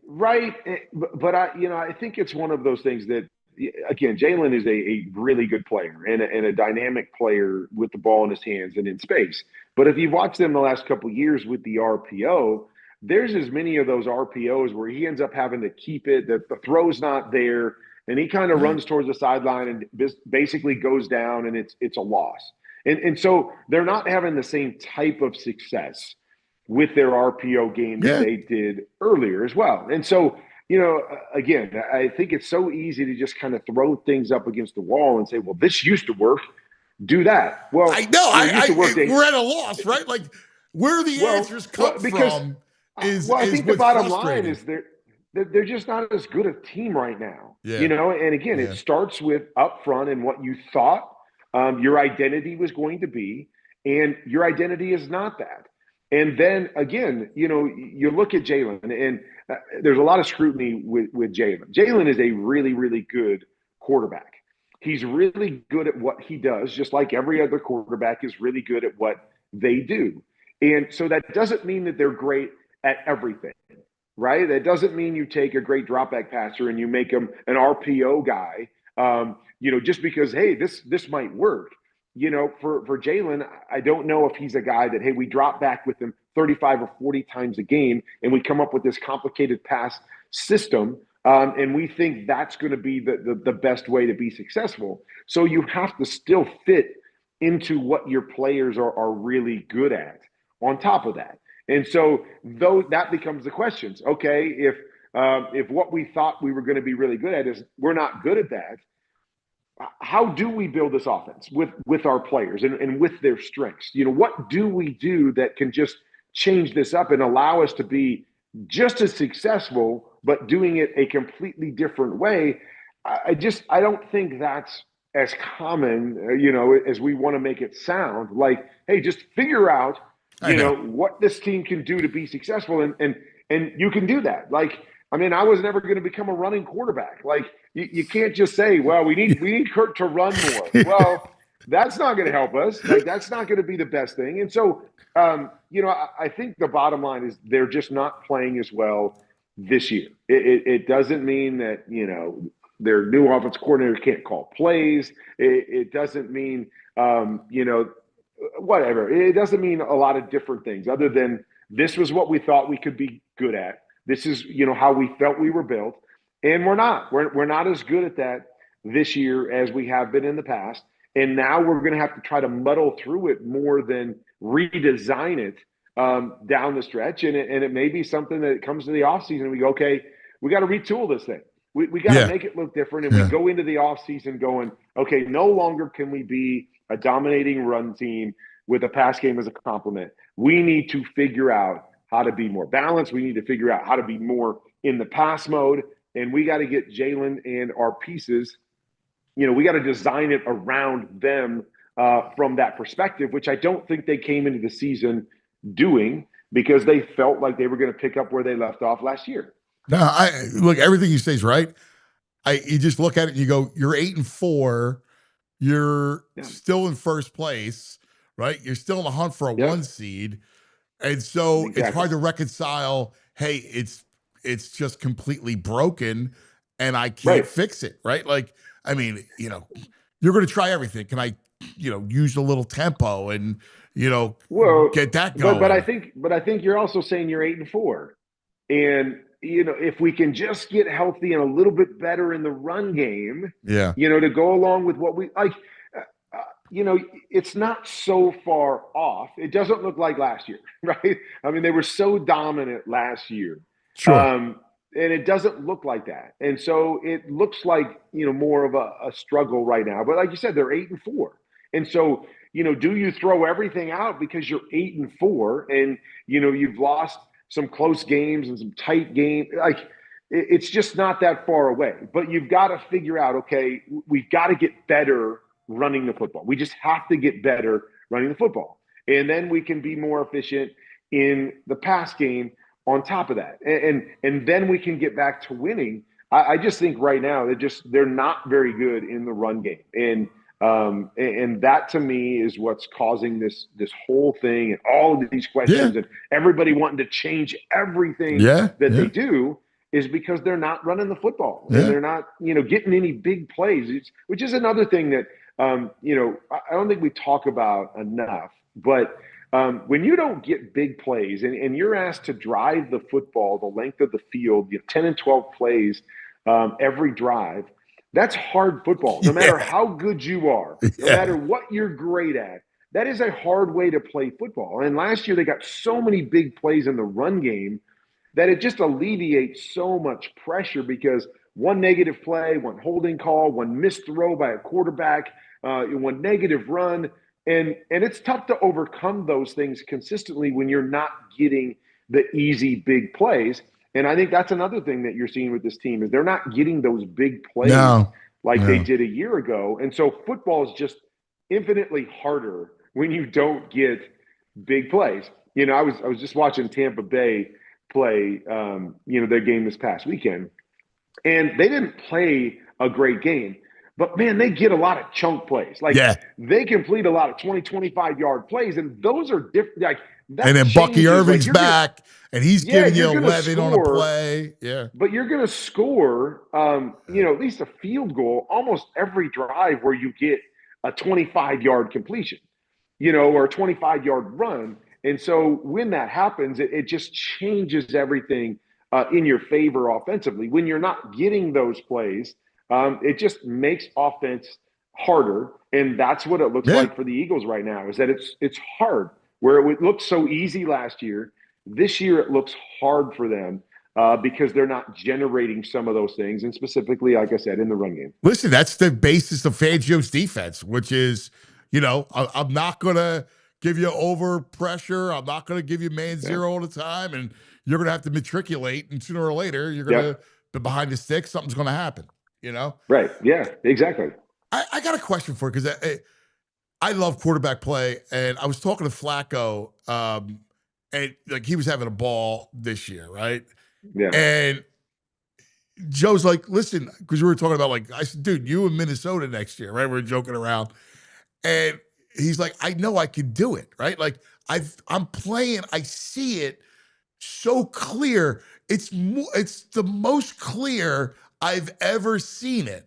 Right. But I think it's one of those things that, again, Jalen is a really good player and a dynamic player with the ball in his hands and in space. But if you've watched them the last couple of years with the RPO, there's as many of those RPOs where he ends up having to keep it, the throw's not there, and he kind of runs towards the sideline and basically goes down, and it's a loss. And so they're not having the same type of success with their RPO game that they did earlier as well. And so, again, I think it's so easy to just kind of throw things up against the wall and say, well, this used to work. Do that. Well, I know. We're at a loss, right? Like, where the answers come from is I think the bottom line is they're just not as good a team right now. Yeah. And again, it starts with up front and what you thought your identity was going to be, and your identity is not that. And then again, you look at Jalen, and there's a lot of scrutiny with Jalen. Jalen is a really, really good quarterback. He's really good at what he does, just like every other quarterback is really good at what they do. And so that doesn't mean that they're great at everything, right? That doesn't mean you take a great dropback passer and you make him an RPO guy, just because, hey, this might work. For Jalen, I don't know if he's a guy that, hey, we drop back with him 35 or 40 times a game and we come up with this complicated pass system, and we think that's going to be the best way to be successful. So you have to still fit into what your players are really good at on top of that. And so that becomes the questions. Okay, if what we thought we were going to be really good at is we're not good at that, how do we build this offense with our players and with their strengths? What do we do that can just change this up and allow us to be just as successful, but doing it a completely different way? I don't think that's as common, as we want to make it sound. Like, hey, just figure out, what this team can do to be successful, and you can do that. Like, I mean, I was never going to become a running quarterback. Like, you can't just say, well, we need Kurt to run more. Well, that's not going to help us. Like, that's not going to be the best thing. And so, I think the bottom line is they're just not playing as well this year. It doesn't mean that, their new offense coordinator can't call plays. It doesn't mean, whatever. It doesn't mean a lot of different things other than this was what we thought we could be good at. This is, how we felt we were built. And we're not. We're not as good at that this year as we have been in the past. And now we're going to have to try to muddle through it more than redesign it down the stretch. And it may be something that comes to the offseason and we go, okay, we got to retool this thing. We got to make it look different. And we go into the offseason going, okay, no longer can we be a dominating run team. with a pass game as a complement. We need to figure out how to be more balanced. We need to figure out how to be more in the pass mode. And we got to get Jalen and our pieces, we got to design it around them from that perspective, which I don't think they came into the season doing, because they felt like they were going to pick up where they left off last year. No, look, everything you say is right. You just look at it and you go, you're 8-4. You're still in first place, right? You're still in the hunt for a 1 seed. And so it's hard to reconcile, hey, it's just completely broken and I can't fix it, right? Like, I mean, you're going to try everything. Can I, use a little tempo and, get that going? But I think you're also saying you're 8-4. And, if we can just get healthy and a little bit better in the run game, to go along with what we like, it's not so far off. It doesn't look like last year, right? I mean, they were so dominant last year. Sure. And it doesn't look like that. And so it looks like, more of a struggle right now. But like you said, they're 8-4. And so, do you throw everything out because you're 8-4 and, you've lost some close games and some tight games? Like, it's just not that far away. But you've got to figure out, okay, we've got to get better running the football. We just have to get better running the football. And then we can be more efficient in the pass game on top of that. And then we can get back to winning. I just think right now they're not very good in the run game. And that to me is what's causing this whole thing and all of these questions and everybody wanting to change everything they do, is because they're not running the football and they're not, getting any big plays, which is another thing that, I don't think we talk about enough. But when you don't get big plays and you're asked to drive the football the length of the field, 10 and 12 plays every drive, that's hard football. No matter how good you are, no matter what you're great at, that is a hard way to play football. And last year they got so many big plays in the run game that it just alleviates so much pressure, because one negative play, one holding call, one missed throw by a quarterback, one negative run. And it's tough to overcome those things consistently when you're not getting the easy big plays. And I think that's another thing that you're seeing with this team, is they're not getting those big plays they did a year ago. And so football is just infinitely harder when you don't get big plays. I was just watching Tampa Bay play, their game this past weekend, and they didn't play a great game. But, man, they get a lot of chunk plays. Like, they complete a lot of 20, 25-yard plays, and those are different. Like, and then Bucky Irving's back, and he's giving you 11 on a play. Yeah. But you're going to score, at least a field goal almost every drive where you get a 25-yard completion, or a 25-yard run. And so when that happens, it just changes everything in your favor offensively. When you're not getting those plays, it just makes offense harder, and that's what it looks like for the Eagles right now, is that it's hard. Where it looked so easy last year, this year it looks hard for them because they're not generating some of those things, and specifically, like I said, in the run game. Listen, that's the basis of Fangio's defense, which is, I'm not going to give you over pressure. I'm not going to give you man zero all the time, and you're going to have to matriculate, and sooner or later, you're going to be behind the sticks. Something's going to happen. Right. Yeah, exactly. I got a question for you, because I love quarterback play, and I was talking to Flacco, and like he was having a ball this year, right? Yeah. And Joe's like, listen, because we were talking about, like, I said, dude, you in Minnesota next year, right? We're joking around. And he's like, I know I can do it, right? Like, I'm playing, I see it so clear. It's the most clear I've ever seen it.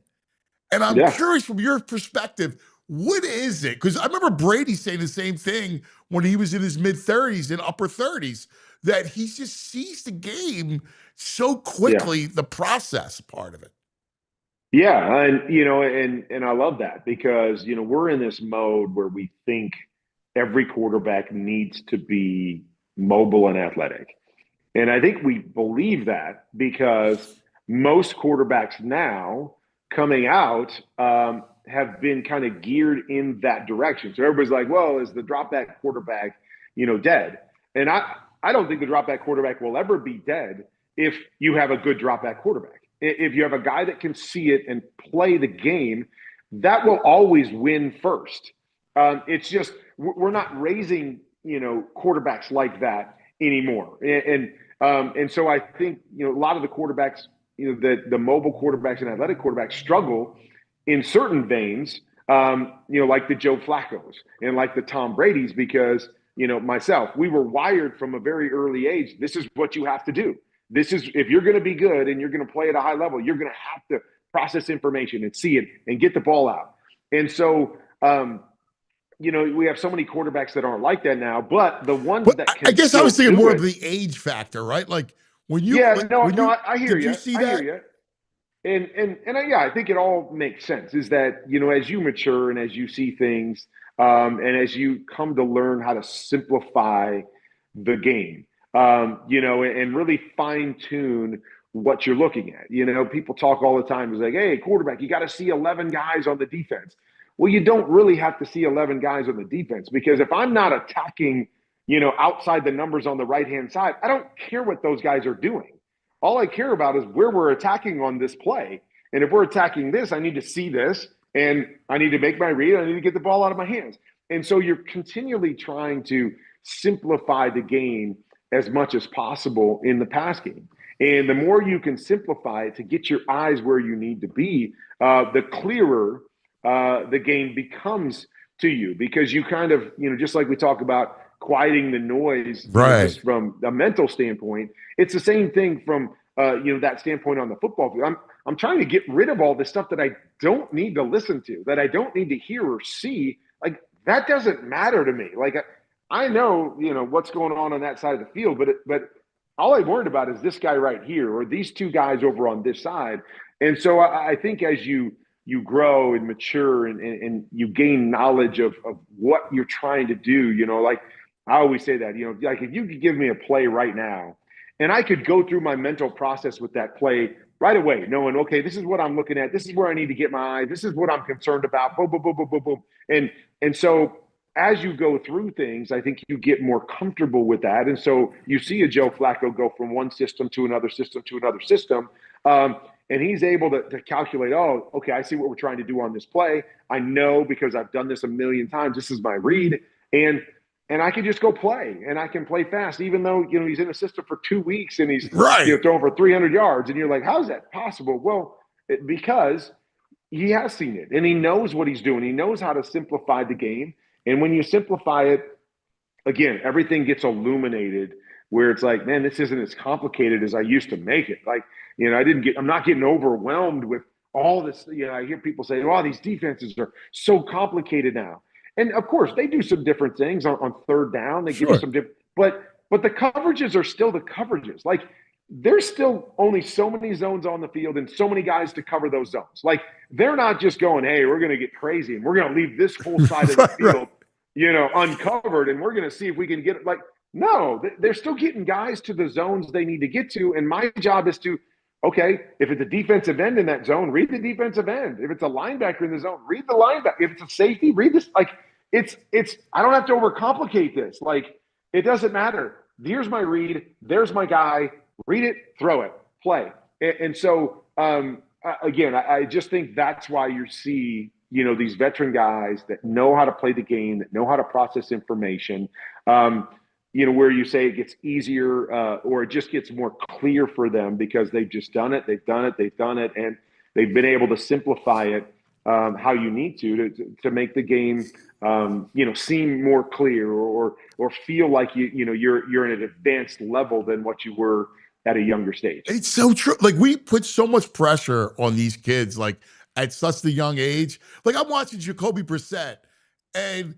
And I'm curious, from your perspective, what is it? Because I remember Brady saying the same thing when he was in his mid-30s and upper 30s, that he just sees the game so quickly, the process part of it. Yeah, and I love that, because, we're in this mode where we think every quarterback needs to be mobile and athletic. And I think we believe that because most quarterbacks now coming out have been kind of geared in that direction. So everybody's like, well, is the drop back quarterback, dead? And I don't think the drop back quarterback will ever be dead if you have a good drop back quarterback. If you have a guy that can see it and play the game, that will always win first. It's just we're not raising, quarterbacks like that anymore. And so I think, a lot of the quarterbacks, the mobile quarterbacks and athletic quarterbacks struggle in certain veins, like the Joe Flacco's and like the Tom Brady's, because, myself, we were wired from a very early age. This is what you have to do. This is, if you're going to be good and you're going to play at a high level, you're going to have to process information and see it and get the ball out. And so, we have so many quarterbacks that aren't like that now, but the ones that can, I guess I was thinking more of the age factor, right? Like when you, I hear you. Did you see that? I hear you. And I think it all makes sense, is that, as you mature and as you see things, and as you come to learn how to simplify the game, and really fine tune what you're looking at. People talk all the time. It's like, hey, quarterback, you got to see 11 guys on the defense. Well, you don't really have to see 11 guys on the defense, because if I'm not attacking, outside the numbers on the right-hand side, I don't care what those guys are doing. All I care about is where we're attacking on this play. And if we're attacking this, I need to see this, and I need to make my read. I need to get the ball out of my hands. And so you're continually trying to simplify the game as much as possible in the pass game. And the more you can simplify it to get your eyes where you need to be, the clearer the game becomes to you, because you kind of, just like we talk about quieting the noise, right, just from a mental standpoint, it's the same thing from, that standpoint on the football field. I'm trying to get rid of all this stuff that I don't need to listen to, that I don't need to hear or see. Like, that doesn't matter to me. Like, I know, what's going on that side of the field, but all I'm worried about is this guy right here, or these two guys over on this side. And so I think as you grow and mature and you gain knowledge of what you're trying to do, like I always say that, like if you could give me a play right now and I could go through my mental process with that play right away, knowing, okay, this is what I'm looking at. This is where I need to get my eye. This is what I'm concerned about. Boom, boom, boom, boom, boom, boom. And so as you go through things, I think you get more comfortable with that. And so you see a Joe Flacco go from one system to another system to another system. And he's able to calculate, oh, okay, I see what we're trying to do on this play. I know, because I've done this a million times, this is my read. And I can just go play, and I can play fast, even though, he's in the system for 2 weeks and he's throwing for 300 yards. And you're like, how is that possible? Well, because he has seen it and he knows what he's doing. He knows how to simplify the game. And when you simplify it, again, everything gets illuminated, where it's like, man, this isn't as complicated as I used to make it. Like, I'm not getting overwhelmed with all this. I hear people say, oh, these defenses are so complicated now. And of course, they do some different things on third down. They give you some different, but the coverages are still the coverages. Like, there's still only so many zones on the field and so many guys to cover those zones. Like, they're not just going, hey, we're going to get crazy and we're going to leave this whole side of the field, uncovered, and we're going to see if we can get it. Like, no, they're still getting guys to the zones they need to get to. And my job is to, okay, if it's a defensive end in that zone, read the defensive end. If it's a linebacker in the zone, read the linebacker. If it's a safety, read this. Like, it's I don't have to overcomplicate this. Like, it doesn't matter. Here's my read. There's my guy. Read it, throw it, play. And so, again, I just think that's why you see, these veteran guys that know how to play the game, that know how to process information, where you say it gets easier, or it just gets more clear for them because they've just done it, and they've been able to simplify it how you need to make the game, seem more clear, or feel like you're at an advanced level than what you were at a younger stage. It's so true. Like, we put so much pressure on these kids, like at such a young age. Like, I'm watching Jacoby Brissett, and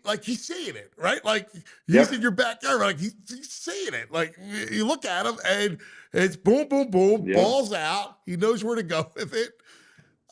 like, he's seeing it, right? Like, he's in your backyard, like he's seeing it. Like, you look at him, and it's boom, boom, boom, balls out. He knows where to go with it.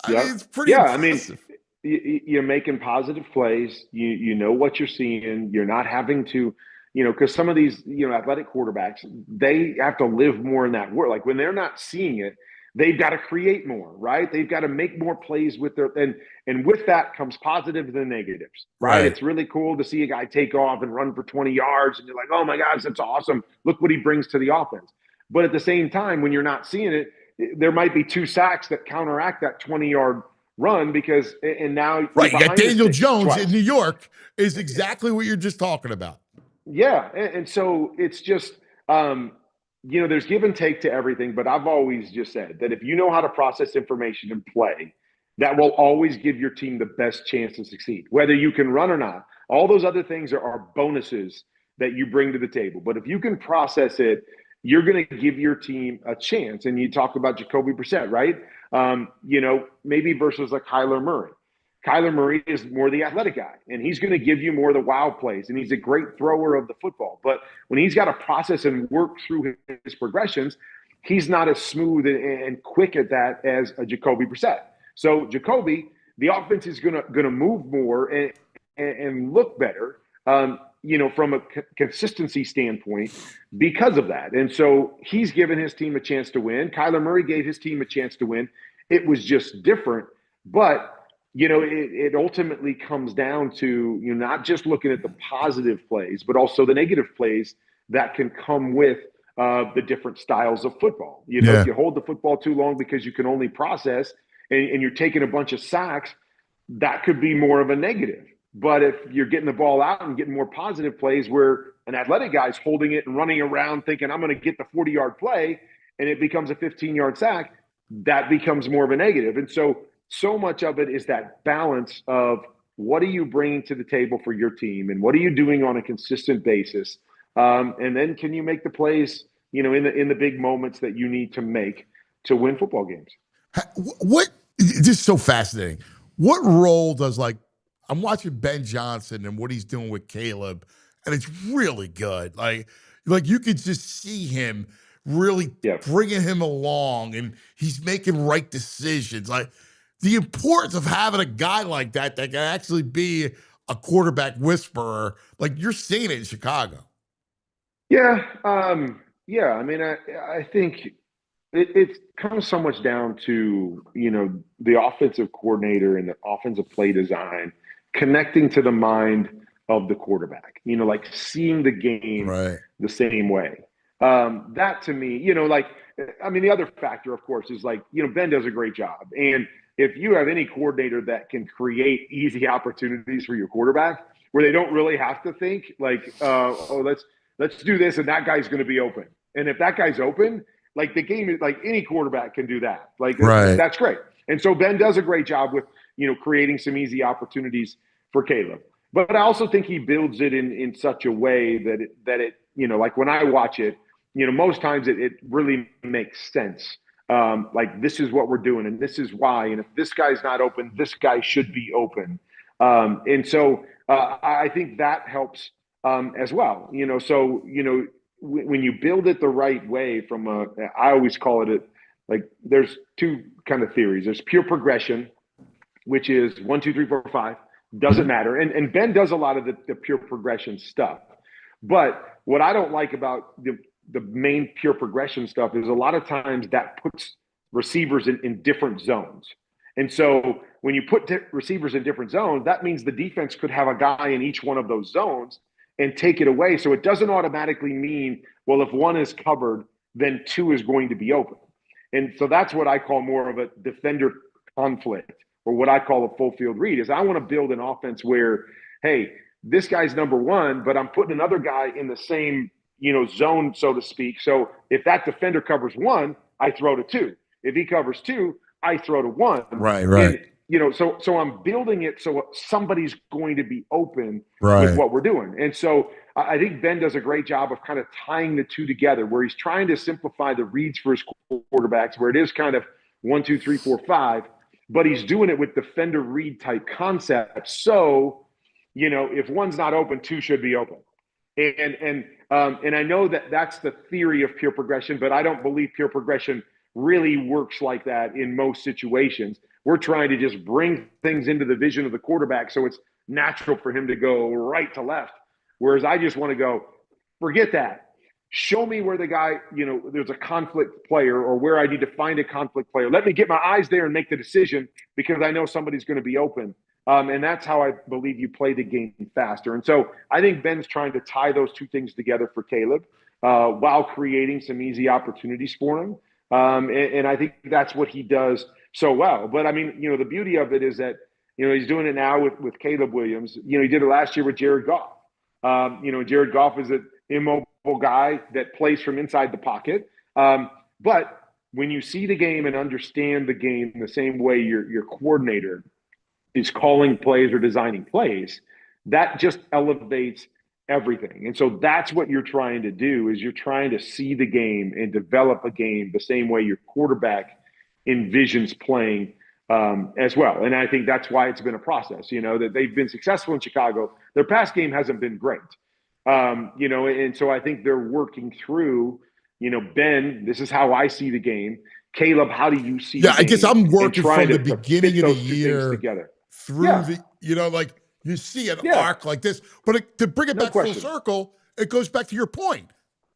I mean, it's pretty impressive. I mean, you're making positive plays. You know what you're seeing. You're not having to, because some of these, athletic quarterbacks, they have to live more in that world. Like, when they're not seeing it, they've got to create more, right? They've got to make more plays with their and with that comes positives and negatives, right? It's really cool to see a guy take off and run for 20 yards, and you're like, oh my gosh, that's awesome. Look what he brings to the offense. But at the same time, when you're not seeing it, there might be 2 sacks that counteract that 20-yard run because and now you got Daniel Jones in New York is exactly what you're just talking about. Yeah, and so it's just there's give and take to everything, but I've always just said that if you know how to process information and play, that will always give your team the best chance to succeed, whether you can run or not. All those other things are bonuses that you bring to the table. But if you can process it, you're going to give your team a chance. And you talk about Jacoby Brissett, right? Maybe versus like Kyler Murray. Kyler Murray is more the athletic guy, and he's going to give you more of the wow plays, and he's a great thrower of the football. But when he's got to process and work through his progressions, he's not as smooth and quick at that as a Jacoby Brissett. So Jacoby, the offense is going to move more and look better, from a consistency standpoint because of that. And so he's given his team a chance to win. Kyler Murray gave his team a chance to win. It was just different, but it ultimately comes down to not just looking at the positive plays, but also the negative plays that can come with the different styles of football. If you hold the football too long because you can only process and you're taking a bunch of sacks, that could be more of a negative. But if you're getting the ball out and getting more positive plays where an athletic guy's holding it and running around thinking, I'm going to get the 40-yard play, and it becomes a 15-yard sack, that becomes more of a negative. And so much of it is that balance of what are you bringing to the table for your team and what are you doing on a consistent basis? And then can you make the plays, in the big moments that you need to make to win football games? What, this is so fascinating. What role does I'm watching Ben Johnson and what he's doing with Caleb, and it's really good. Like you could just see him really bringing him along, and he's making right decisions. Like the importance of having a guy like that can actually be a quarterback whisperer. Like you're seeing it in Chicago. Yeah. I mean, I think it comes so much down to, the offensive coordinator and the offensive play design connecting to the mind of the quarterback, like seeing the game the same way. That to me, the other factor, of course, is Ben does a great job. And if you have any coordinator that can create easy opportunities for your quarterback where they don't really have to think let's do this and that guy's going to be open. And if that guy's open, the game is any quarterback can do that. That's great. And so Ben does a great job with, creating some easy opportunities for Caleb. But I also think he builds it in such a way that it when I watch it, most times it really makes sense. This is what we're doing and this is why. And if this guy's not open, this guy should be open. And so I think that helps as well. When you build it the right way I always call it there's 2 kind of theories. There's pure progression, which is 1, 2, 3, 4, 5. Doesn't matter. And Ben does a lot of the pure progression stuff. But what I don't like about the main pure progression stuff is a lot of times that puts receivers in different zones. And so when you put receivers in different zones, that means the defense could have a guy in each one of those zones and take it away. So it doesn't automatically mean, well, if 1 is covered, then 2 is going to be open. And so that's what I call more of a defender conflict, or what I call a full field read, is I want to build an offense where, hey, this guy's number 1, but I'm putting another guy in the same, zone, so to speak. So if that defender covers 1, I throw to 2. If he covers 2, I throw to 1. Right. And, so I'm building it so somebody's going to be open with what we're doing. And so I think Ben does a great job of kind of tying the 2 together, where he's trying to simplify the reads for his quarterbacks, where it is kind of 1, 2, 3, 4, 5. But he's doing it with defender read type concepts. So, if 1's not open, 2 should be open. And I know that that's the theory of pure progression, but I don't believe pure progression really works like that in most situations. We're trying to just bring things into the vision of the quarterback so it's natural for him to go right to left. Whereas I just want to go, forget that. Show me where the guy, there's a conflict player or where I need to find a conflict player. Let me get my eyes there and make the decision because I know somebody's going to be open. And that's how I believe you play the game faster. And so I think Ben's trying to tie those two things together for Caleb while creating some easy opportunities for him. And I think that's what he does so well. But I mean, the beauty of it is that, he's doing it now with Caleb Williams. He did it last year with Jared Goff. Jared Goff is an immobile guy that plays from inside the pocket. But when you see the game and understand the game the same way your coordinator is calling plays or designing plays, that just elevates everything. And so that's what you're trying to do is you're trying to see the game and develop a game the same way your quarterback envisions playing as well. And I think that's why it's been a process, that they've been successful in Chicago. Their pass game hasn't been great. And so I think they're working through, Ben, this is how I see the game. Caleb, how do you see the game? I guess I'm working from the beginning of the year together. Through you see an arc like this. But to bring it back full circle, it goes back to your point.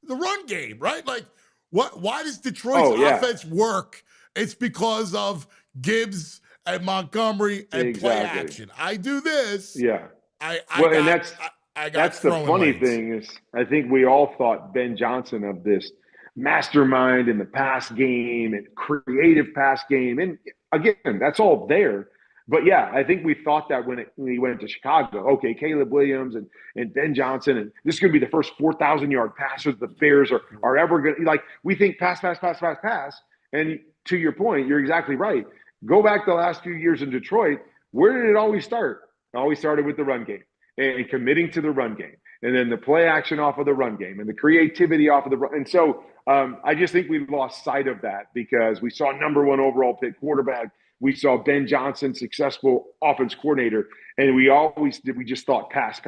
The run game, right? Like, why does Detroit's offense work? It's because of Gibbs and Montgomery and play action. I do this. Yeah. That's the funny thing is I think we all thought Ben Johnson of this mastermind in the pass game and creative pass game. And again, that's all there. But yeah, I think we thought that when he went to Chicago, okay, Caleb Williams and Ben Johnson, and this is going to be the first 4,000-yard passers the Bears are ever going to, we think pass. And to your point, you're exactly right. Go back the last few years in Detroit, where did it always start? It always started with the run game and committing to the run game. And then the play action off of the run game and the creativity off of the run. And so I just think we lost sight of that because we saw number 1 overall pick quarterback. We saw Ben Johnson, successful offense coordinator, and we just thought pass.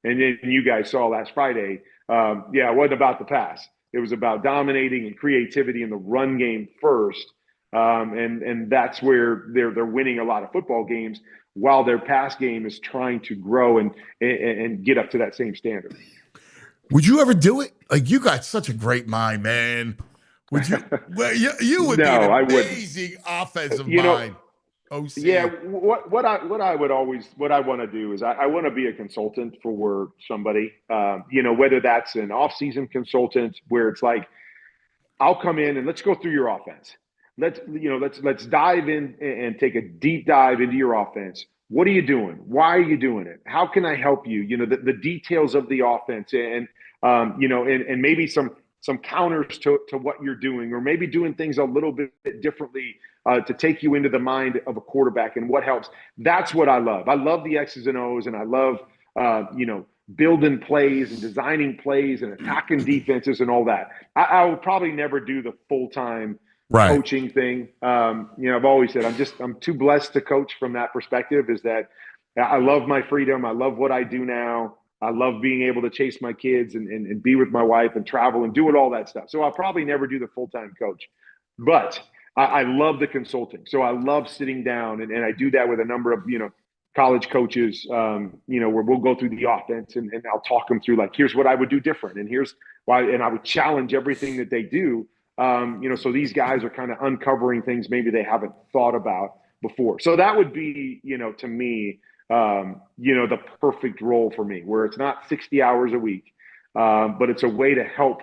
And then you guys saw last Friday, it wasn't about the pass. It was about dominating and creativity in the run game first. And that's where they're winning a lot of football games while their pass game is trying to grow and get up to that same standard. Would you ever do it? Like, you got such a great mind, man. Would you? Well, you would be an amazing offensive mind. OC. Yeah, what I want to do is I want to be a consultant for somebody. Whether that's an off-season consultant where it's like, I'll come in and let's go through your offense. Let's dive in and take a deep dive into your offense. What are you doing? Why are you doing it? How can I help you? The details of the offense and maybe some counters to what you're doing, or maybe doing things a little bit differently to take you into the mind of a quarterback and what helps. That's what I love. I love the X's and O's, and I love, building plays and designing plays and attacking defenses and all that. I will probably never do the full-time coaching thing. I've always said I'm too blessed to coach from that perspective, is that I love my freedom. I love what I do now. I love being able to chase my kids and be with my wife and travel and do all that stuff. So I'll probably never do the full-time coach, but I love the consulting. So I love sitting down and I do that with a number of, college coaches, where we'll go through the offense and I'll talk them through, like, here's what I would do different. And here's why, and I would challenge everything that they do. So these guys are kind of uncovering things maybe they haven't thought about before. So that would be, to me, the perfect role for me, where it's not 60 hours a week, but it's a way to help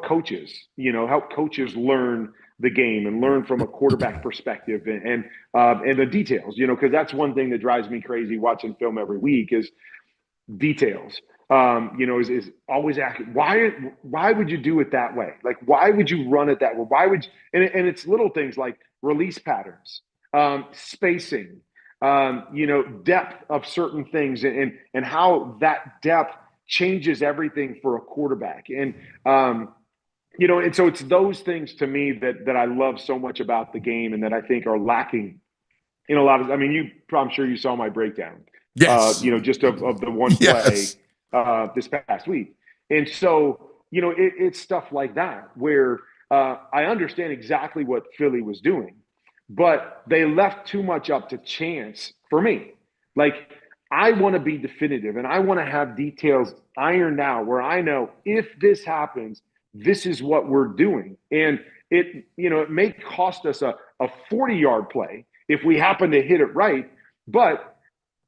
coaches, help coaches learn the game and learn from a quarterback perspective and the details, because that's one thing that drives me crazy watching film every week is details. Is always asking, why would you do it that way? Like, why would you run it that way? Why would you, and it's little things like release patterns, spacing, depth of certain things and how that depth changes everything for a quarterback. And, and so it's those things to me that I love so much about the game and that I think are lacking in a lot of, I'm sure you saw my breakdown, yes. Just of the one play this past week. And so, it's stuff like that where I understand exactly what Philly was doing, but they left too much up to chance for me. Like, I want to be definitive, and I want to have details ironed out where I know if this happens, this is what we're doing. And it may cost us a 40-yard play if we happen to hit it right, but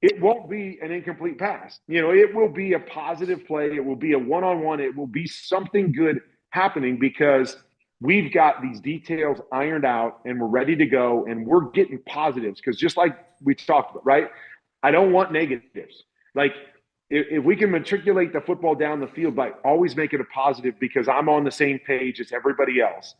it won't be an incomplete pass. It will be a positive play. It will be a one-on-one. It will be something good happening because we've got these details ironed out and we're ready to go and we're getting positives. Because just like we talked about, right? I don't want negatives. Like if we can matriculate the football down the field by always making it a positive because I'm on the same page as everybody else,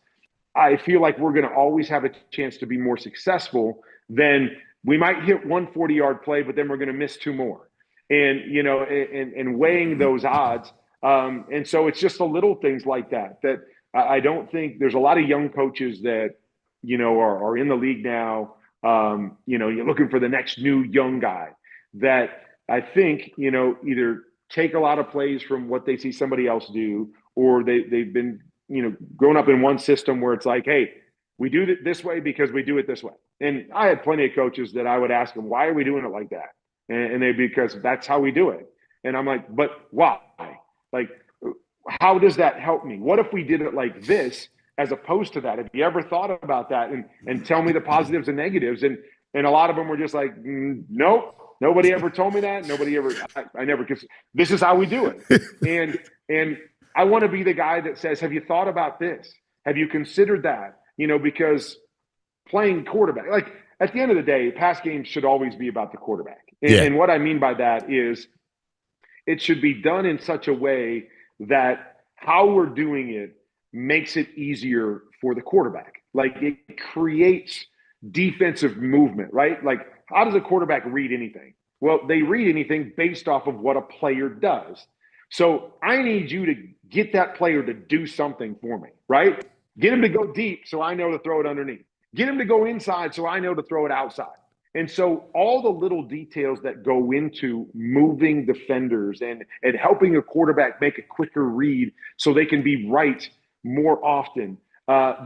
I feel like we're going to always have a chance to be more successful than we might hit one 40-yard play, but then we're going to miss two more. And, and weighing those odds. And so it's just the little things like that I don't think there's a lot of young coaches that, are in the league now. You're looking for the next new young guy that I think, either take a lot of plays from what they see somebody else do, or they've been, grown up in one system where it's like, hey, we do it this way because we do it this way. And I had plenty of coaches that I would ask them, why are we doing it like that? And they, because that's how we do it. And I'm like, but why? Like, how does that help me? What if we did it like this as opposed to that? Have you ever thought about that? And tell me the positives and negatives. And a lot of them were just like, nope, nobody ever told me that. Nobody ever, I never, because this is how we do it. And I want to be the guy that says, have you thought about this? Have you considered that? Because playing quarterback, like at the end of the day, pass games should always be about the quarterback. And what I mean by that is it should be done in such a way that how we're doing it makes it easier for the quarterback. Like it creates defensive movement, right? Like how does a quarterback read anything? Well, they read anything based off of what a player does. So I need you to get that player to do something for me, right? Get him to go deep so I know to throw it underneath. Get him to go inside so I know to throw it outside. And so all the little details that go into moving defenders and helping a quarterback make a quicker read so they can be right more often,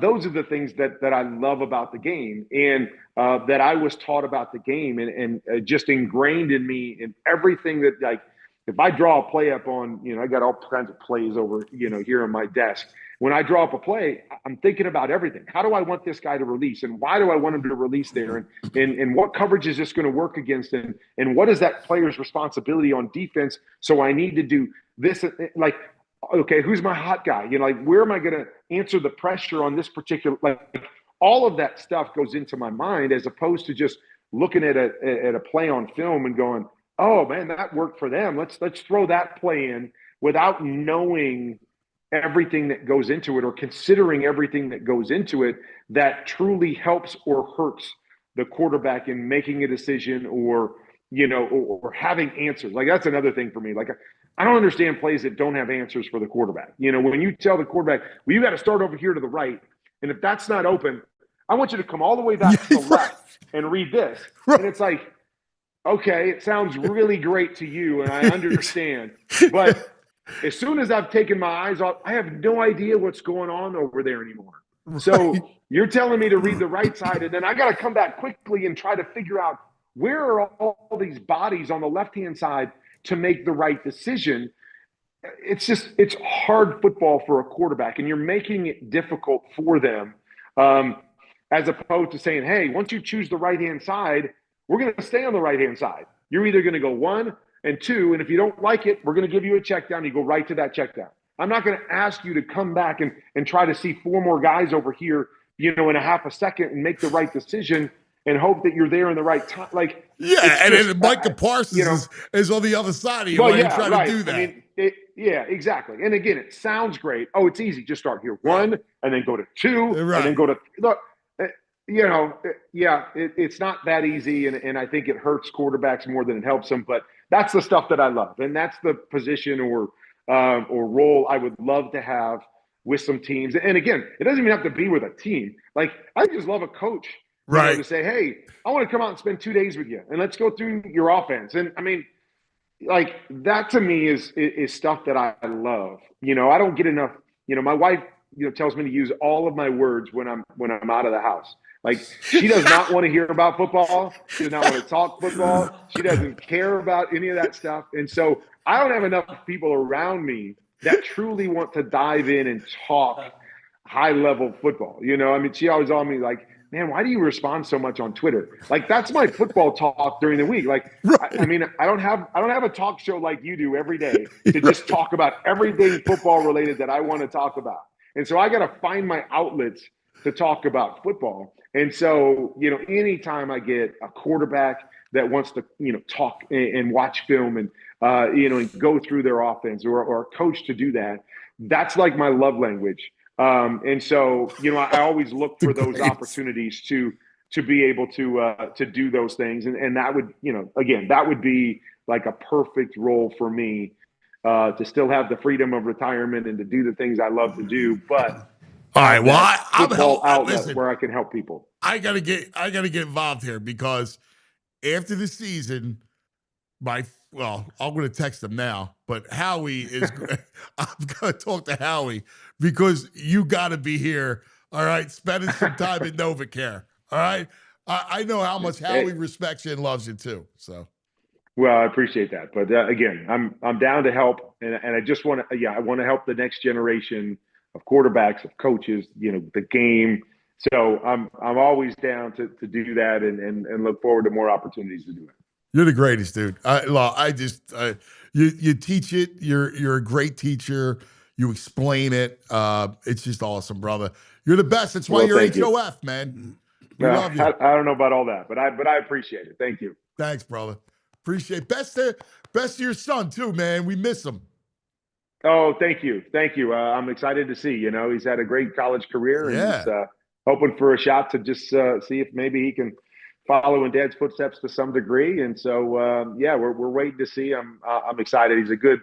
those are the things that I love about the game and that I was taught about the game and just ingrained in me in everything that, like, if I draw a play up on, I got all kinds of plays over, here on my desk. When I draw up a play, I'm thinking about everything. How do I want this guy to release? And why do I want him to release there? And what coverage is this going to work against? And what is that player's responsibility on defense? So I need to do this. Like, okay, who's my hot guy? Like, where am I going to answer the pressure on this particular, like, all of that stuff goes into my mind as opposed to just looking at a play on film and going, oh man, that worked for them. Let's throw that play in without knowing everything that goes into it or considering everything that goes into it that truly helps or hurts the quarterback in making a decision or having answers. Like that's another thing for me. Like I don't understand plays that don't have answers for the quarterback. When you tell the quarterback, well, you got to start over here to the right, and if that's not open, I want you to come all the way back to the left and read this. And it's like, okay, it sounds really great to you, and I understand. But as soon as I've taken my eyes off, I have no idea what's going on over there anymore. Right. So you're telling me to read the right side, and then I got to come back quickly and try to figure out where are all these bodies on the left-hand side to make the right decision. It's hard football for a quarterback, and you're making it difficult for them as opposed to saying, hey, once you choose the right-hand side, we're going to stay on the right-hand side. You're either going to go 1 and 2, and if you don't like it, we're going to give you a check down. You go right to that check down. I'm not going to ask you to come back and try to see 4 more guys over here, in a half a second and make the right decision and hope that you're there in the right time. Like, and then Micah Parsons is on the other side of you while you're trying to do that. I mean, exactly. And again, it sounds great. Oh, it's easy. Just start here 1 and then go to 2 and then go to look. It's not that easy, and I think it hurts quarterbacks more than it helps them. But that's the stuff that I love, and that's the position or role I would love to have with some teams. And again, it doesn't even have to be with a team. Like I just love a coach, to say, hey, I want to come out and spend 2 days with you, and let's go through your offense. And I mean, like that to me is stuff that I love. I don't get enough. My wife tells me to use all of my words when I'm out of the house. Like, she does not want to hear about football. She does not want to talk football. She doesn't care about any of that stuff. And so I don't have enough people around me that truly want to dive in and talk high level football. I mean, she always on me like, man, why do you respond so much on Twitter? Like, that's my football talk during the week. Like, right. I mean, I don't have a talk show like you do every day to just talk about everything football related that I want to talk about. And so I got to find my outlets to talk about football. And so, anytime I get a quarterback that wants to, talk and watch film and, and go through their offense or a coach to do that, that's like my love language. And so, I always look for those opportunities to be able to do those things. And that would, again, that would be like a perfect role for me to still have the freedom of retirement and to do the things I love to do. But all right, well, I'm outlet where I can help people. I gotta get involved here because after the season, I'm going to text him now, but Howie is. I'm going to talk to Howie because you got to be here. All right, spending some time in NovaCare. All right, I know how much Howie respects you and loves you too. So, well, I appreciate that, but again, I'm down to help, and I just want to. I want to help the next generation of quarterbacks, of coaches. The game. So I'm always down to do that, and look forward to more opportunities to do it. You're the greatest, dude. You teach it. You're a great teacher. You explain it. It's just awesome, brother. You're the best. That's why you're HOF, man. We love you. I don't know about all that, but I appreciate it. Thank you. Thanks, brother. Appreciate it. Best to your son too, man. We miss him. Oh, thank you. I'm excited to see. He's had a great college career, and he's hoping for a shot to just see if maybe he can follow in Dad's footsteps to some degree. And so, we're waiting to see. I'm excited. He's a good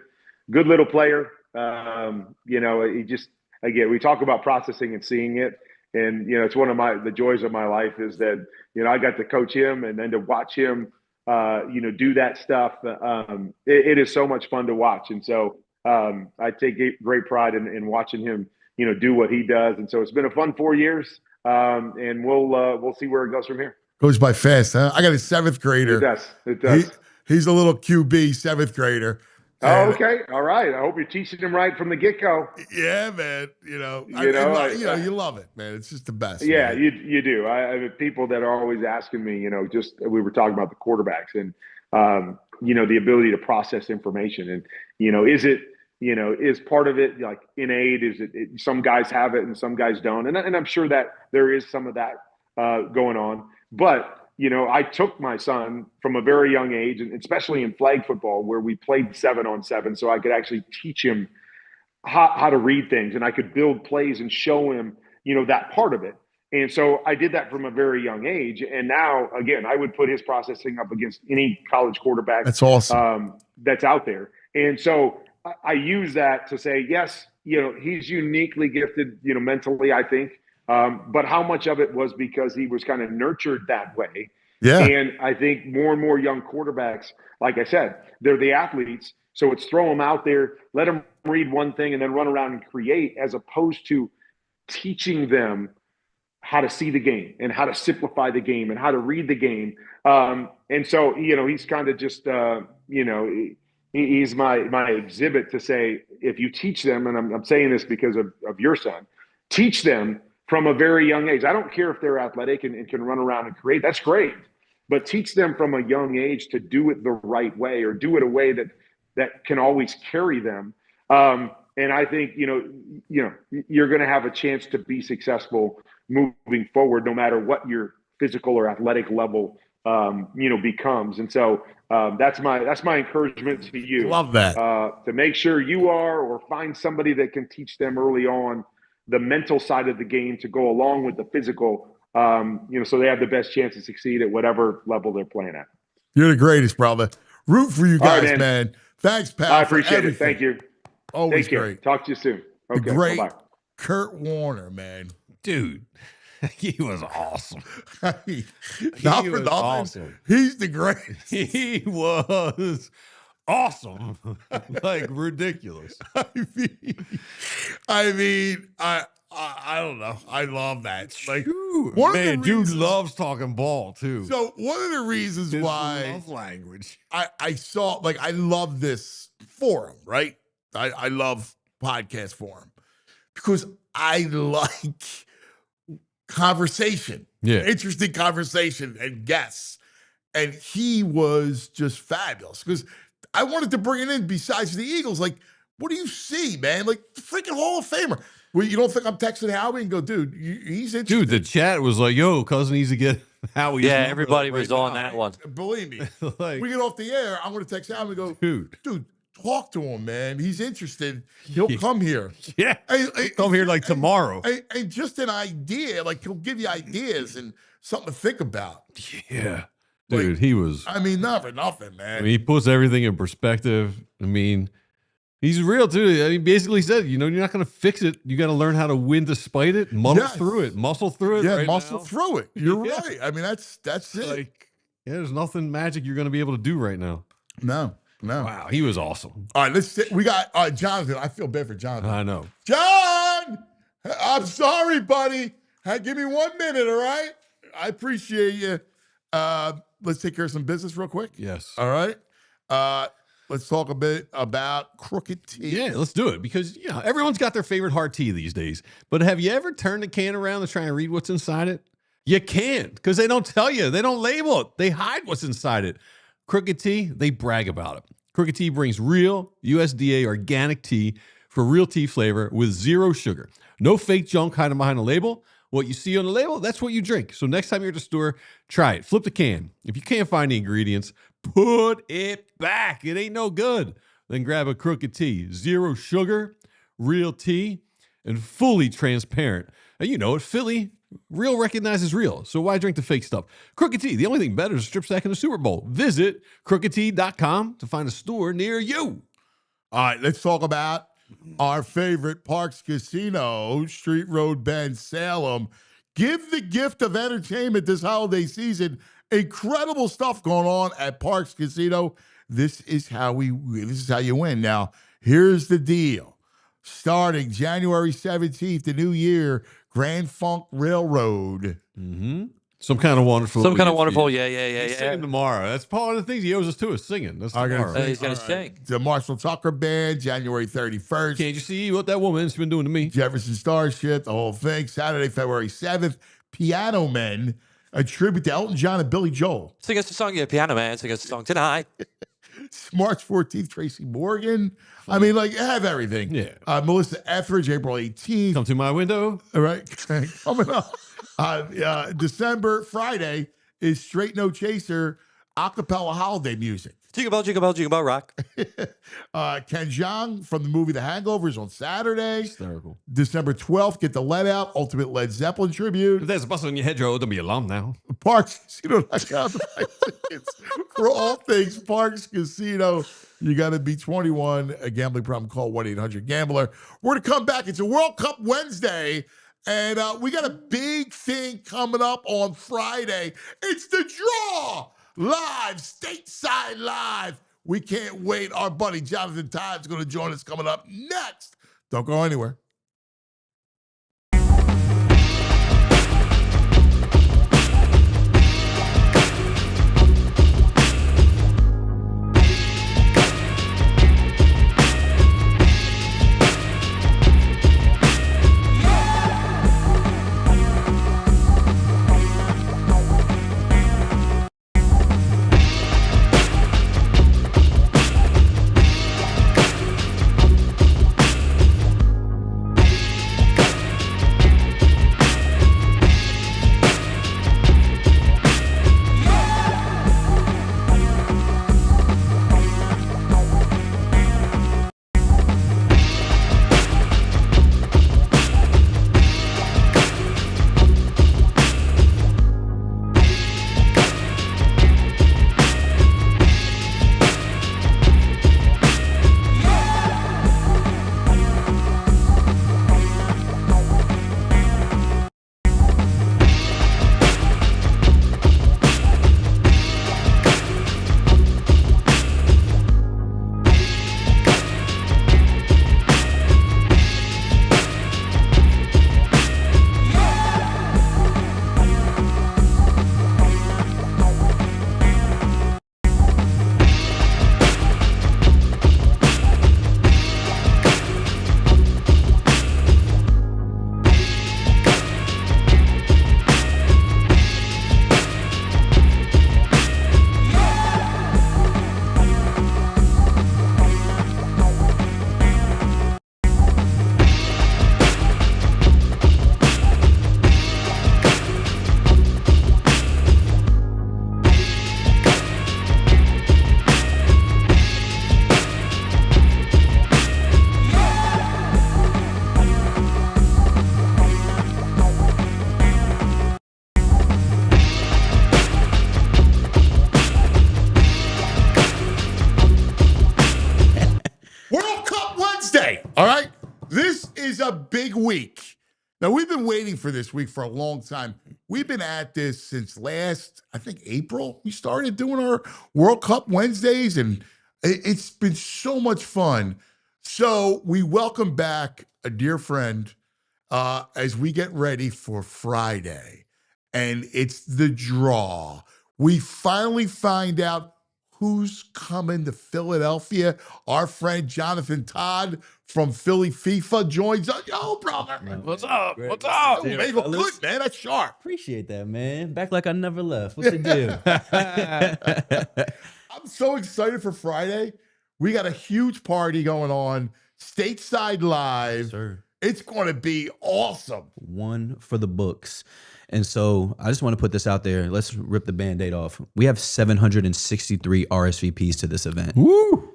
little player. He just, again, we talk about processing and seeing it. And, it's one of the joys of my life is that, I got to coach him and then to watch him, do that stuff. It is so much fun to watch. And so I take great pride in watching him, do what he does. And so it's been a fun 4 years. And we'll see where it goes from here. Goes by fast, huh? I got a 7th grader. It does. He's a little QB 7th grader. Oh, okay. All right. I hope you're teaching him right from the get-go. Yeah, man. You love it, man. It's just the best. Yeah, man. You do. I have people that are always asking me, we were talking about the quarterbacks and, the ability to process information. And, is part of it like innate? Is it some guys have it and some guys don't? And I'm sure that there is some of that going on. But, I took my son from a very young age, and especially in flag football where we played 7-on-7, so I could actually teach him how to read things, and I could build plays and show him, that part of it. And so I did that from a very young age. And now, again, I would put his processing up against any college quarterback. That's awesome. That's out there. And so I use that to say, yes, he's uniquely gifted, mentally, I think. But how much of it was because he was kind of nurtured that way? Yeah. And I think more and more young quarterbacks, like I said, they're the athletes. So it's throw them out there, let them read one thing and then run around and create, as opposed to teaching them how to see the game and how to simplify the game and how to read the game. And so, he's kind of just, he's my exhibit to say, if you teach them, and I'm saying this because of your son, teach them from a very young age. I don't care if they're athletic and can run around and create. That's great. But teach them from a young age to do it the right way, or do it a way that can always carry them. And I think, you're going to have a chance to be successful moving forward, no matter what your physical or athletic level, becomes. And so that's my encouragement to you. Love that. To make sure you are, or find somebody that can teach them early on the mental side of the game to go along with the physical, so they have the best chance to succeed at whatever level they're playing at. You're the greatest, brother. Root for you guys, right, man. Thanks, pal. I appreciate it. Thank you. Always Take care. great. Talk to you soon. Okay. The great Bye-bye. Kurt Warner, man. Dude, he was awesome. Not for nothing. Awesome. He's the greatest. He was awesome. Like, ridiculous. I mean, I don't know. I love that. Like, Dude loves talking ball too. So one of the reasons why love language. I saw, like, I love this forum, right? I love podcast forum because I like conversation, interesting conversation and guests. And he was just fabulous because I wanted to bring it in besides the Eagles. Like, what do you see, man? Like, the freaking Hall of Famer. Well, you don't think I'm texting Howie and go, dude, he's interested. Dude, the chat was like, yo, cousin needs to get Howie. Yeah, everybody was on that one. Believe me. Like, we get off the air, I'm going to text Howie and go, dude, talk to him, man. He's interested. He'll come here. Yeah. Come here like tomorrow. And just an idea, like, he'll give you ideas and something to think about. Yeah. Dude, like, he was. I mean, not for nothing, man. I mean, he puts everything in perspective. I mean, he's real, too. I mean, basically said, you know, you're not going to fix it. You got to learn how to win despite it, muscle through it. Yeah, right muscle now. through it. You're right. I mean, that's it. Like, there's nothing magic you're going to be able to do right now. No. Wow, he was awesome. All right, we got Jonathan. I feel bad for Jonathan. I know. John! I'm sorry, buddy. Hey, give me 1 minute, all right? I appreciate you. Let's take care of some business real quick. Yes. All right. Let's talk a bit about crooked tea. Yeah, let's do it because, you know, everyone's got their favorite hard tea these days. But have you ever turned the can around to try and read what's inside it? You can't because they don't tell you. They don't label it. They hide what's inside it. Crooked tea, they brag about it. Crooked tea brings real USDA organic tea for real tea flavor with 0 sugar. No fake junk hiding behind a label. What you see on the label, that's what you drink. So next time you're at the store, try it. Flip the can. If you can't find the ingredients, put it back. It ain't no good. Then grab a Crooked tea. 0 sugar, real tea, and fully transparent. And you know it, Philly, real recognizes real. So why drink the fake stuff? Crooked tea, the only thing better is a strip sack in the Super Bowl. Visit crookedtea.com to find a store near you. All right, let's talk about our favorite Parks Casino, Street Road Bend, Salem. Give the gift of entertainment this holiday season. Incredible stuff going on at Parks Casino. This is how you win. Now, here's the deal. Starting January 17th, the new year, Grand Funk Railroad. Mm-hmm. Some kind of wonderful. Yeah. Singing tomorrow. That's part of the things he owes us to is singing. That's tomorrow. He's going to sing. The Marshall Tucker Band, January 31st. Can't you see what that woman's been doing to me? Jefferson Starship, the whole thing. Saturday, February 7th, Piano Men, a tribute to Elton John and Billy Joel. Sing us a song, Piano Man. Sing us a song tonight. March 14th, Tracy Morgan. I mean, like, have everything. Yeah. Melissa Etheridge, April 18th. Come to my window. All right. Coming up. December, Friday, is Straight No Chaser acapella holiday music. Jingle bell, rock. Ken Jeong from the movie The Hangover is on Saturday. Hysterical. December 12th, Get the Lead Out, Ultimate Led Zeppelin tribute. If there's a bus on your hedgerow, don't be alarmed now. Parks Casino. For all things Parks Casino, you got to be 21. A gambling problem, call 1-800-GAMBLER. We're going to come back. It's a World Cup Wednesday. And we got a big thing coming up on Friday. It's the draw live, stateside live. We can't wait. Our buddy Jonathan Todd's going to join us coming up next. Don't go anywhere. is a big week. Now, we've been waiting for this week for a long time. We've been at this since last, I think, April. We started doing our World Cup Wednesdays, and it's been so much fun. So we welcome back a dear friend as we get ready for Friday, and it's the draw. We finally find out who's coming to Philadelphia. Our friend Jonathan Todd from Philly FIFA joins us. Yo, brother. What's up? Great. What's up? Oh, man, look good, man. That's sharp. Appreciate that, man. Back like I never left. What's the deal? I'm so excited for Friday. We got a huge party going on, stateside live. Sir. It's going to be awesome. One for the books. And so I just want to put this out there. Let's rip the Band-Aid off. We have 763 RSVPs to this event. Woo!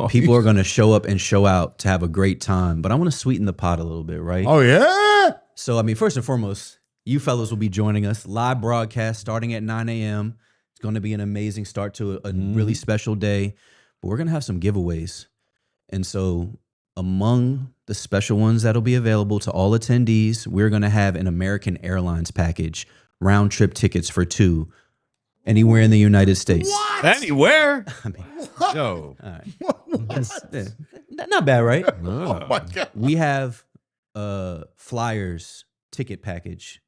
People are going to show up and show out to have a great time. But I want to sweeten the pot a little bit, right? Oh, yeah? So, I mean, first and foremost, you fellas will be joining us. Live broadcast starting at 9 a.m. It's going to be an amazing start to a really special day. But we're going to have some giveaways. And so among the special ones that'll be available to all attendees, we're going to have an American Airlines package, round trip tickets for 2, anywhere in the United States. What? Anywhere? I mean, Yo. all right. Not bad, right? Oh, my God. We have Flyers ticket package.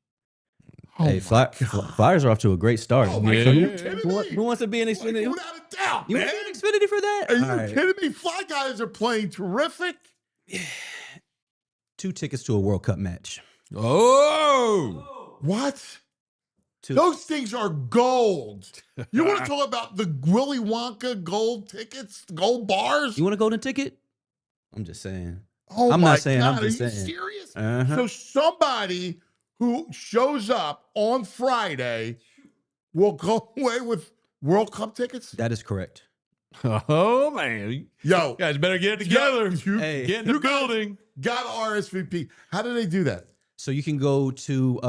Oh, Hey, Flyers are off to a great start. Oh, my Yeah. God. Are you kidding Who me? wants to be an Xfinity? Without a doubt, You man. want to be an Xfinity for that? Are you All right. kidding me? Fly Guys are playing terrific. 2 tickets to a World Cup match. Oh. What? 2. Those things are gold. You want to talk about the Willy Wonka gold tickets, gold bars? You want a golden ticket? I'm just saying. Oh, I'm my not saying, I'm God. just Are you saying. serious? Uh-huh. So somebody who shows up on Friday will go away with World Cup tickets? That is correct. Oh, man. You Yo, guys better get it together. Hey. Get in the you guys building. got RSVP. How do they do that? So you can go to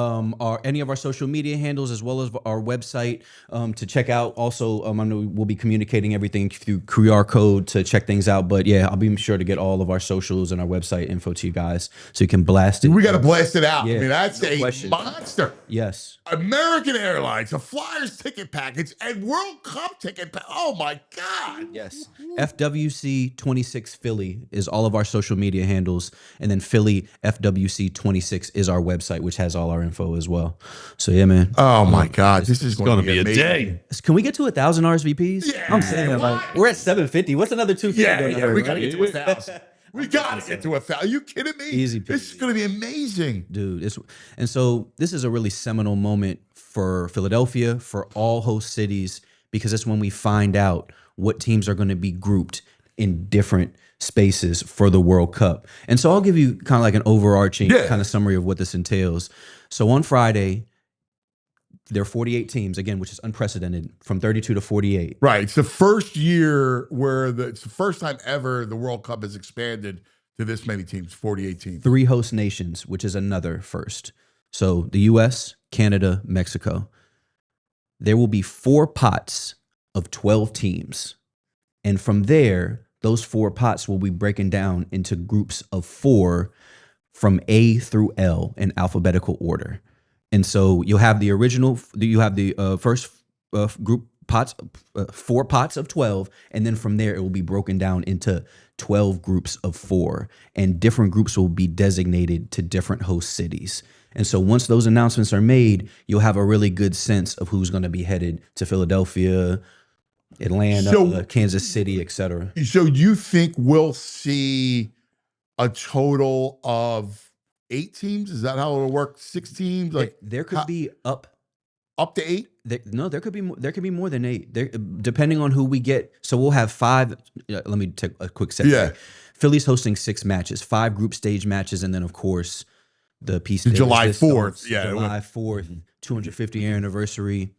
any of our social media handles as well as our website to check out. Also, I know we'll be communicating everything through QR code to check things out. But yeah, I'll be sure to get all of our socials and our website info to you guys so you can blast it. We got to blast it out. Yeah, I mean, that's no a question. monster. Yes. American Airlines, a Flyers ticket package, and World Cup ticket package. Oh, my God. Yes. FWC26 Philly is all of our social media handles. And then Philly FWC26 is our website, which has all our info as well. So yeah, man. Oh, my God. This is going to be a amazing. day. Can we get to 1,000 RSVPs? Yeah, I'm saying, what? like, we're at 750. What's another 250? Yeah, we got to right? get to 1,000. We got to get to 1,000. Are you kidding me? Easy This is peasy. going to be amazing. Dude, and so this is a really seminal moment for Philadelphia, for all host cities, because it's when we find out what teams are going to be grouped in different spaces for the World Cup. And so I'll give you kind of like an overarching kind of summary of what this entails. So on Friday, there are 48 teams, again, which is unprecedented, from 32 to 48. Right. It's the first year where it's the first time ever the World Cup has expanded to this many teams, 48 teams. 3 host nations, which is another first. So the US, Canada, Mexico. There will be 4 pots of 12 teams. And from there, those 4 pots will be breaking down into groups of 4 from A through L in alphabetical order. And so you'll have the original, you have the first group pots, 4 pots of 12. And then from there, it will be broken down into 12 groups of 4. And different groups will be designated to different host cities. And so once those announcements are made, you'll have a really good sense of who's going to be headed to Philadelphia, Atlanta, Kansas City, etc. So you think we'll see a total of 8 teams? Is that how it'll work? 6 teams? Like There could be up to 8? there could be more than 8. There, depending on who we get. So we'll have 5. Let me take a quick step back. Philly's hosting 6 matches, 5 group stage matches, and then of course the piece July 4th. Yeah, July 4th, 250th anniversary.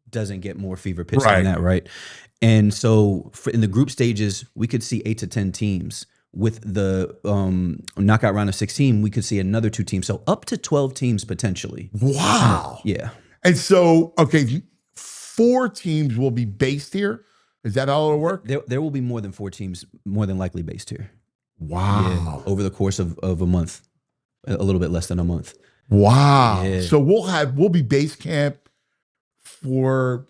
Doesn't get more fever pitch than that, right? And so in the group stages, we could see 8 to 10 teams. With the knockout round of 16, we could see another 2 teams. So up to 12 teams potentially. Wow. Yeah. And so, okay, 4 teams will be based here. Is that how it'll work? There will be more than 4 teams, more than likely based here. Wow. Yeah, over the course of a month. a little bit less than a month. Wow. Yeah. So we'll be base camp for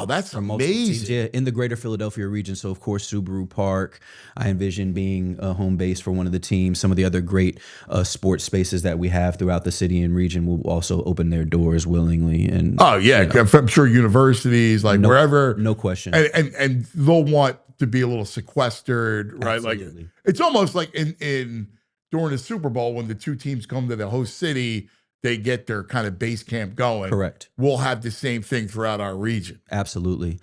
that's For multiple teams, amazing. in the greater Philadelphia region. So, of course, Subaru Park, I envision being a home base for one of the teams. Some of the other great sports spaces that we have throughout the city and region will also open their doors willingly. And I'm sure universities, like wherever, no question, and they'll want to be a little sequestered, right? Absolutely. Like it's almost like in during the Super Bowl when the two teams come to the host city. They get their kind of base camp going. Correct. We'll have the same thing throughout our region. Absolutely.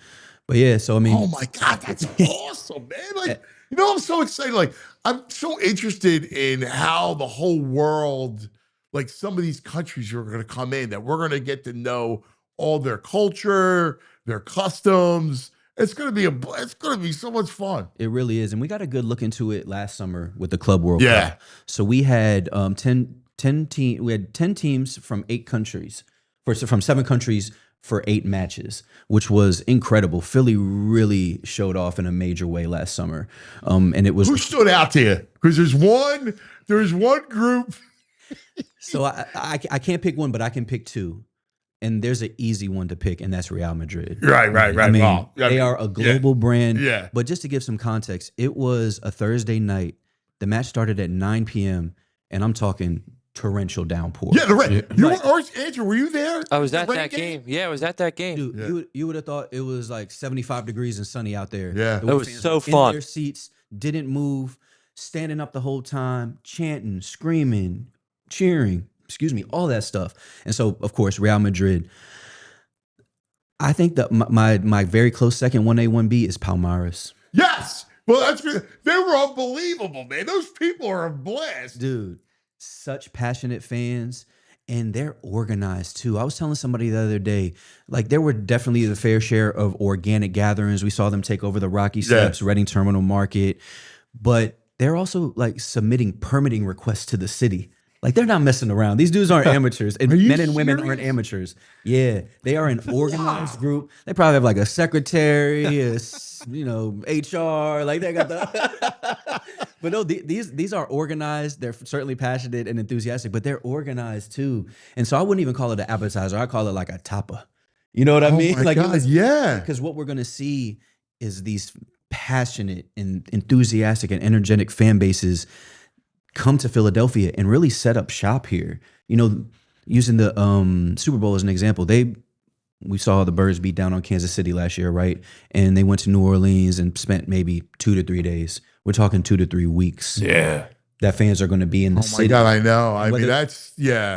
But yeah, so I mean, oh my God, that's awesome, man. Like, I'm so excited. Like, I'm so interested in how the whole world, like some of these countries are going to come in, that we're going to get to know all their culture, their customs. It's going to be so much fun. It really is. And we got a good look into it last summer with the Club World Yeah. Cup. So we had 10 teams from 8 countries, from 7 countries for 8 matches, which was incredible. Philly really showed off in a major way last summer. And it was Who stood out to you? Because there's one group. So I can't pick one, but I can pick 2. And there's an easy one to pick, and that's Real Madrid. Right. I mean, they are a global brand. Yeah. But just to give some context, it was a Thursday night. The match started at 9 p.m., and I'm talking torrential downpour. Yeah, Andrew, were you there? I was at that game. Yeah, I was at that game. Dude, you would have thought it was like 75 degrees and sunny out there. Yeah. The It was fans so were fun. in their seats, didn't move, standing up the whole time, chanting, screaming, cheering, all that stuff. And so, of course, Real Madrid. I think that my very close second 1A, 1B is Palmeiras. Yes. Well, that's good. They were unbelievable, man. Those people are a blast. Dude, such passionate fans, and they're organized too. I was telling somebody the other day, like there were definitely the fair share of organic gatherings. We saw them take over the Rocky Steps, Reading Terminal Market, but they're also like submitting permitting requests to the city. Like they're not messing around. These dudes aren't amateurs, and men and women aren't amateurs. Yeah, they are an organized group. They probably have like a secretary, HR. Like they got the. But no, these are organized. They're certainly passionate and enthusiastic, but they're organized too. And so I wouldn't even call it an appetizer. I call it like a tapa. You know what I mean? My God, yeah. Because what we're gonna see is these passionate and enthusiastic and energetic fan bases come to Philadelphia and really set up shop here. You know, using the Super Bowl as an example, we saw the Birds beat down on Kansas City last year, right? And they went to New Orleans and spent maybe 2 to 3 days. We're talking 2 to 3 weeks. Yeah. That fans are going to be in the city. Oh my God, I know. I mean,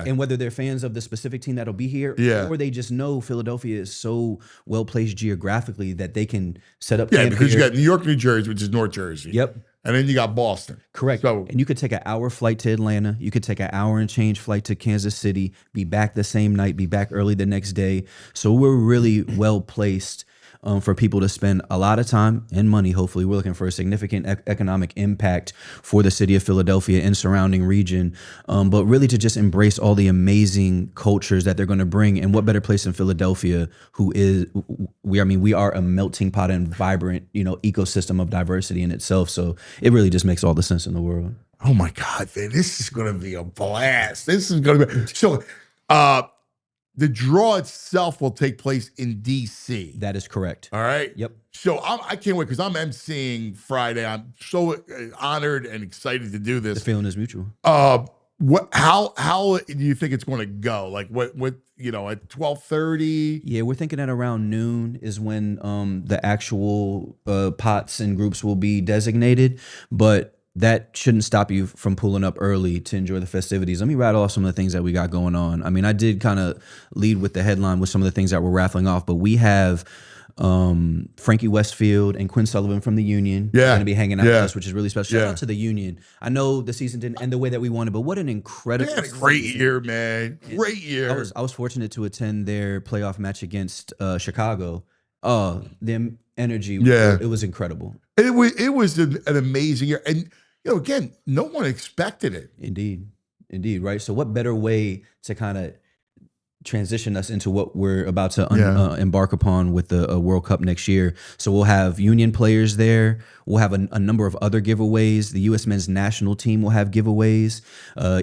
And whether they're fans of the specific team that'll be here, or they just know Philadelphia is so well placed geographically that they can set up. Yeah, because you got New York, New Jersey, which is North Jersey. Yep. And then you got Boston. Correct. So, and you could take an hour flight to Atlanta. You could take an hour and change flight to Kansas City, be back the same night, be back early the next day. So we're really well placed for people to spend a lot of time and money. Hopefully, we're looking for a significant economic impact for the city of Philadelphia and surrounding region, but really to just embrace all the amazing cultures that they're going to bring. And what better place in Philadelphia, we are a melting pot and vibrant, ecosystem of diversity in itself. So it really just makes all the sense in the world. Oh my God, man, this is going to be a blast. This is going to be so. The draw itself will take place in D.C. That is correct. All right. Yep. So I can't wait because I'm emceeing Friday. I'm so honored and excited to do this. The feeling is mutual. How do you think it's going to go? Like what at 12:30? Yeah, we're thinking at around noon is when the actual pots and groups will be designated, but that shouldn't stop you from pulling up early to enjoy the festivities. Let me rattle off some of the things that we got going on. I mean, I did kind of lead with the headline with some of the things that we're raffling off, but we have Frankie Westfield and Quinn Sullivan from the Union going to be hanging out with us, which is really special. Shout out to the Union. I know the season didn't end the way that we wanted, but what an incredible They had a great year, man. Great year. I was fortunate to attend their playoff match against Chicago. Them energy, it was incredible. It was an amazing year. And again, no one expected it. Indeed, right? So what better way to kind of transition us into what we're about to embark upon with the World Cup next year. So we'll have union players there. We'll have a number of other giveaways. The U.S. men's national team will have giveaways.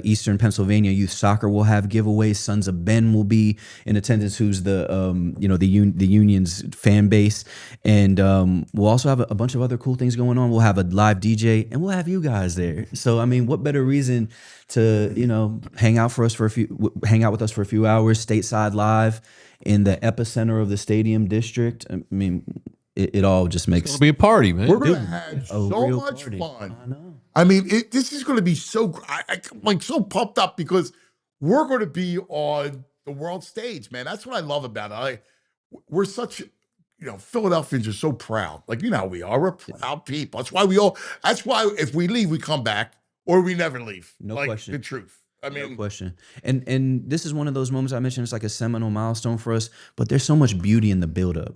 Eastern Pennsylvania youth soccer will have giveaways. Sons of Ben will be in attendance, who's the union's fan base, and we'll also have a bunch of other cool things going on. We'll have a live DJ, and we'll have you guys there. So I mean, what better reason to hang out with us for a few hours stateside live in the epicenter of the stadium district? I mean, it all just makes it's gonna be a party, man. We're gonna have so much fun. I know. I mean, this is gonna be so I'm like so pumped up because we're gonna be on the world stage, man. That's what I love about it. We're such, Philadelphians are so proud. Like, you know how we are. We're proud people. That's why if we leave, we come back. Or we never leave. No question. The truth. I mean, no question. And this is one of those moments I mentioned. It's like a seminal milestone for us, but there's so much beauty in the buildup.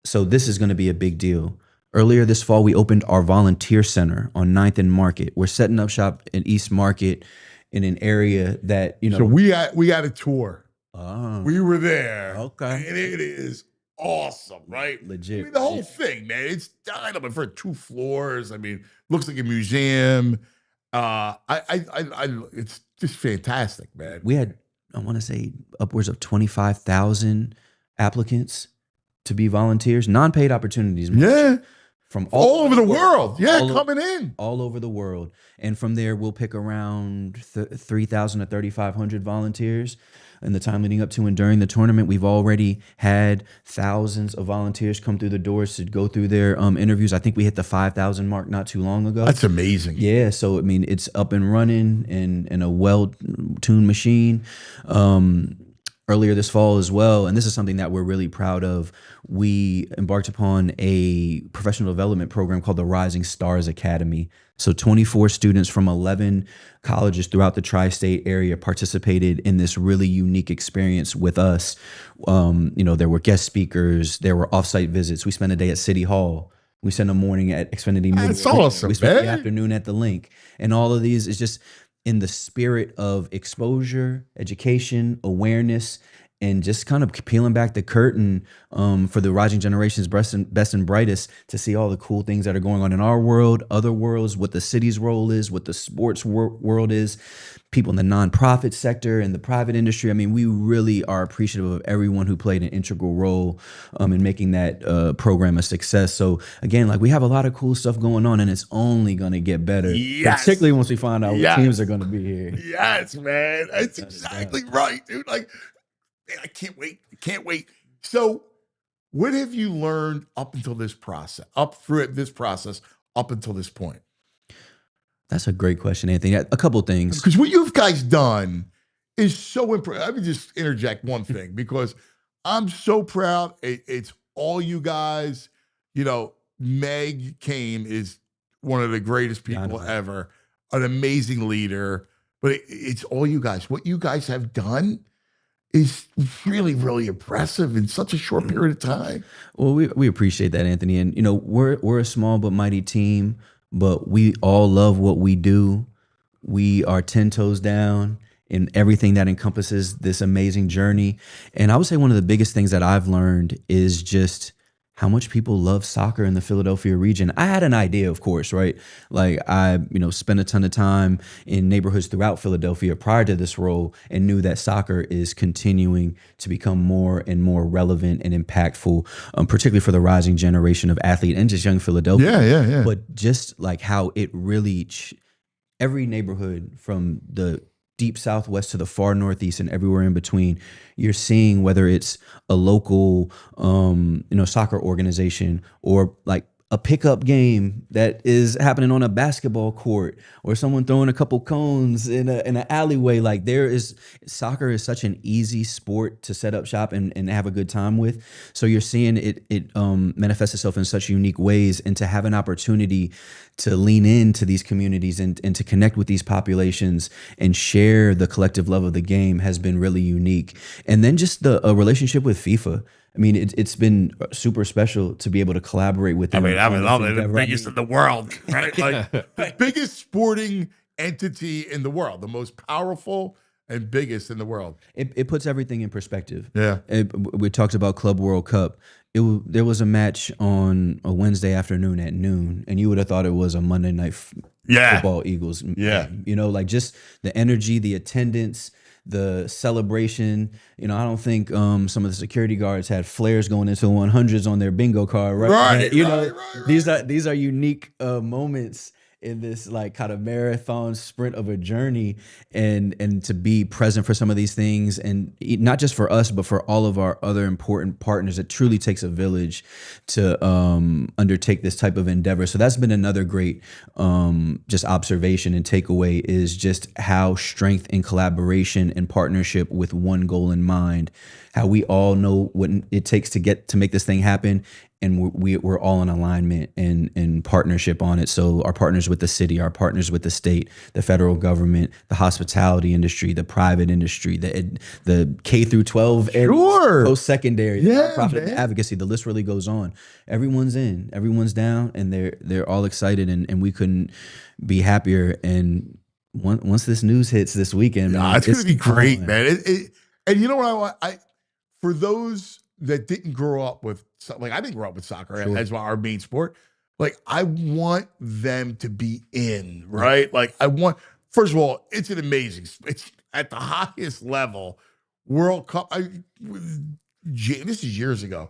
So this is going to be a big deal. Earlier this fall, we opened our volunteer center on 9th and Market. We're setting up shop in East Market in an area that, So we had a tour. Oh, we were there. Okay. And it is awesome, right? Legit. I mean, the whole thing, man. It's dynamite for 2 floors. I mean, looks like a museum. It's just fantastic, man. We had, I want to say, upwards of 25,000 applicants to be volunteers, non-paid opportunities. Yeah. From all over the world. Yeah, coming in. All over the world. And from there, we'll pick around 3,000 to 3,500 volunteers. In the time leading up to and during the tournament, we've already had thousands of volunteers come through the doors to go through their interviews. I think we hit the 5,000 mark not too long ago. That's amazing. Yeah, so I mean, it's up and running and a well-tuned machine. Earlier this fall as well, and this is something that we're really proud of, we embarked upon a professional development program called the Rising Stars Academy. So 24 students from 11 colleges throughout the tri-state area participated in this really unique experience with us. There were guest speakers, there were offsite visits. We spent a day at City Hall. We spent a morning at Xfinity Midway. That's awesome, we spent the man. afternoon at the Link. And all of these is just in the spirit of exposure, education, awareness, and just kind of peeling back the curtain for the rising generation's best and brightest to see all the cool things that are going on in our world, other worlds, what the city's role is, what the sports world is, people in the nonprofit sector and the private industry. I mean, we really are appreciative of everyone who played an integral role in making that program a success. So again, like, we have a lot of cool stuff going on, and it's only going to get better, particularly once we find out what teams are going to be here. Yes, man. That's exactly right, dude. Like, man, I can't wait. I can't wait. So what have you learned up until this process, up until this point? That's a great question, Anthony. A couple of things. Because what you've guys done is so impressive. Let me just interject one thing, because I'm so proud. It's all you guys. Meg Kame is one of the greatest people ever, an amazing leader. But it's all you guys. What you guys have done is really, really impressive in such a short period of time. Well, we appreciate that, Anthony. And, we're a small but mighty team, but we all love what we do. We are 10 toes down in everything that encompasses this amazing journey. And I would say one of the biggest things that I've learned is just how much people love soccer in the Philadelphia region. I had an idea, of course, right? Like, I, spent a ton of time in neighborhoods throughout Philadelphia prior to this role, and knew that soccer is continuing to become more and more relevant and impactful, particularly for the rising generation of athlete and just young Philadelphia. Yeah. But just like how it really, every neighborhood from the deep Southwest to the far Northeast and everywhere in between, you're seeing whether it's a local, soccer organization, or like a pickup game that is happening on a basketball court, or someone throwing a couple cones in an alleyway. Like, soccer is such an easy sport to set up shop and have a good time with. So you're seeing it manifest itself in such unique ways, and to have an opportunity to lean into these communities and to connect with these populations and share the collective love of the game has been really unique. And then just the relationship with FIFA. I mean, it's been super special to be able to collaborate with them. I love it. The biggest in the world, right? Like, the biggest sporting entity in the world, the most powerful, and biggest in the world. It puts everything in perspective. Yeah. We talked about Club World Cup. There was a match on a Wednesday afternoon at noon, and you would have thought it was a Monday night football Eagles. Yeah. Game. You know, like just the energy, the attendance, the celebration. You know, I don't think some of the security guards had flares going into 100s on their bingo card, right? Right. You know, right. these are unique moments in this like kind of marathon sprint of a journey, and to be present for some of these things, and not just for us but for all of our other important partners. It truly takes a village to undertake this type of endeavor. So that's been another great just observation and takeaway, is just how strength in collaboration and partnership with one goal in mind, how we all know what it takes to make this thing happen, and we're all in alignment and partnership on it. So our partners with the city, our partners with the state, the federal government, the hospitality industry, the private industry, the K through 12, post secondary, nonprofit advocacy. The list really goes on. Everyone's in, everyone's down, and they're all excited, and we couldn't be happier. And once this news hits this weekend, man, it's going to be great, man. And you know what I for those that didn't grow up with, like I didn't grow up with soccer as our main sport. Like I want them to be in, right? Like first of all, it's it's at the highest level. World Cup. This is years ago.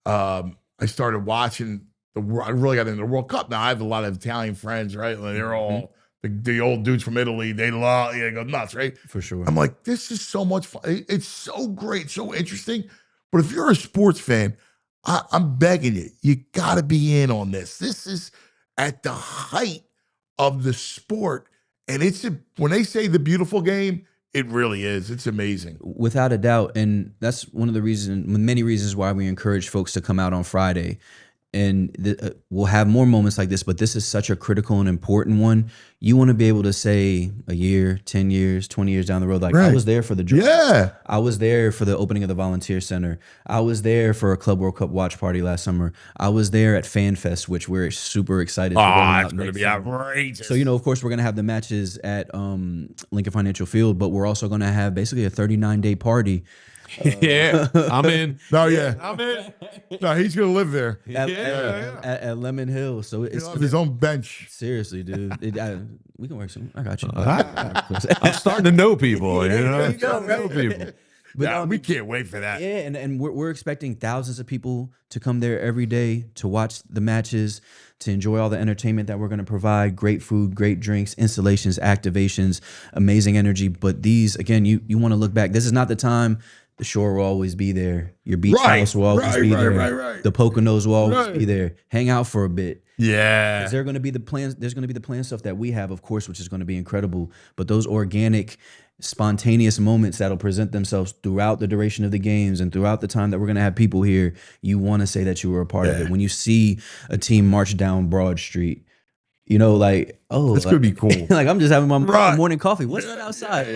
I started watching I really got into the World Cup. Now I have a lot of Italian friends, right? Like they're all the old dudes from Italy. They go nuts, right? For sure. I'm like, this is so much fun. It's so great, so interesting. But if you're a sports fan, I'm begging you, you got to be in on this. This is at the height of the sport. And when they say the beautiful game, it really is. It's amazing. Without a doubt. And that's one of the many reasons why we encourage folks to come out on Friday. And we'll have more moments like this, but this is such a critical and important one. You want to be able to say a year, 10 years, 20 years down the road, like I was there for the draft. Yeah. I was there for the opening of the Volunteer Center. I was there for a Club World Cup watch party last summer. I was there at FanFest, which we're super excited. It's going to be outrageous. So, of course, we're going to have the matches at Lincoln Financial Field, but we're also going to have basically a 39-day party. Yeah, I'm in. No, yeah, I'm in. No, he's gonna live there. At Lemon Hill. So it's his own bench. Seriously, dude. We can work soon. I got you. I'm starting to know people. Know people. But we can't wait for that. Yeah, and we're expecting thousands of people to come there every day to watch the matches, to enjoy all the entertainment that we're going to provide, great food, great drinks, installations, activations, amazing energy. But these, again, you want to look back. This is not the time. The shore will always be there. Your beach house will always be there. Right. The Poconos will always be there. Hang out for a bit. Yeah. Is there going to be the plans? There's going to be the plan stuff that we have, of course, which is going to be incredible. But those organic, spontaneous moments that'll present themselves throughout the duration of the games and throughout the time that we're going to have people here, you want to say that you were a part of it. When you see a team march down Broad Street, like, oh, it's gonna be cool. Like I'm just having my morning coffee. What's that outside?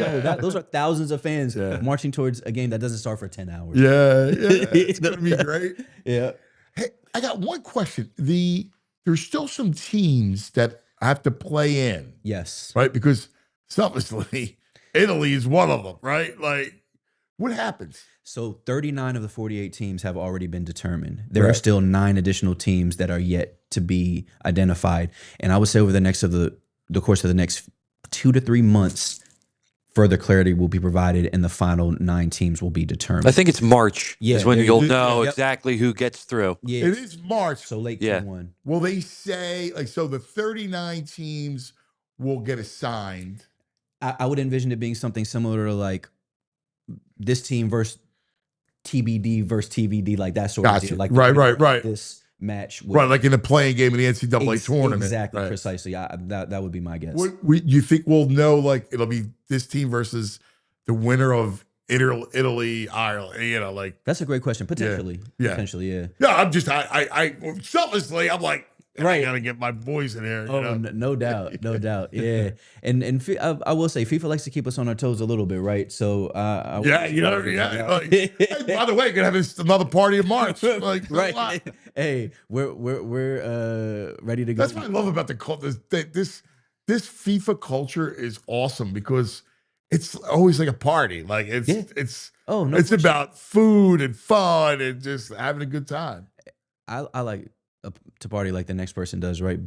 Those are thousands of fans marching towards a game that doesn't start for 10 hours. Yeah, it's gonna be great. Yeah. Hey, I got one question. There's still some teams that have to play in. Yes. Right, because selfishly, Italy is one of them. Right, like what happens? So 39 of the 48 teams have already been determined. There are still 9 additional teams that are yet to be identified. And I would say over the course of the next 2 to 3 months, further clarity will be provided and the final 9 teams will be determined. I think it's March is when you'll know exactly who gets through. Yeah. It is March. So late Q1. Will they say, so the 39 teams will get assigned? I would envision it being something similar to like this team versus TBD versus TVD, like that sort of deal. Like right. This match, like in the playing game in the NCAA tournament. Exactly, precisely. That would be my guess. You think we'll know? Like it'll be this team versus the winner of Italy, Ireland. Like that's a great question. Potentially, potentially. Yeah, I'm just I selfishly, I'm like. I gotta get my boys in here. No doubt. Yeah, and I will say FIFA likes to keep us on our toes a little bit, right? So Like, hey, by the way, gonna have another party in March. Like, right? Hey, we're ready to go. That's what I love about this FIFA culture is awesome because it's always like a party. Like it's question. about food and fun and just having a good time. I like to party like the next person does, right?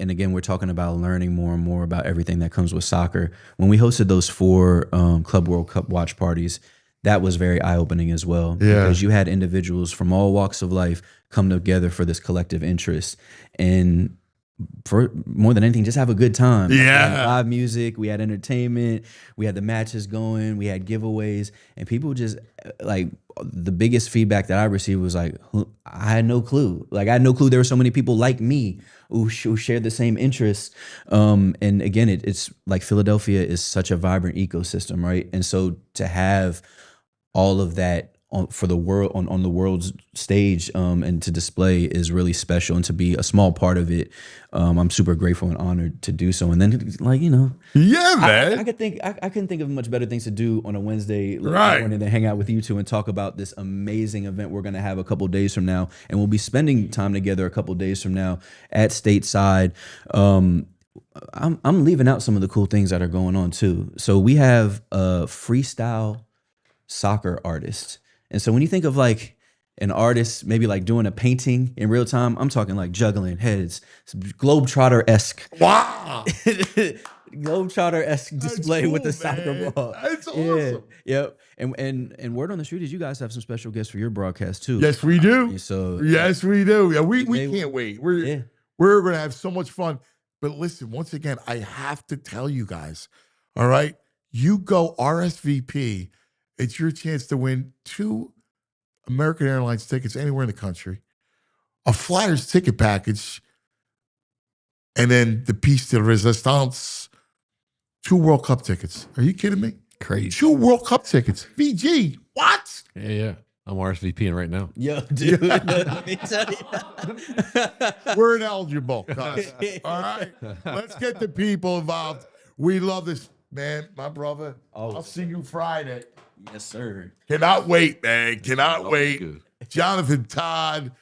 And again, we're talking about learning more and more about everything that comes with soccer. When we hosted those 4 Club World Cup watch parties, that was very eye-opening as well. Yeah. Because you had individuals from all walks of life come together for this collective interest. And for more than anything, just have a good time. Yeah. We had live music, we had entertainment, we had the matches going, we had giveaways, and people just like the biggest feedback that I received was like, I had no clue. Like I had no clue there were so many people like me who shared the same interests. And again, it's like Philadelphia is such a vibrant ecosystem, right? And so to have all of that for the world on the world's stage and to display is really special, and to be a small part of it, I'm super grateful and honored to do so. And then like, you know, yeah, man, I couldn't think of much better things to do on a Wednesday right. morning than hang out with you two and talk about this amazing event we're going to have a couple days from now, and we'll be spending time together a couple days from now at Stateside. I'm leaving out some of the cool things that are going on too. So we have a freestyle soccer artist. And so when you think of like an artist, maybe like doing a painting in real time, I'm talking like juggling heads, Globetrotter-esque. Wow. Globetrotter-esque display cool, with the soccer ball. That's awesome. Yep. And word on the street is you guys have some special guests for your broadcast too. Yes, we do. So yes, we do. Yeah, we can't wait. We're gonna have so much fun. But listen, once again, I have to tell you guys, all right, you go RSVP. It's your chance to win 2 American Airlines tickets anywhere in the country, a Flyers ticket package, and then the piece de resistance, 2 World Cup tickets. Are you kidding me? Crazy. 2 World Cup tickets. VG, what? Yeah. I'm RSVPing right now. Yo, dude. Let me tell you. We're ineligible, guys. All right. Let's get the people involved. We love this, man. My brother. I'll see you Friday. Yes, sir. Cannot wait, man. Cannot wait. Good. Jonathan Todd,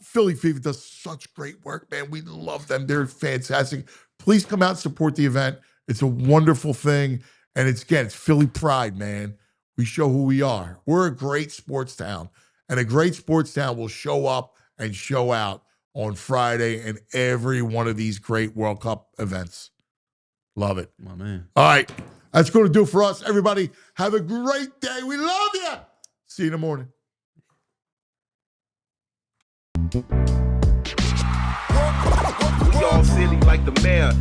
Philly Fever does such great work, man. We love them. They're fantastic. Please come out and support the event. It's a wonderful thing. And it's Philly pride, man. We show who we are. We're a great sports town. And a great sports town will show up and show out on Friday in every one of these great World Cup events. Love it. My man. All right. That's going to do it for us. Everybody, have a great day. We love you. See you in the morning. We all silly like the mayor.